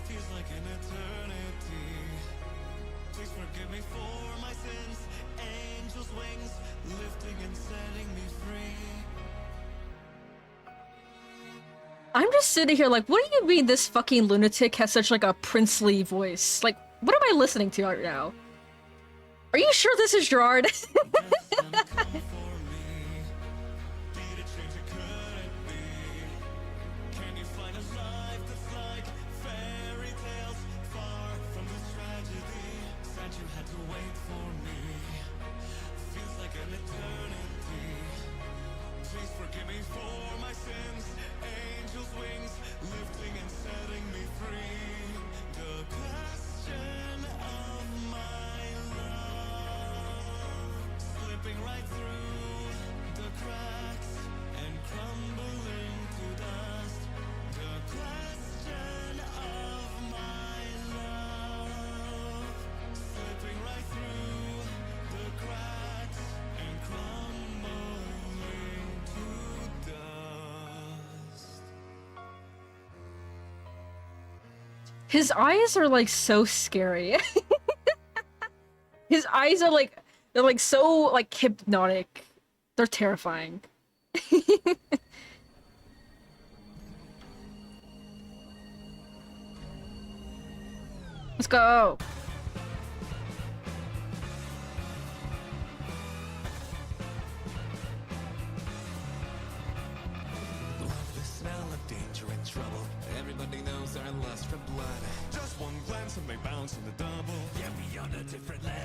Feels like an eternity. Please forgive me for my sins. Angels' wings lifting and setting me free. I'm just sitting here like, what do you mean this fucking lunatic has such like a princely voice? Like, what am I listening to right now? Are you sure this is Gerard? His eyes are like so scary. His eyes are like, they're like so like hypnotic. They're terrifying. Let's go. Love the smell of danger and trouble. Everybody knows our lust for blood. Just one glance and they bounce in the double. Yeah, we on a different level.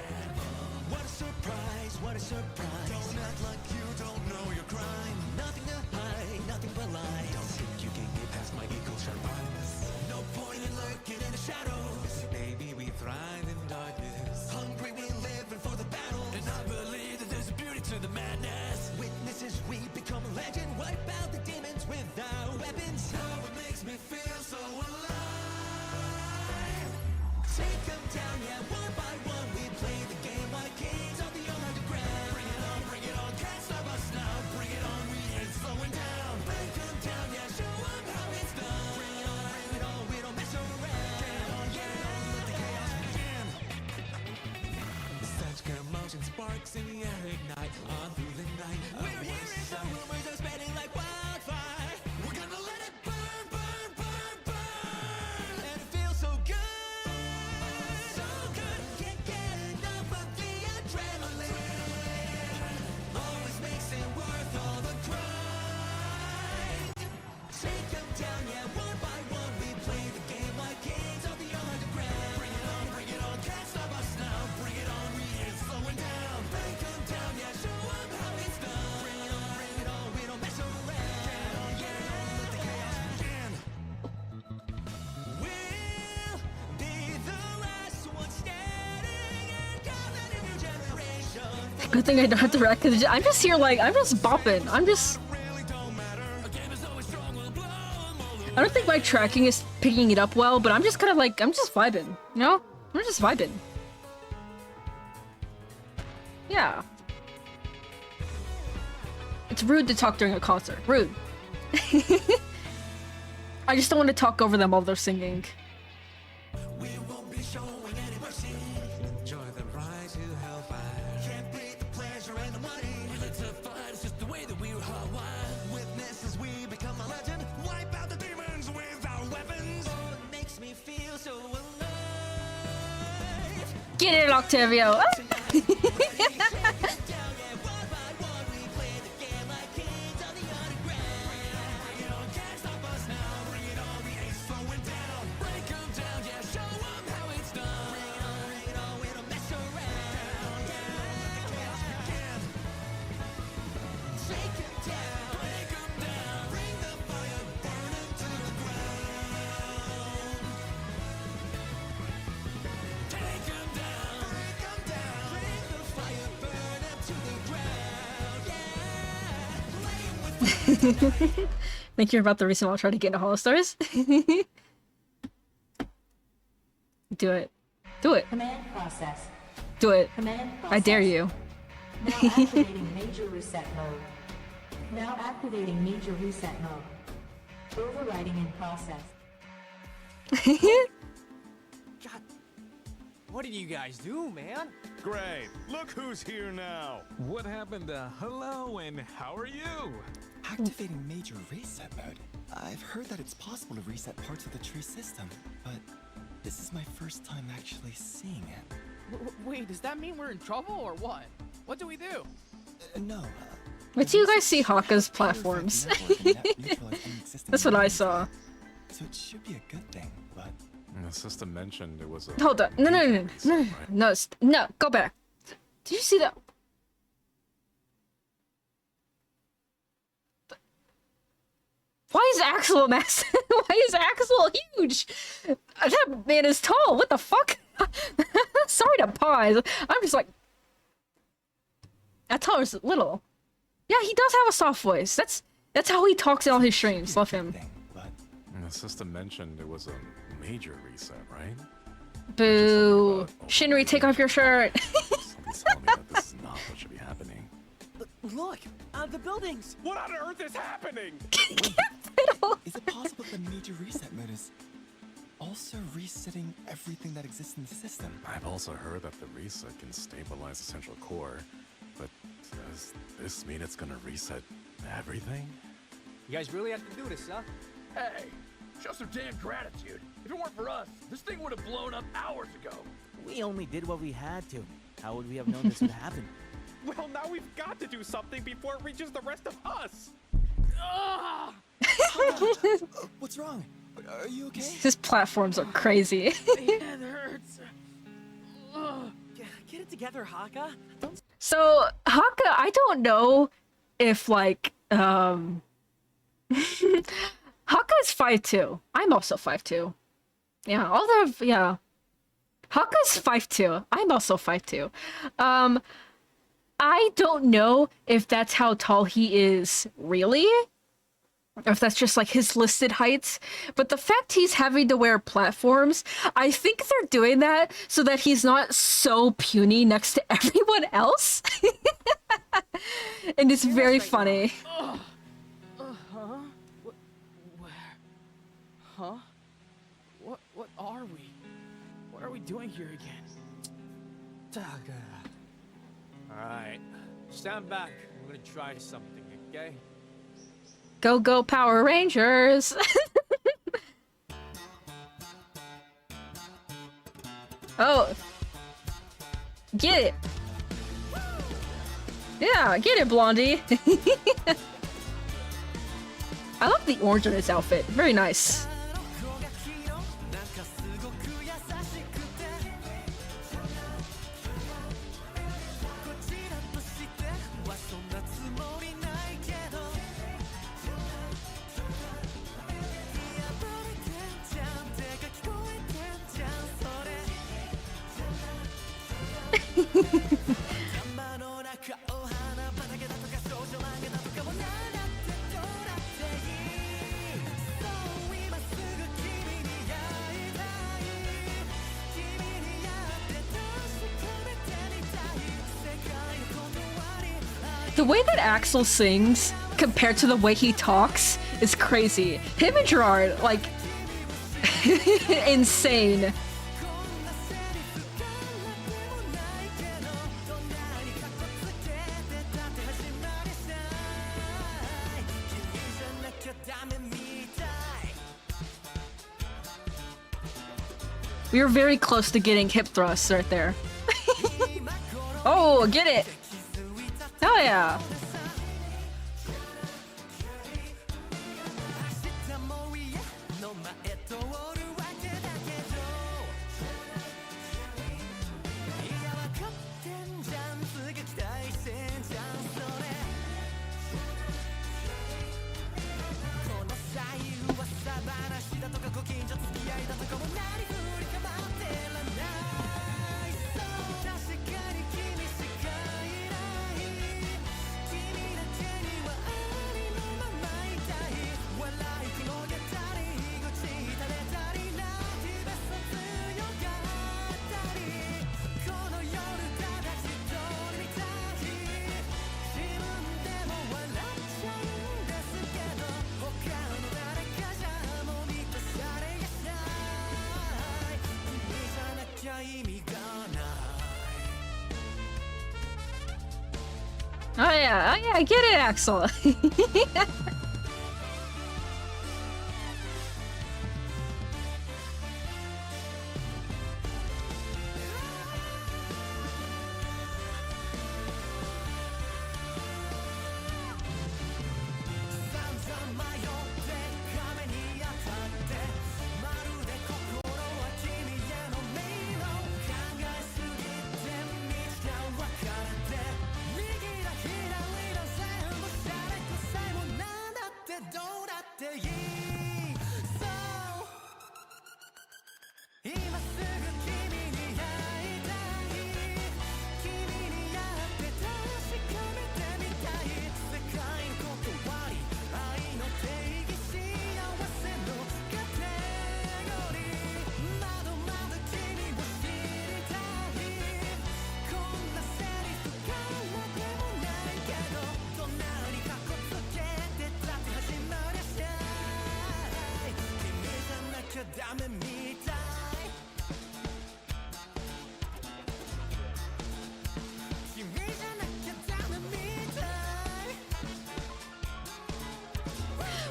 What a surprise, what a surprise. Don't act like you don't know your crime. Nothing to hide, nothing but lies. Don't think you can get past my eagle sharp eyes. No point in lurking in the shadows. Baby, we thrive in darkness. Hungry, we living for the battle. And I believe that there's a beauty to the madness. Witnesses, we become a legend. Wipe out the demons without weapons. Now it makes me feel so alive. Take them down, yeah, one by one. We play the game like kings of the underground. Bring it on, can't stop us now. Good thing I don't have to react, cause I'm just here like, I'm just bopping. I don't think my tracking is picking it up well, but I'm just kind of like, I'm just vibing, you know? I'm just vibing. Yeah. It's rude to talk during a concert. Rude. I just don't want to talk over them while they're singing. Get it, Octavio! Think you're about the reason why I'll try to get into HOLOSTARS? Do it. Do it. Command process. Do it. Command process. I dare you. Now activating major reset mode. Now activating major reset mode. Overriding in process. God, what did you guys do, man? Great. Look who's here now. What happened? Hello, and how are you? Activating major reset mode. I've heard that it's possible to reset parts of the tree system, but this is my first time actually seeing it. Wait, does that mean we're in trouble or what? What do we do? No. Wait till you guys see Haka's platforms. That's what I saw. So it should be a good thing, but The system mentioned it was a... Hold up. No, go back. Did you see that? Why is Axel massive? Why is Axel huge? That man is tall. What the fuck? Sorry to pause. I'm just like... That Tyler's little. Yeah, he does have a soft voice. That's how he talks in all his streams. Love him. The system mentioned it was a major reset, right? Boo. Shinri, take off your shirt. Something's telling me that this is not what should be happening. Look, the buildings. What on earth is happening? is it possible that major reset mode is also resetting everything that exists in the system? I've also heard that the reset can stabilize the central core, but does this mean it's gonna reset everything? You guys really have to do this, huh? Hey, show some damn gratitude. If it weren't for us, this thing would have blown up hours ago. We only did what we had to. How would we have known this would happen? Well, now we've got to do something before it reaches the rest of us. What's wrong? Are you okay? His platforms are crazy. My head hurts. Get it together, Haka. So, Haka, I don't know if, like, Haka is 5'2". I'm also 5'2". Yeah, Haka's 5'2". I'm also 5'2". I don't know if that's how tall he is really, or if that's just like his listed heights, but the fact he's having to wear platforms, I think they're doing that so that he's not so puny next to everyone else. And it's very funny. Huh? What are we? What are we doing here again? Alright, stand back. I'm gonna try something, okay? Go, go, Power Rangers! Oh. Get it! Yeah, get it, Blondie! I love the orange on his outfit. Very nice. The way that Axel sings compared to the way he talks is crazy. Him and Gerard, like, insane. We were very close to getting hip thrusts right there. Oh, get it! Hell yeah! Oh yeah, I get it, Axel.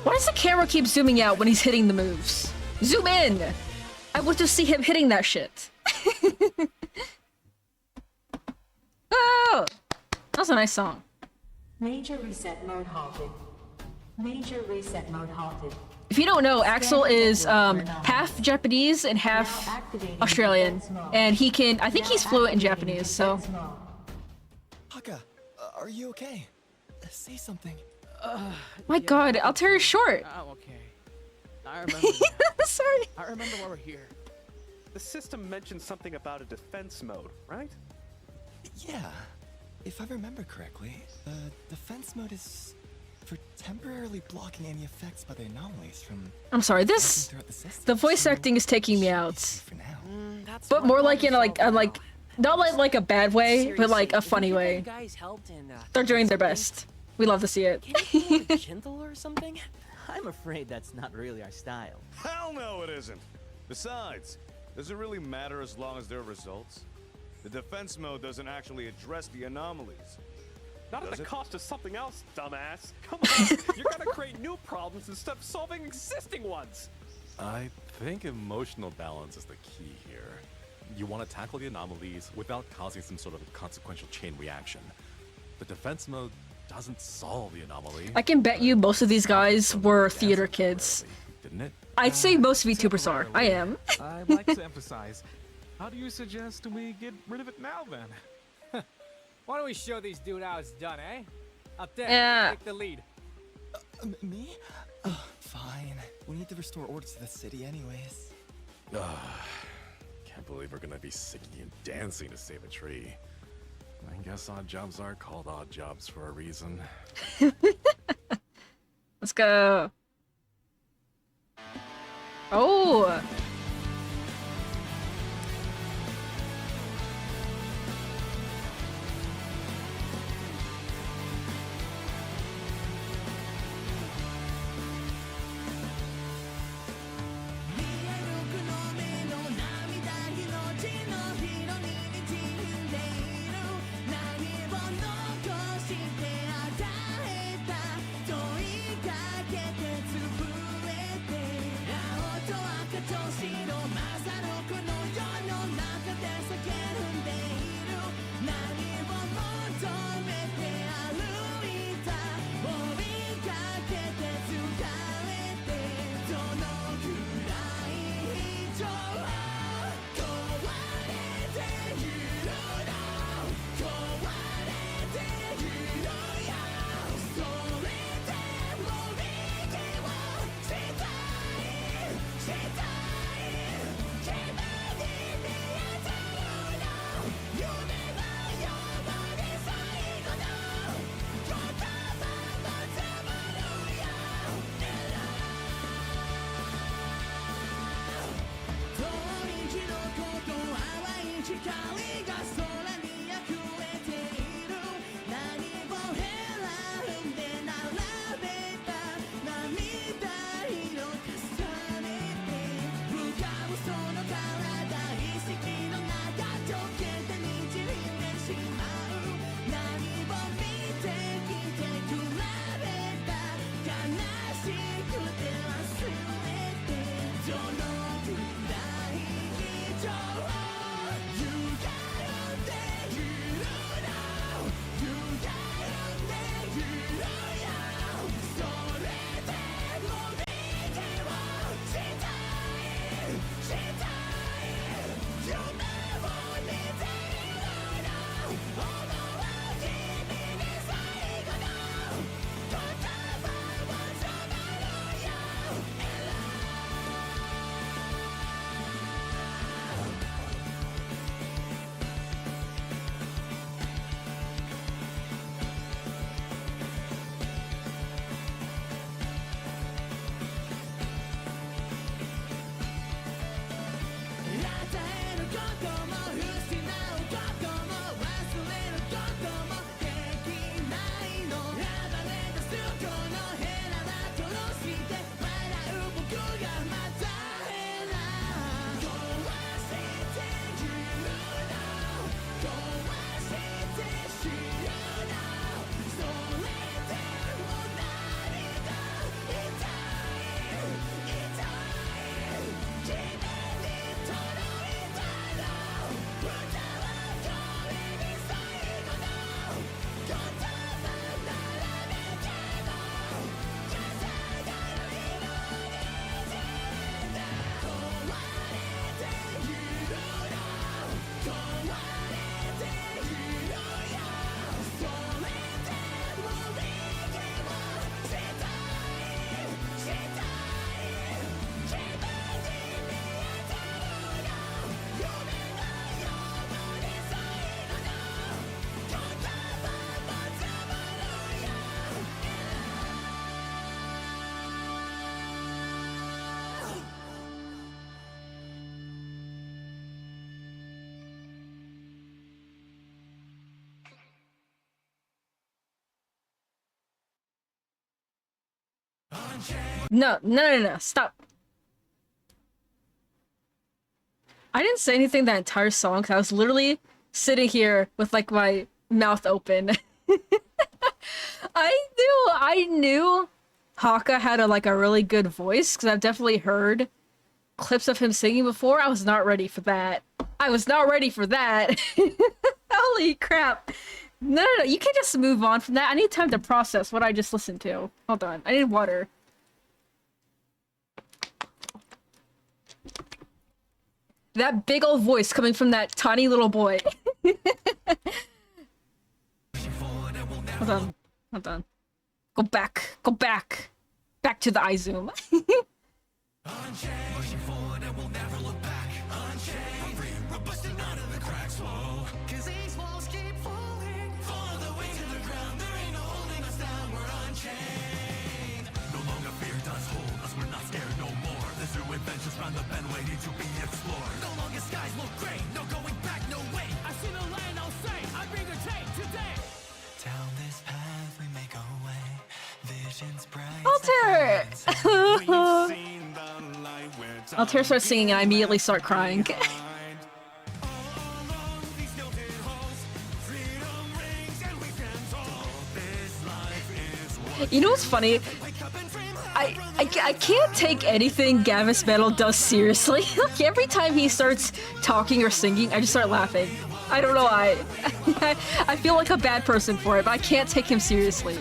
Why does the camera keep zooming out when he's hitting the moves? Zoom in! I want to see him hitting that shit. Oh! That's a nice song. Major reset mode halted. Major reset mode halted. If you don't know, Axel is half Japanese and half Australian. And he can, I think he's fluent in Japanese, so. Haka, are you okay? Say something. My god, I'll tear you short. I'm okay. I remember. Sorry. I remember why we're here. The system mentioned something about a defense mode, right? Yeah. If I remember correctly, defense mode is for temporarily blocking any effects by the anomalies from... I'm sorry, this... The voice acting is taking me out. But more like in a, like... Not like a bad way, but like a funny way. They're doing their best. We love to see it. Gentle or something? I'm afraid that's not really our style. Hell no, it isn't. Besides, does it really matter as long as there are results? The defense mode doesn't actually address the anomalies. Not at the cost of something else, dumbass. Come on, you're gonna create new problems instead of solving existing ones. I think emotional balance is the key here. You want to tackle the anomalies without causing some sort of consequential chain reaction. The defense mode doesn't solve the anomaly. I can bet you most of these guys were theater kids. Didn't it? I'd say most VTubers are. I am. I'd like to emphasize, how do you suggest we get rid of it now then? Why don't we show these dude how it's done, eh? Up there, Yeah. take the lead. Me? Fine. We need to restore order to the city anyways. Can't believe we're gonna be singing and dancing to save a tree. I guess odd jobs are called odd jobs for a reason. Let's go. Oh. No, no, no, no, stop. I didn't say anything that entire song, 'cause I was literally sitting here with like my mouth open. I knew Haka had a really good voice, because I've definitely heard clips of him singing before. I was not ready for that. I was not ready for that. Holy crap. No, no, no, you can't just move on from that. I need time to process what I just listened to. Hold on, I need water. That big old voice coming from that tiny little boy. Hold on, hold on. Go back, go back. Back to the eye zoom. Altair! Altair starts singing and I immediately start crying. You know what's funny? I can't take anything Gavis Metal does seriously. Like every time he starts talking or singing, I just start laughing. I don't know why. I feel like a bad person for it, but I can't take him seriously.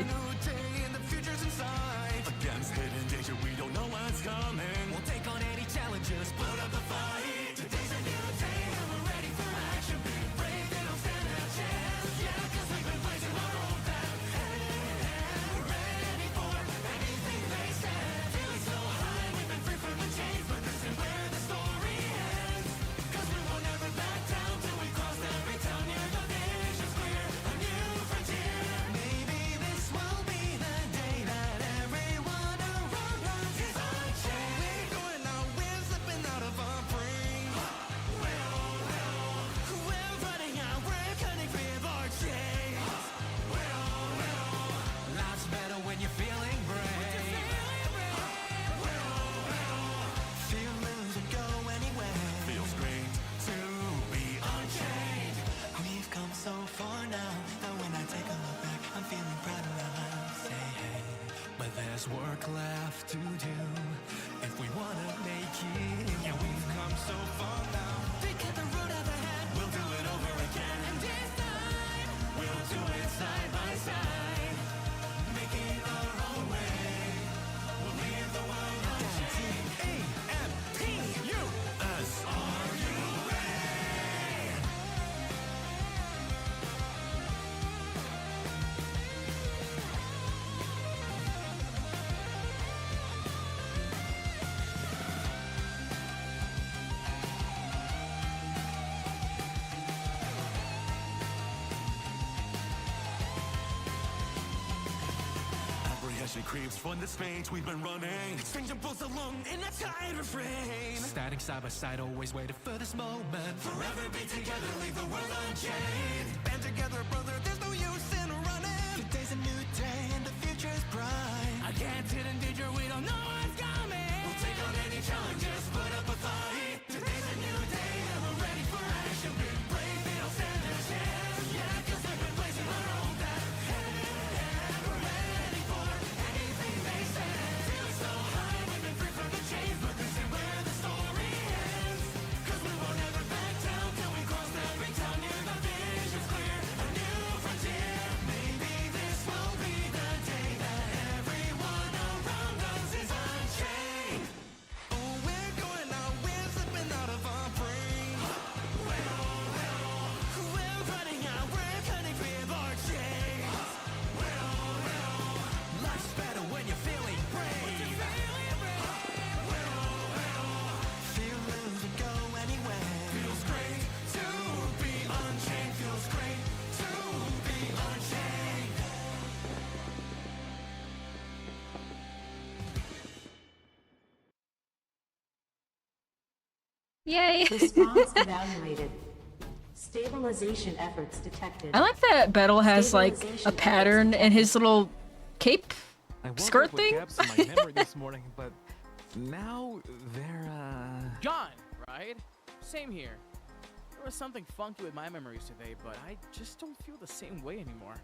there's work left to do if we wanna make it. Yeah, we've come so far now. Think of the road up ahead. We'll do it over again. And this time, we'll do it side by side. Making our own way. We'll leave the world unchanged. A-M-P-U-S. Are you ready? Apprehension creeps from the space we've been running. Stranger pulls along in a tight refrain. Standing side by side, always waiting for this moment. Forever be together, leave the world unchained. Band together, brother, there's no use in running. Today's a new day and the future's bright. I can't sit in danger, we don't know what's coming. We'll take on any challenge, just put up a fight. Today's a new day and we're ready for action. Be brave, they don't stand a chance. Yeah, cause we've been blazing our own path. And we're ready for anything they say. Feeling so high, we've been free from the chains. But this is where the story ends. Cause we won't ever back down till we cross that big town. Near the vision's clear, a new frontier. Maybe this will be the day that everyone around us is unchained. Oh, we're going out, we're slipping out of our brain. We're running out, we're cutting free of our chains. Life's better when you're feeling brave. Feelings will go anywhere. Feels great to be unchained. Feels great to be unchained. Yay! Response evaluated. Stabilization efforts detected. I like that Battle has like a pattern in his little cape I woke skirt up with thing. gaps in my memory this morning, but now they're John, right? Same here. There was something funky with my memories today, but I just don't feel the same way anymore.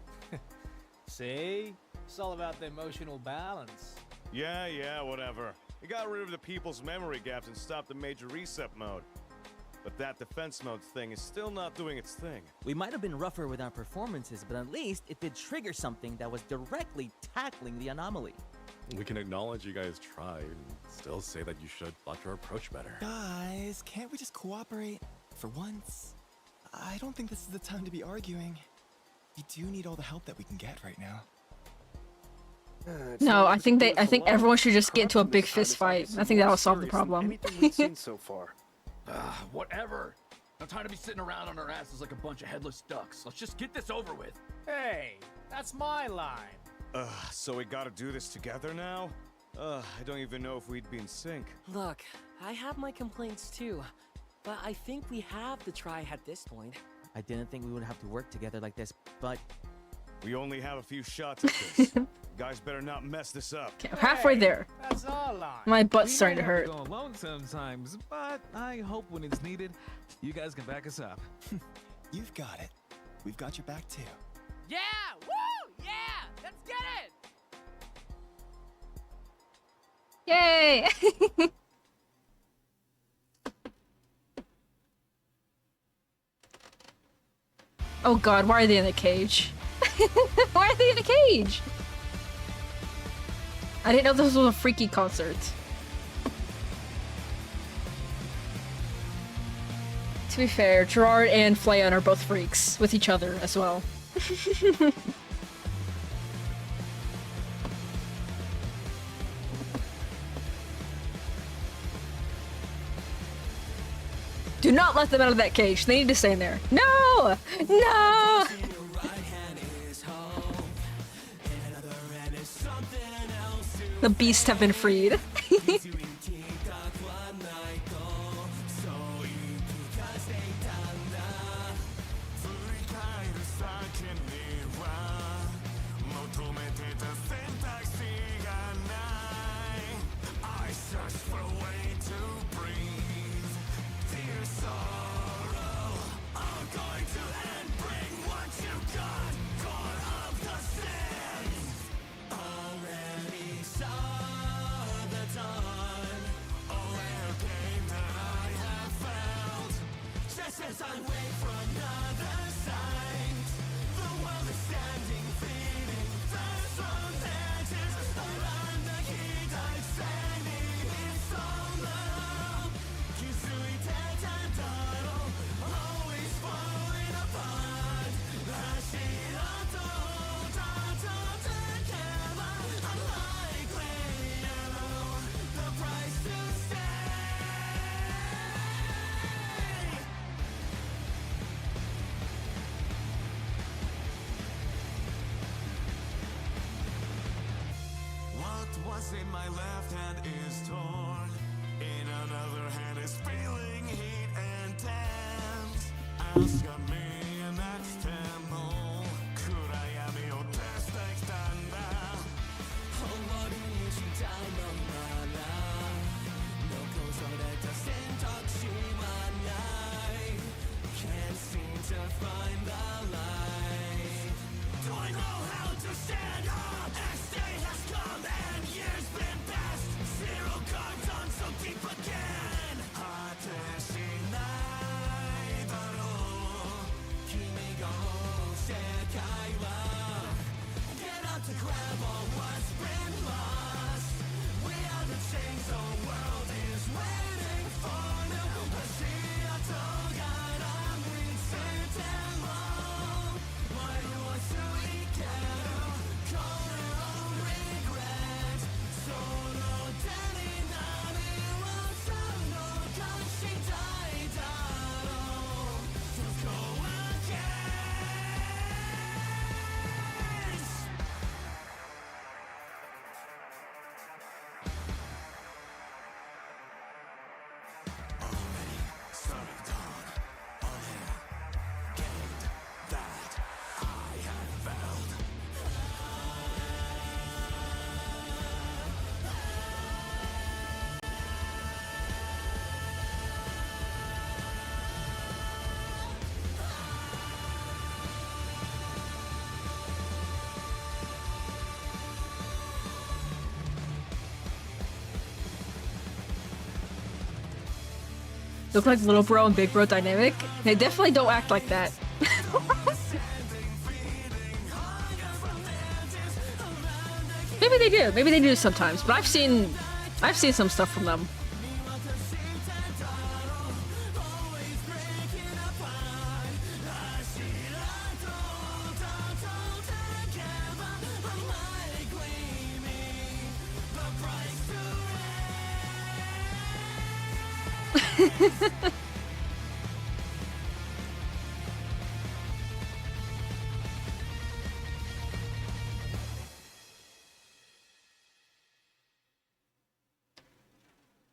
See? It's all about the emotional balance. Yeah, whatever. You got rid of the people's memory gaps and stopped the major reset mode. But that defense mode thing is still not doing its thing. We might have been rougher with our performances, but at least it did trigger something that was directly tackling the anomaly. We can acknowledge you guys tried and still say that you should thought your approach better. Guys, can't we just cooperate? For once, I don't think this is the time to be arguing. We do need all the help that we can get right now. No, I think everyone should just get into a big fist fight. I think that'll solve the problem. Anything we've seen so far. Whatever. No time to be sitting around on our asses like a bunch of headless ducks. Let's just get this over with. Hey, that's my line. So we gotta do this together now? I don't even know if we'd be in sync. Look, I have my complaints too, but I think we have to try at this point. I didn't think we would have to work together like this, but We only have a few shots at this. Guys better not mess this up. Okay, I'm halfway there. That's our line. My butt's We starting to may have hurt. Go alone sometimes, but I hope when it's needed, you guys can back us up. You've got it. We've got your back too. Yeah! Woo! Yeah! Let's get it! Yay! Oh god, why are they in a cage? Why are they in a cage? I didn't know this was a freaky concert. To be fair, Gerard and Flayon are both freaks with each other as well. Do not let them out of that cage. They need to stay in there. No! No! The beasts have been freed. as I wait for another sight. The world is standing, fading fast from edges. Around the heat, I'm standing in solo. Kizuite tantaro, always falling apart. Hashirato, tato, tekeba, unlikely, you know, the price to stay. What was in my left hand is torn. In another hand is feeling heat and tense. Ask me next tempo. Kurayami o testa extanda. Homori ni shitai no nara. No kozore to sentoku shimanai. Can't seem to find the light. Do I know how to stand up? X-Day has come and years been past. Zero cards on so deep again. Hateshinai daro. Kimi ga hou sekai wa. Get up to grab all what's been lost. We are the change the world is waiting for now. Hashiato ga ramitsute mo. Why you want to ikeru? Call your own regret. Solo deni nani wa no kashitai daro. Just go against. Already starting dawn. On air. Gained that I have failed. Look like little bro and big bro dynamic. They definitely don't act like that. Maybe they do. Maybe they do sometimes. But I've seen some stuff from them.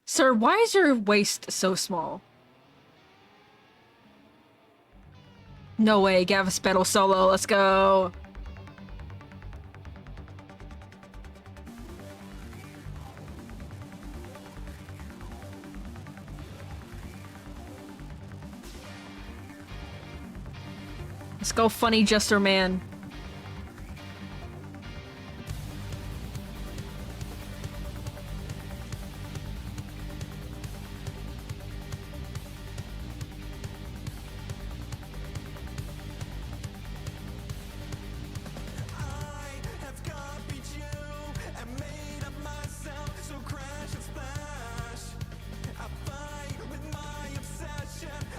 Sir, why is your waist so small? No way, Gavis Battle solo, let's go. Let's go, funny jester man.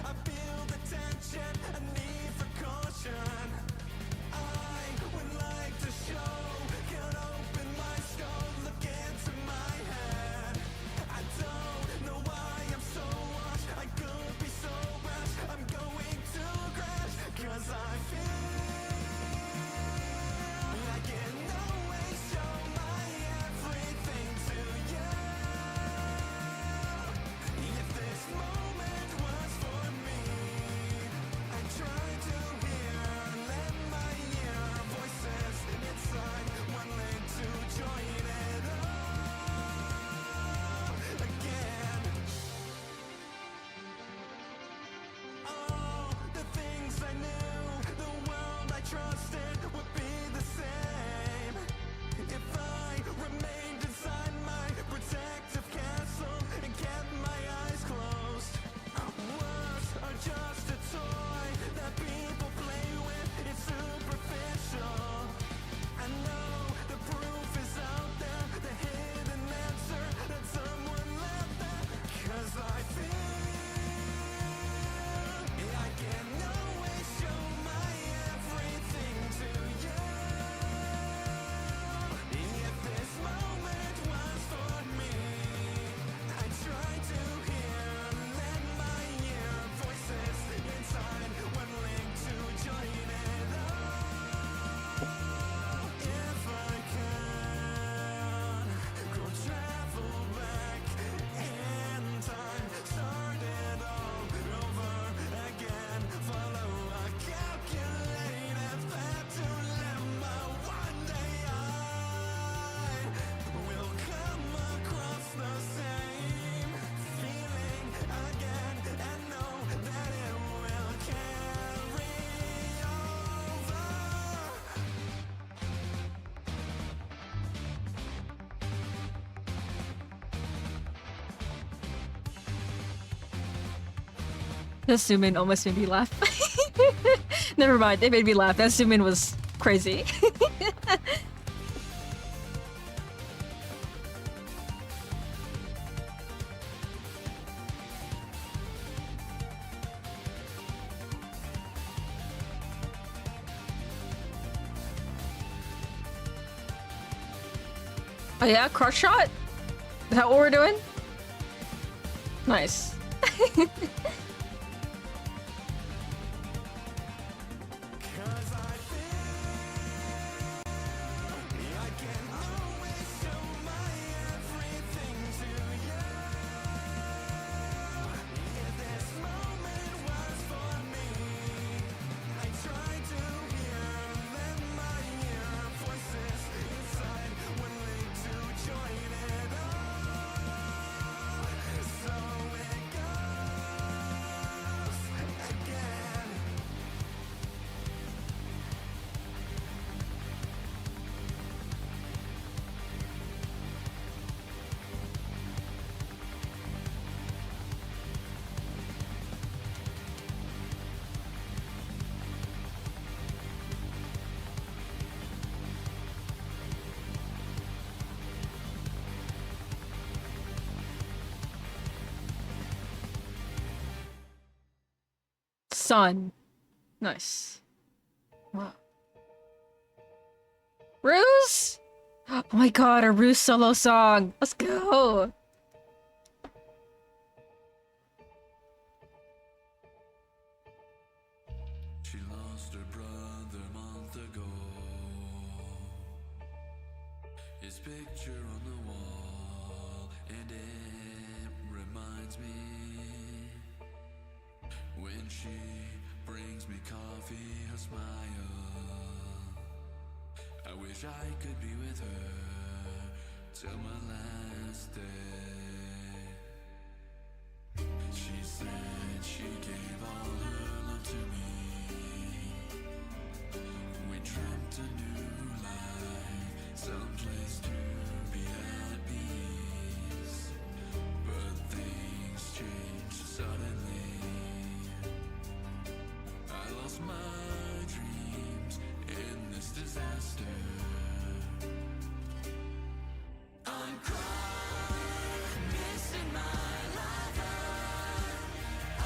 I feel the tension, a need for caution. I That Sumin almost made me laugh. Never mind, they made me laugh. That Sumin was crazy. Oh yeah, crush shot? Is that what we're doing? Nice. Sun. Nice. Wow. Ruse? Oh my god, a Ruse solo song. Let's go. She lost her brother a month ago. His picture on the wall, and it reminds me when she brings me coffee, her smile. I wish I could be with her till my last day. She said she gave all her love to me. We dreamt a new life, someplace to be at peace. But things changed suddenly. I lost my dreams in this disaster. I'm crying, missing my lover. I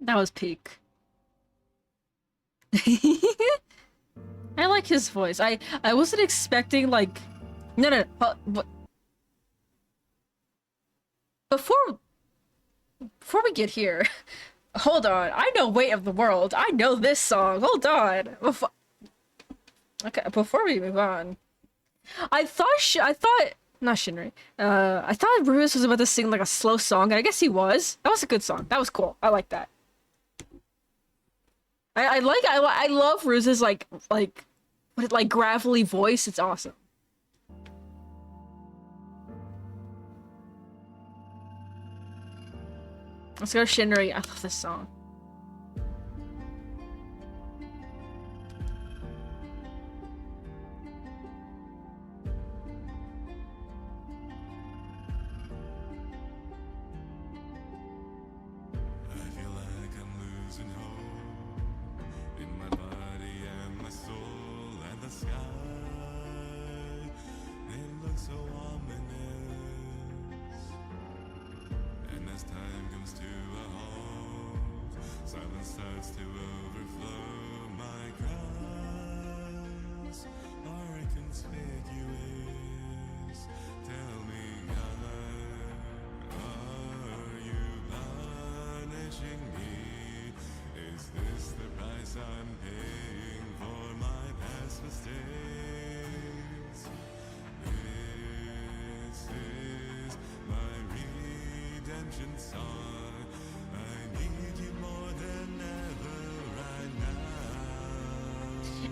That was peak. I like his voice. I wasn't expecting like no. But before we get here, hold on. I know Weight of the World. I know this song. Hold on. Okay, before we move on, I thought not Shinri. I thought Rubis was about to sing like a slow song, and I guess he was. That was a good song. That was cool. I like that. I love Ruse's like gravelly voice. It's awesome. Let's go Shinri. I love this song.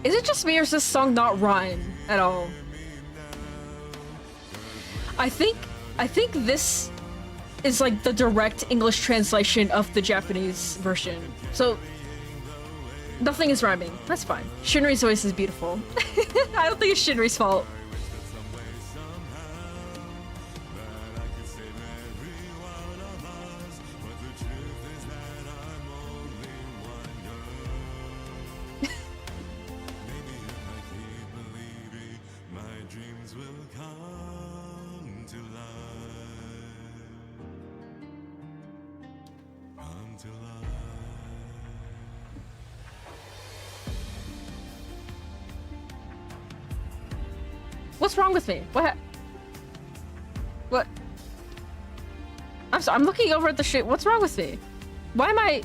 Is it just me or is this song not rhyme at all? I think this is like the direct English translation of the Japanese version. So nothing is rhyming. That's fine. Shinri's voice is beautiful. I don't think it's Shinri's fault. What's wrong with me? What? I'm sorry, I'm looking over at the shit. What's wrong with me? Why am I...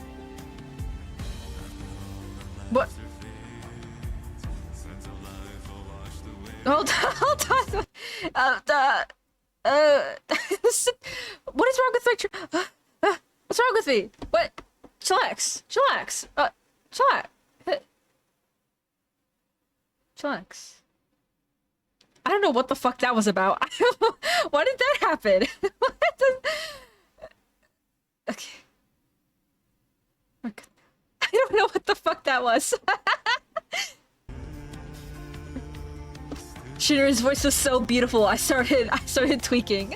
What? Hold on. What is wrong with my... what's wrong with me? What? Chillax. Chillax. Chillax. I don't know what the fuck that was about. Why did that happen? Okay. I don't know what the fuck that was. Shinra's voice was so beautiful. I started tweaking.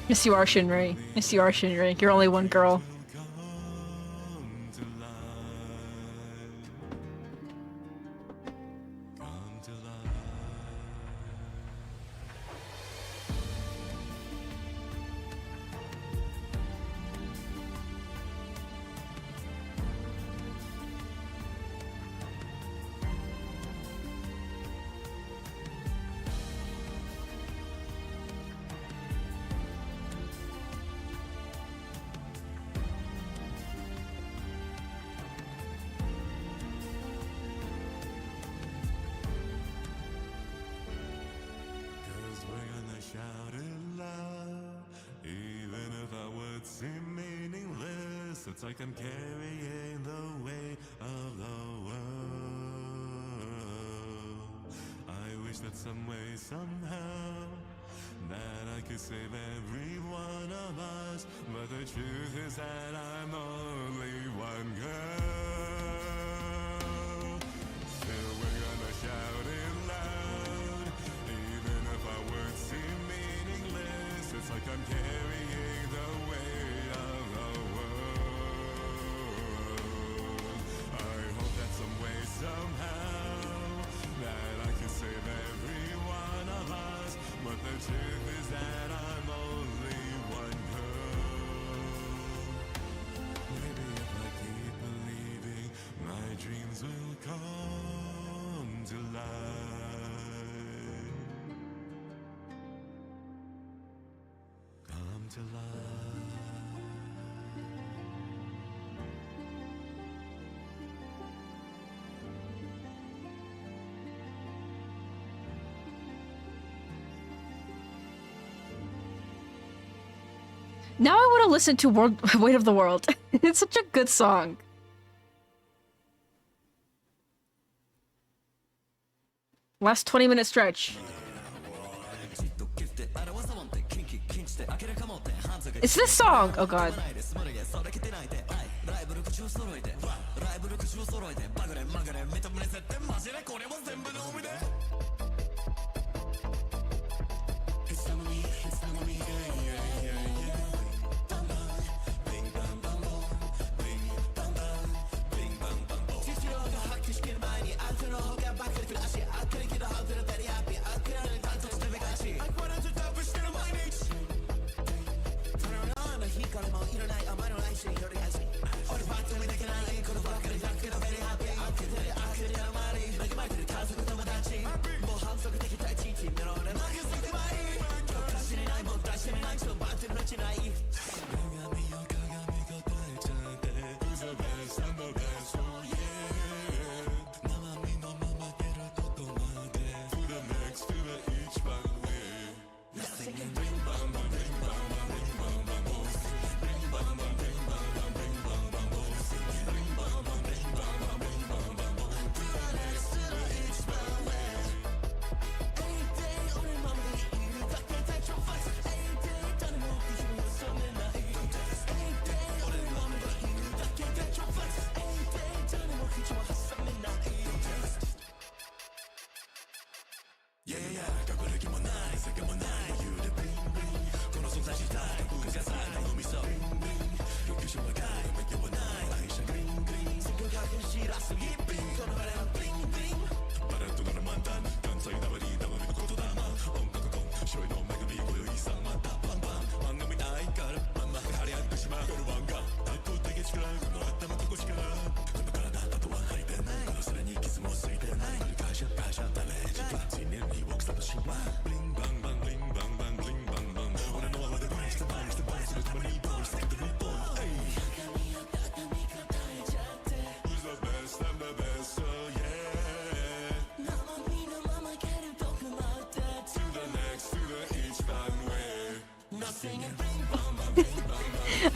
Yes, you are Shinri. Yes, you are Shinri. You're only one girl. shout it loud. Even if our words seem meaningless, it's like I'm carrying the weight of the world. I wish that some way, somehow, that I could save every one of us. But the truth is that I'm only one girl. Still we're gonna shout it loud. Even if our words seem meaningless, it's like I'm carrying the weight of the world. I hope that some way, somehow, that I can save every one of us. But the truth is that I'm only one girl. Maybe if I keep believing, my dreams will come to life. Come to life. Now I want to listen to Weight of the World. It's such a good song. Last 20-minute stretch. It's this song! Oh god.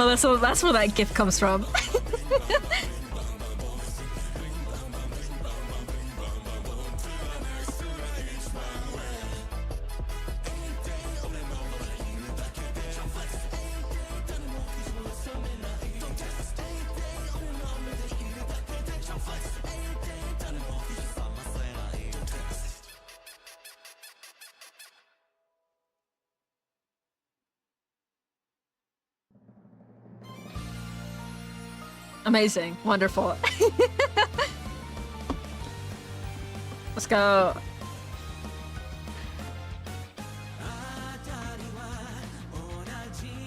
Oh, that's where that gift comes from. Amazing. Wonderful. Let's go.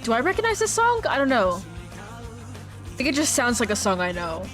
Do I recognize this song? I don't know. I think it just sounds like a song I know.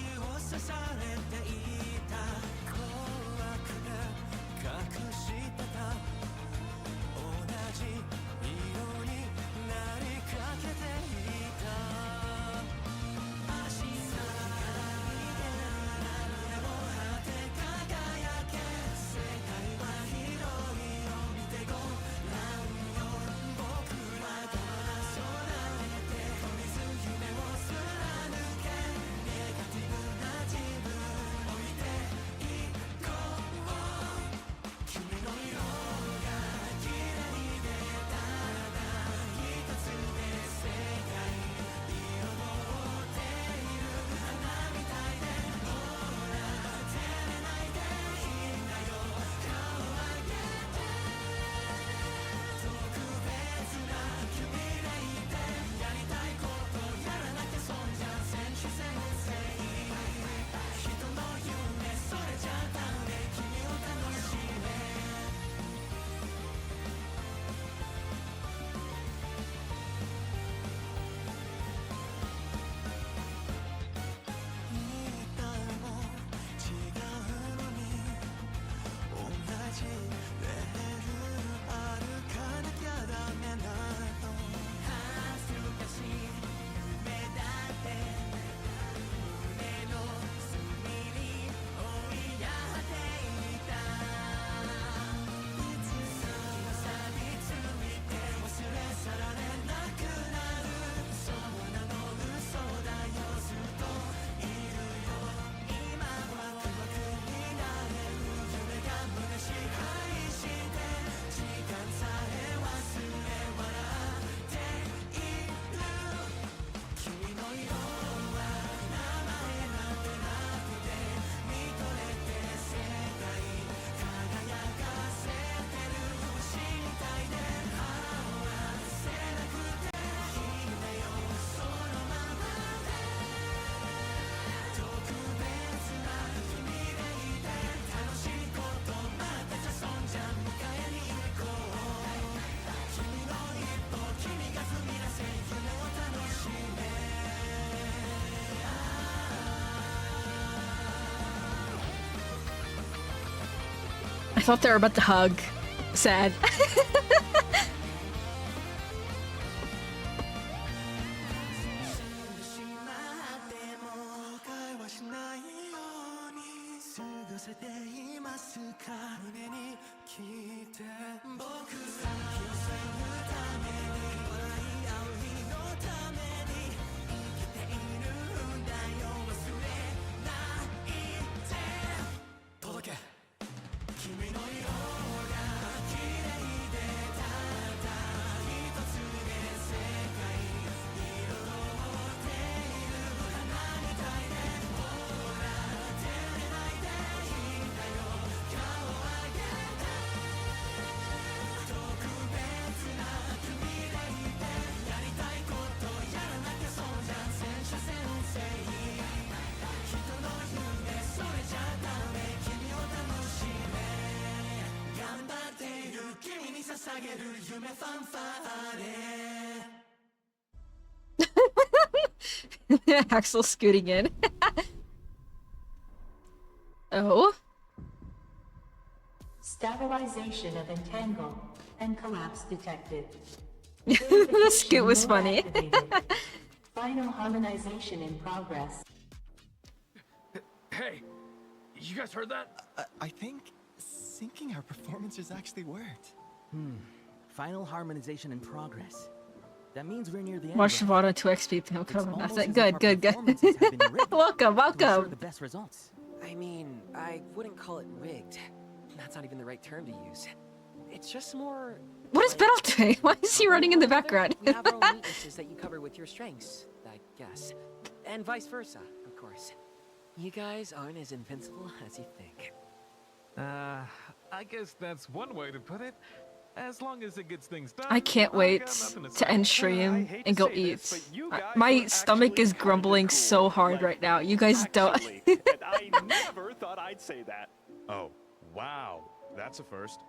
thought they were about to hug. Sad. Axel scooting in. Oh? Stabilization of entangle and collapse detected. The scoot was funny. Final harmonization in progress. Hey, you guys heard that? I think syncing our performances actually worked. Final harmonization in progress. That means we're near the end. Watch right? VOD 2xp become cover. That's it. Almost as if Good, our good, good. performances have been rigged Welcome, to ensure welcome. the best results. I mean, I wouldn't call it rigged. That's not even the right term to use. It's just more. What is Battle doing? Why is he running in the background? We have our own weaknesses that you cover with your strengths, I guess. And vice versa, of course. You guys aren't as invincible as you think. I guess that's one way to put it. As long as it gets things done. I can't wait to end stream and go eat. My stomach is grumbling so hard right now. You guys don't. And I never thought I'd say that. Oh, wow. That's a first.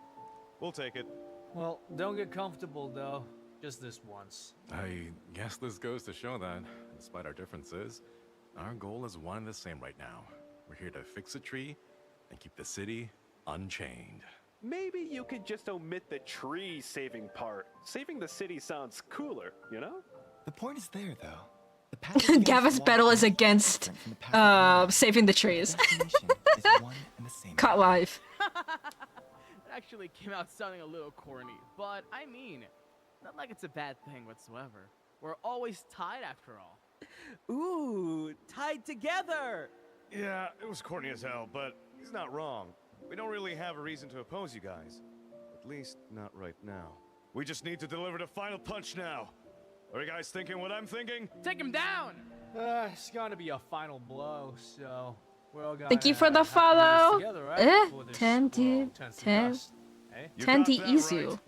We'll take it. Well, don't get comfortable though. Just this once. I guess this goes to show that, despite our differences, our goal is one and the same right now. We're here to fix a tree and keep the city unchained. Maybe you could just omit the tree saving part. Saving the city sounds cooler, you know? The point is there, though. The path against Gavin's water battle is is against different from the path of saving the trees. destination is one and the same. Caught live. It actually came out sounding a little corny, but I mean, not like it's a bad thing whatsoever. We're always tied after all. Ooh, tied together. Yeah, it was corny as hell, but he's not wrong. We don't really have a reason to oppose you guys. At least, not right now. We just need to deliver the final punch now. Are you guys thinking what I'm thinking? Take him down! It's gonna be a final blow, so we're all gonna Thank you for the have to do this follow. together, right? Before this 10 world dude. turns to 10. dust, eh? 10 got that Izu.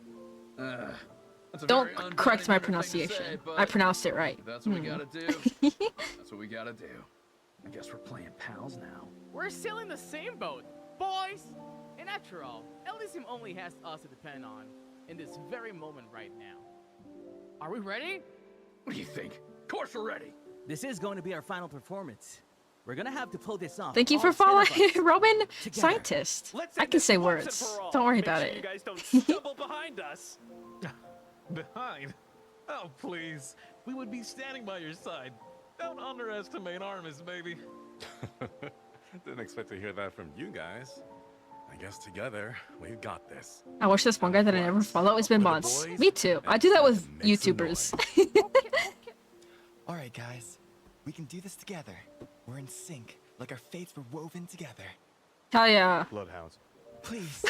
That's a Don't very unbending correct my thing to pronunciation. say, but I pronounced it right. if that's what we gotta do. That's what we gotta do. I guess we're playing pals now. We're sailing the same boat, boys! And after all, Elysium only has us to depend on in this very moment right now. Are we ready? What do you think? Of course we're ready. This is going to be our final performance. We're gonna have to pull this off. Thank you all for 10 of following us, Roman together. Scientist. Let's I end can this say once and words. for all. Don't worry Make about sure it. You guys don't stumble behind us. Behind? Oh, please. We would be standing by your side. Don't underestimate Armis, baby. Didn't expect to hear that from you guys. I guess together, we've got this. I watched this one guy that I never follow. It's been months. Me too. I do that with YouTubers. All right, guys. We can do this together. We're in sync, like our fates were woven together. Hell yeah. Bloodhounds. Please,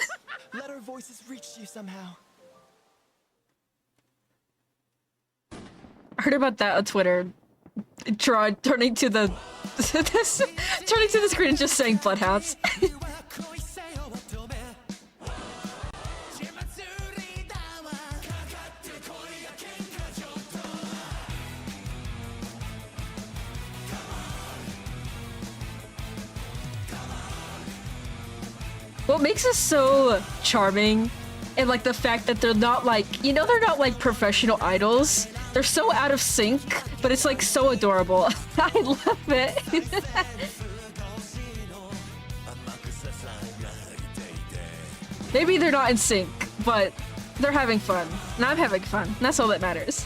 let our voices reach you somehow. I heard about that on Twitter. Turning to the turning to the screen and just saying bloodhounds. What makes us so charming, and like the fact that they're not like, you know, they're not like professional idols. They're so out of sync, but it's like so adorable. I love it. Maybe they're not in sync, but they're having fun. And I'm having fun. And that's all that matters.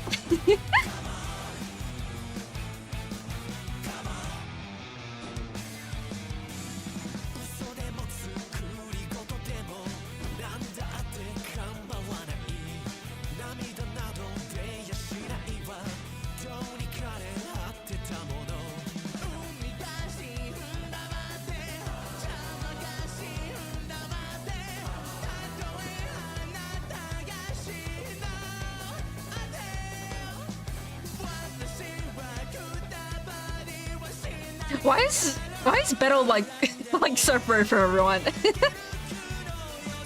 Why is Beto like like separate from everyone?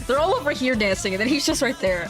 They're all over here dancing and then he's just right there.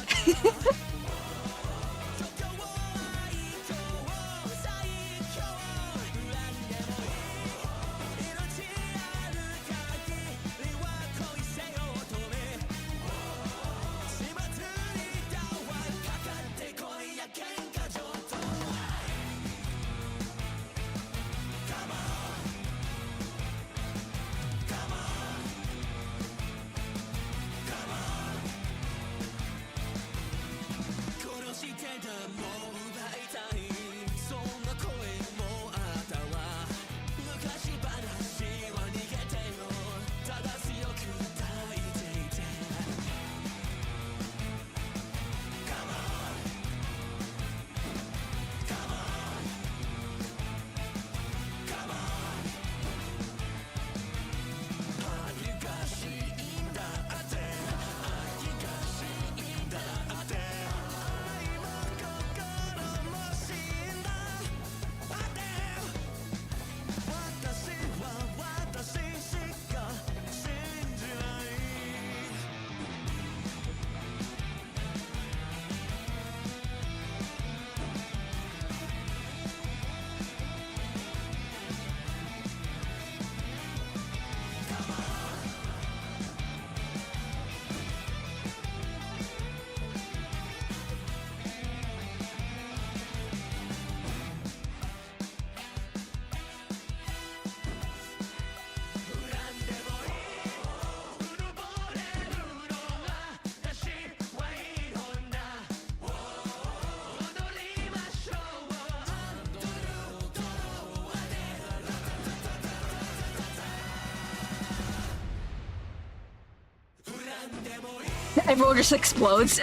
Everyone just explodes.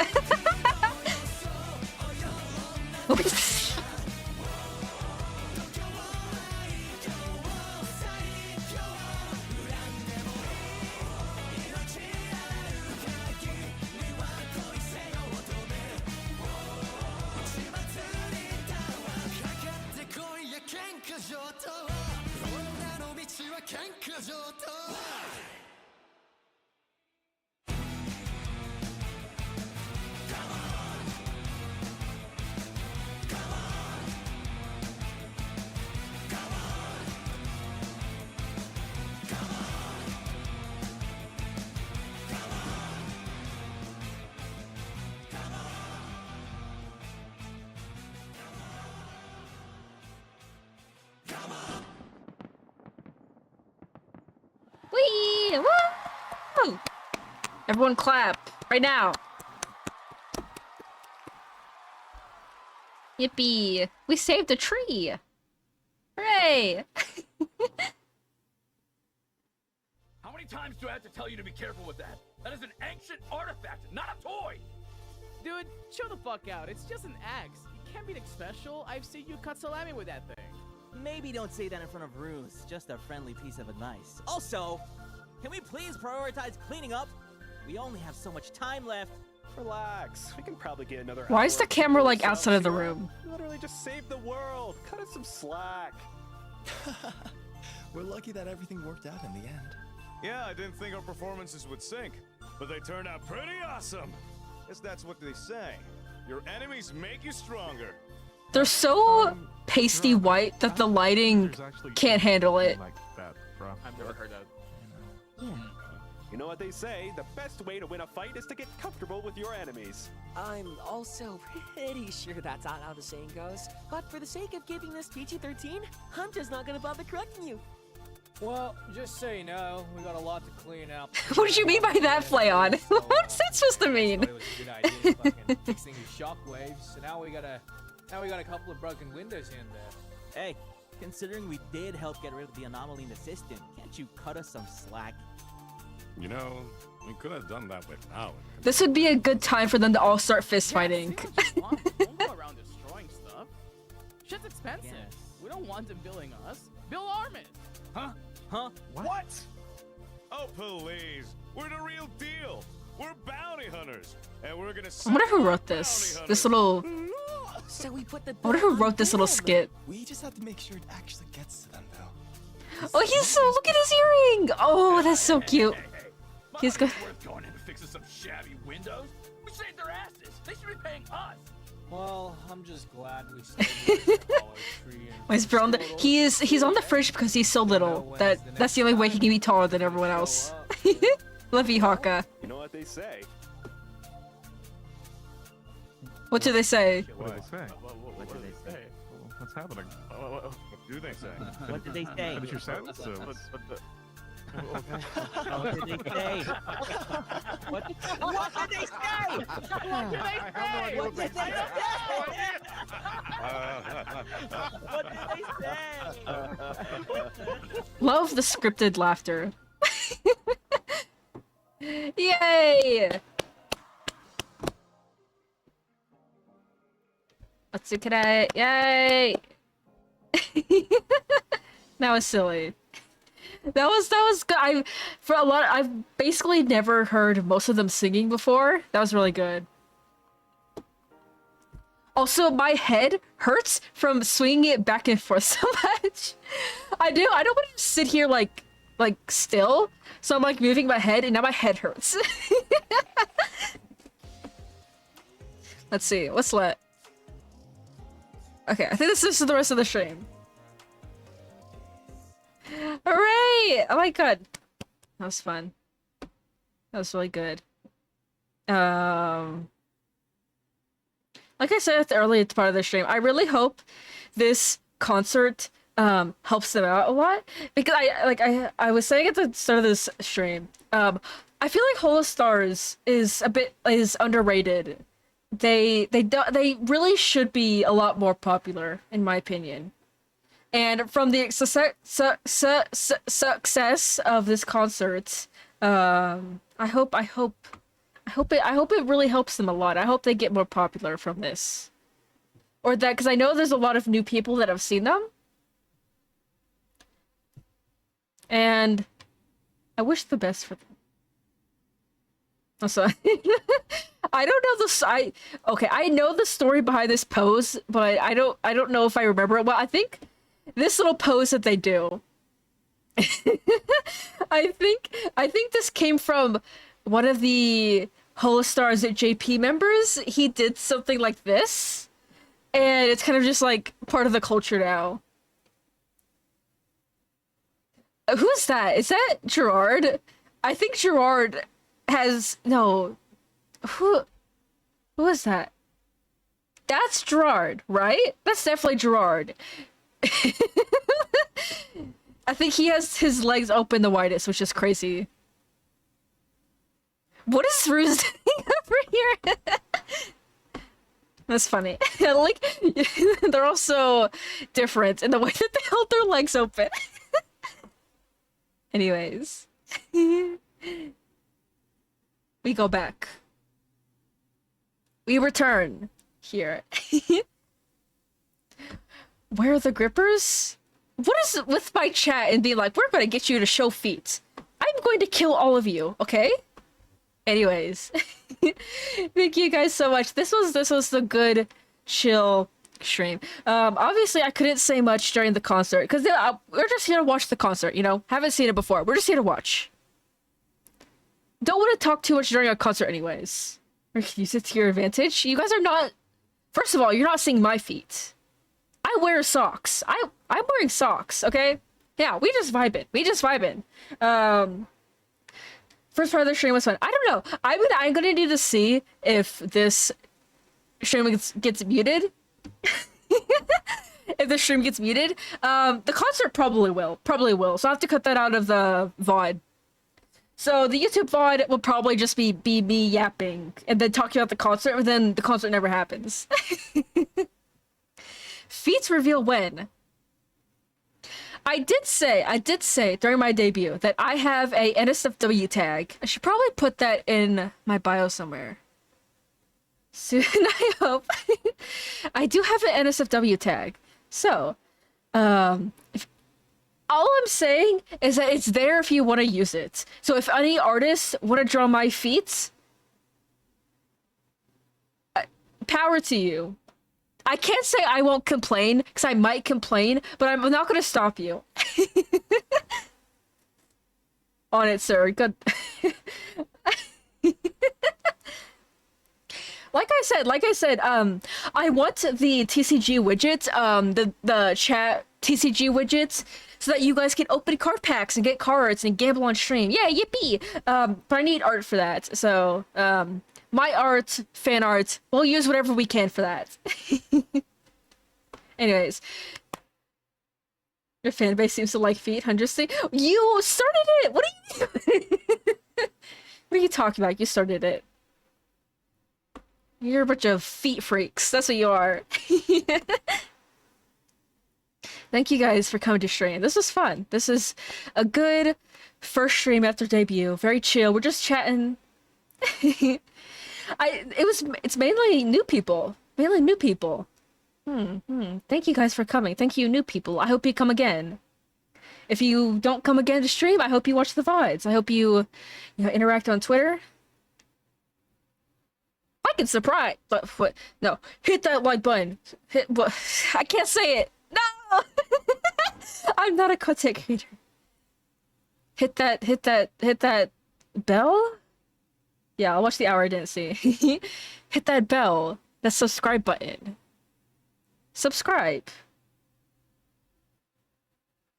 Whee! Woo! Everyone clap right now. Yippee! We saved a tree! Hooray! How many times do I have to tell you to be careful with that? That is an ancient artifact, not a toy! Dude, chill the fuck out. It's just an axe. It can't be anything special. I've seen you cut salami with that thing. Maybe don't say that in front of Ruse. Just a friendly piece of advice. Also, can we please prioritize cleaning up? We only have so much time left. Relax. We can probably get another. Why is the camera like outside of the room? Literally just save the world. Cut us some slack. We're lucky that everything worked out in the end. Yeah, I didn't think our performances would sink, but they turned out pretty awesome. Guess that's what they say. Your enemies make you stronger. They're so pasty white that the lighting can't handle it. Like that, bro. I've never heard that. You know what they say, the best way to win a fight is to get comfortable with your enemies. I'm also pretty sure that's not how the saying goes. But for the sake of keeping this PG-13, I'm just not gonna bother correcting you. Well, just so you know, we got a lot to clean up. What did you mean by that, Flayon? What's that supposed to mean? It was a good idea, fucking fixing these shockwaves. So now we got a couple of broken windows here and there. Hey, considering we did help get rid of the anomaly in the system, can't you cut us some slack? You know, we could have done that without. This would be a good time for them to all start fist fighting. Don't go around destroying stuff. Shit's expensive. We don't want them billing us. Bill Armin. Huh? Huh? What? Oh, please. We're the real deal. We're bounty hunters. And we're gonna I wonder who wrote this. This little... So we put the I wonder who wrote this little skit. We just have to make sure it actually gets to them, though. Oh, he's so... Look at his earring! Oh, that's so cute. He's good. Worth going in and fixing some shabby windows. We saved their asses. They should be paying us. Well, I'm just glad we stayed. He's on the, he's on the fridge because he's so little. That's the only way he can be taller than everyone else. Love you, Haka. You know what they say? What do they say? What did they say? What did they say? What's happening? What do they say? What did they say? Finish your sentence. What did they say? What did they say? What did they say? What did they say? What did they say? Love the scripted laughter. Yay! Atsukare! Yay! That was silly. That was good. I've basically never heard most of them singing before. That was really good. Also, my head hurts from swinging it back and forth so much. I don't want to sit here like still. So I'm like moving my head and now my head hurts. Let's see. What's lit? Okay, I think this is the rest of the stream. Hooray! Oh my god. That was fun. That was really good. Like I said at the early part of the stream, I really hope this concert helps them out a lot. Because I was saying at the start of this stream, I feel like HOLOSTARS is underrated. They really should be a lot more popular, in my opinion. And from the success of this concert, I hope it really helps them a lot. I hope they get more popular from this, or that, because I know there's a lot of new people that have seen them, and I wish the best for them. Also, I don't know okay, I know the story behind this pose, but I don't know if I remember it well. I think this little pose that they do. I think this came from one of the HOLOSTARS JP members. He did something like this, and it's kind of just like part of the culture now. Who's that? Is that Gerard? I think Gerard has no. Who is that? That's Gerard, right? That's definitely Gerard. I think he has his legs open the widest, which is crazy. What is Ruse doing over here? That's funny. Like, they're all so different in the way that they hold their legs open. Anyways. We go back. We return here. Where are the grippers? What is it with my chat and being like, we're going to get you to show feet. I'm going to kill all of you, okay? Anyways. Thank you guys so much. This was the good, chill stream. Obviously, I couldn't say much during the concert, because we're just here to watch the concert, you know? Haven't seen it before. We're just here to watch. Don't want to talk too much during a concert anyways. Or use it to your advantage. You guys are not... First of all, you're not seeing my feet. I wear socks. I'm wearing socks, okay? Yeah, we just vibing. First part of the stream was fun. I don't know. I'm gonna need to see if this stream gets muted. if the stream gets muted. The concert probably will. Probably will. So I have to cut that out of the VOD. So the YouTube VOD will probably just be me yapping and then talking about the concert, and then the concert never happens. Feats reveal when? I did say during my debut that I have a NSFW tag. I should probably put that in my bio somewhere. Soon, I hope. I do have an NSFW tag. So, if all I'm saying is that it's there if you want to use it. So if any artists want to draw my feats, power to you. I can't say I won't complain, because I might complain, but I'm not going to stop you. On it, sir. Good. Like I said, I want the TCG widgets, the chat TCG widgets, so that you guys can open card packs and get cards and gamble on stream. Yeah, yippee! But I need art for that, so, my art, fan art, we'll use whatever we can for that. Anyways. Your fan base seems to like feet, Hundredthly. You started it! What are you What are you talking about? You started it. You're a bunch of feet freaks. That's what you are. Thank you guys for coming to stream. This was fun. This is a good first stream after debut. Very chill. We're just chatting. It's mainly new people. Mainly new people. Thank you guys for coming. Thank you, new people. I hope you come again. If you don't come again to stream, I hope you watch the VODs. I hope you interact on Twitter. I can surprise, but what? No, hit that like button. Hit what? I can't say it. No, I'm not a content creator. Hit that bell. Yeah, I'll watch the hour I didn't see. Hit that bell, that subscribe button. Subscribe.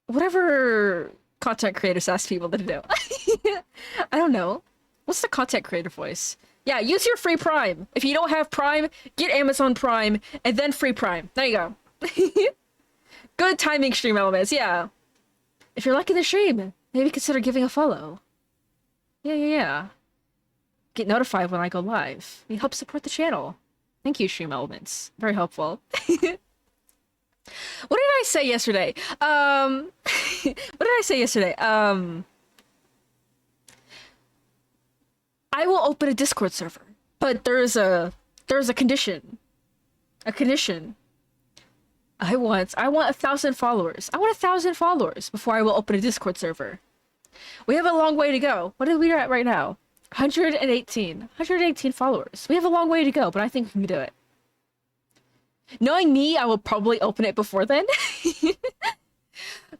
Whatever content creators ask people to do. I don't know. What's the content creator voice? Yeah, use your free Prime. If you don't have Prime, get Amazon Prime, and then free Prime. There you go. Good timing, stream elements, yeah. If you're liking the stream, maybe consider giving a follow. Yeah. Get notified when I go live. It helps support the channel. Thank you, stream elements. Very helpful. What did I say yesterday? What did I say yesterday? I will open a Discord server, but there's a condition. A condition. I want 1,000 followers. I want 1,000 followers before I will open a Discord server. We have a long way to go. What are we at right now? 118 followers. We have a long way to go, but I think we can do it. Knowing me, I will probably open it before then.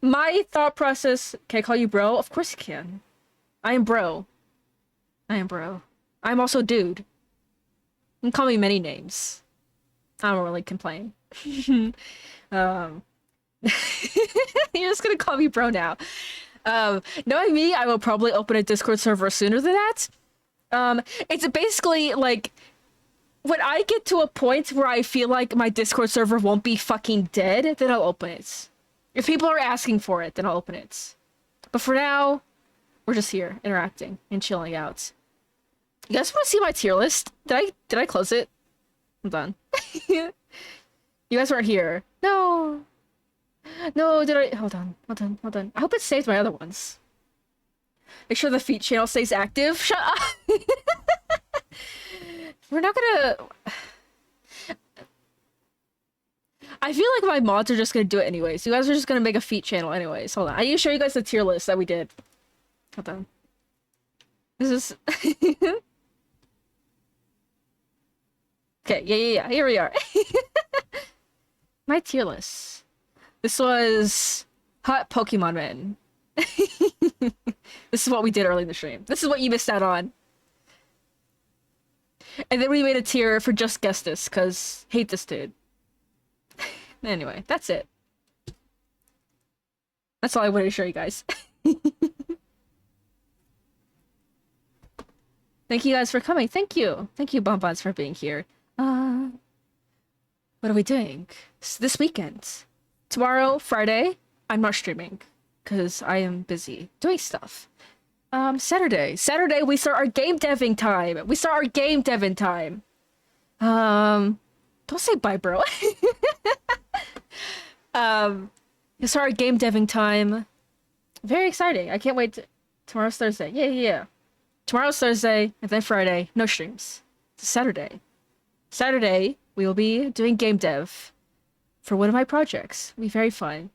My thought process, can I call you bro? Of course you can. I am bro. I'm also dude. You can call me many names. I don't really complain. You're just gonna call me bro now. Knowing me, I will probably open a Discord server sooner than that. It's basically like when I get to a point where I feel like my Discord server won't be fucking dead, then I'll open it. If people are asking for it, then I'll open it. But for now, we're just here interacting and chilling out. You guys want to see my tier list? Did I close it? I'm done. You guys weren't here. No, did I? Hold on. I hope it saved my other ones. Make sure the feet channel stays active. Shut up. We're not gonna... I feel like my mods are just gonna do it anyways. You guys are just gonna make a feet channel anyways. Hold on. I need to show you guys the tier list that we did. Hold on. This is... Okay, yeah. Here we are. My tier list. This was Hot Pokemon Men. This is what we did early in the stream. This is what you missed out on. And then we made a tier for Just Guess This, because hate this dude. Anyway, that's it. That's all I wanted to show you guys. Thank you guys for coming. Thank you. Thank you, Bonbons, for being here. What are we doing this weekend? Tomorrow, Friday, I'm not streaming because I am busy doing stuff. Saturday we start our game deving time. Don't say bye, bro. We start our game deving time. Very exciting. I can't wait. Tomorrow's Thursday. Yeah. Tomorrow's Thursday, and then Friday, no streams. It's Saturday. Saturday, we will be doing game dev for one of my projects. It'll be very fun.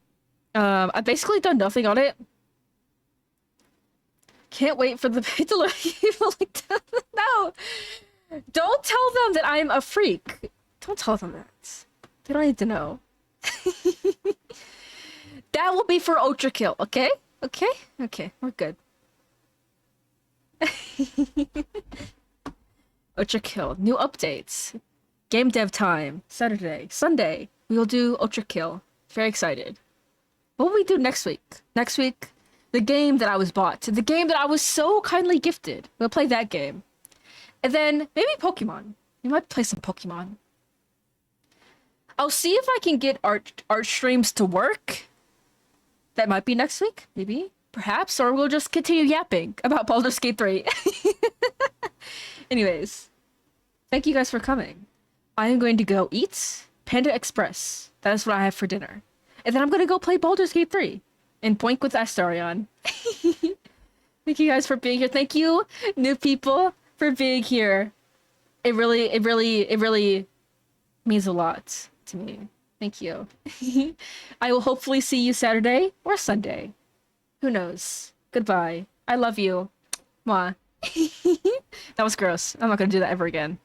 I've basically done nothing on it. Can't wait for the to look evil like that. No! Don't tell them that I'm a freak. Don't tell them that. They don't need to know. That will be for Ultra Kill, okay? Okay, we're good. Ultra Kill. New updates. Game dev time. Saturday. Sunday. We will do Ultra Kill. Very excited. What will we do next week? Next week, the game that I was bought. The game that I was so kindly gifted. We'll play that game. And then maybe Pokemon. We might play some Pokemon. I'll see if I can get art streams to work. That might be next week. Maybe. Perhaps. Or we'll just continue yapping about Baldur's Gate 3. Anyways. Thank you guys for coming. I am going to go eat Panda Express. That is what I have for dinner. And then I'm gonna go play Baldur's Gate 3 and boink with Astarion. Thank you guys for being here. Thank you, new people, for being here. It really means a lot to me. Thank you. I will hopefully see you Saturday or Sunday. Who knows? Goodbye. I love you. Mwah. That was gross. I'm not gonna do that ever again.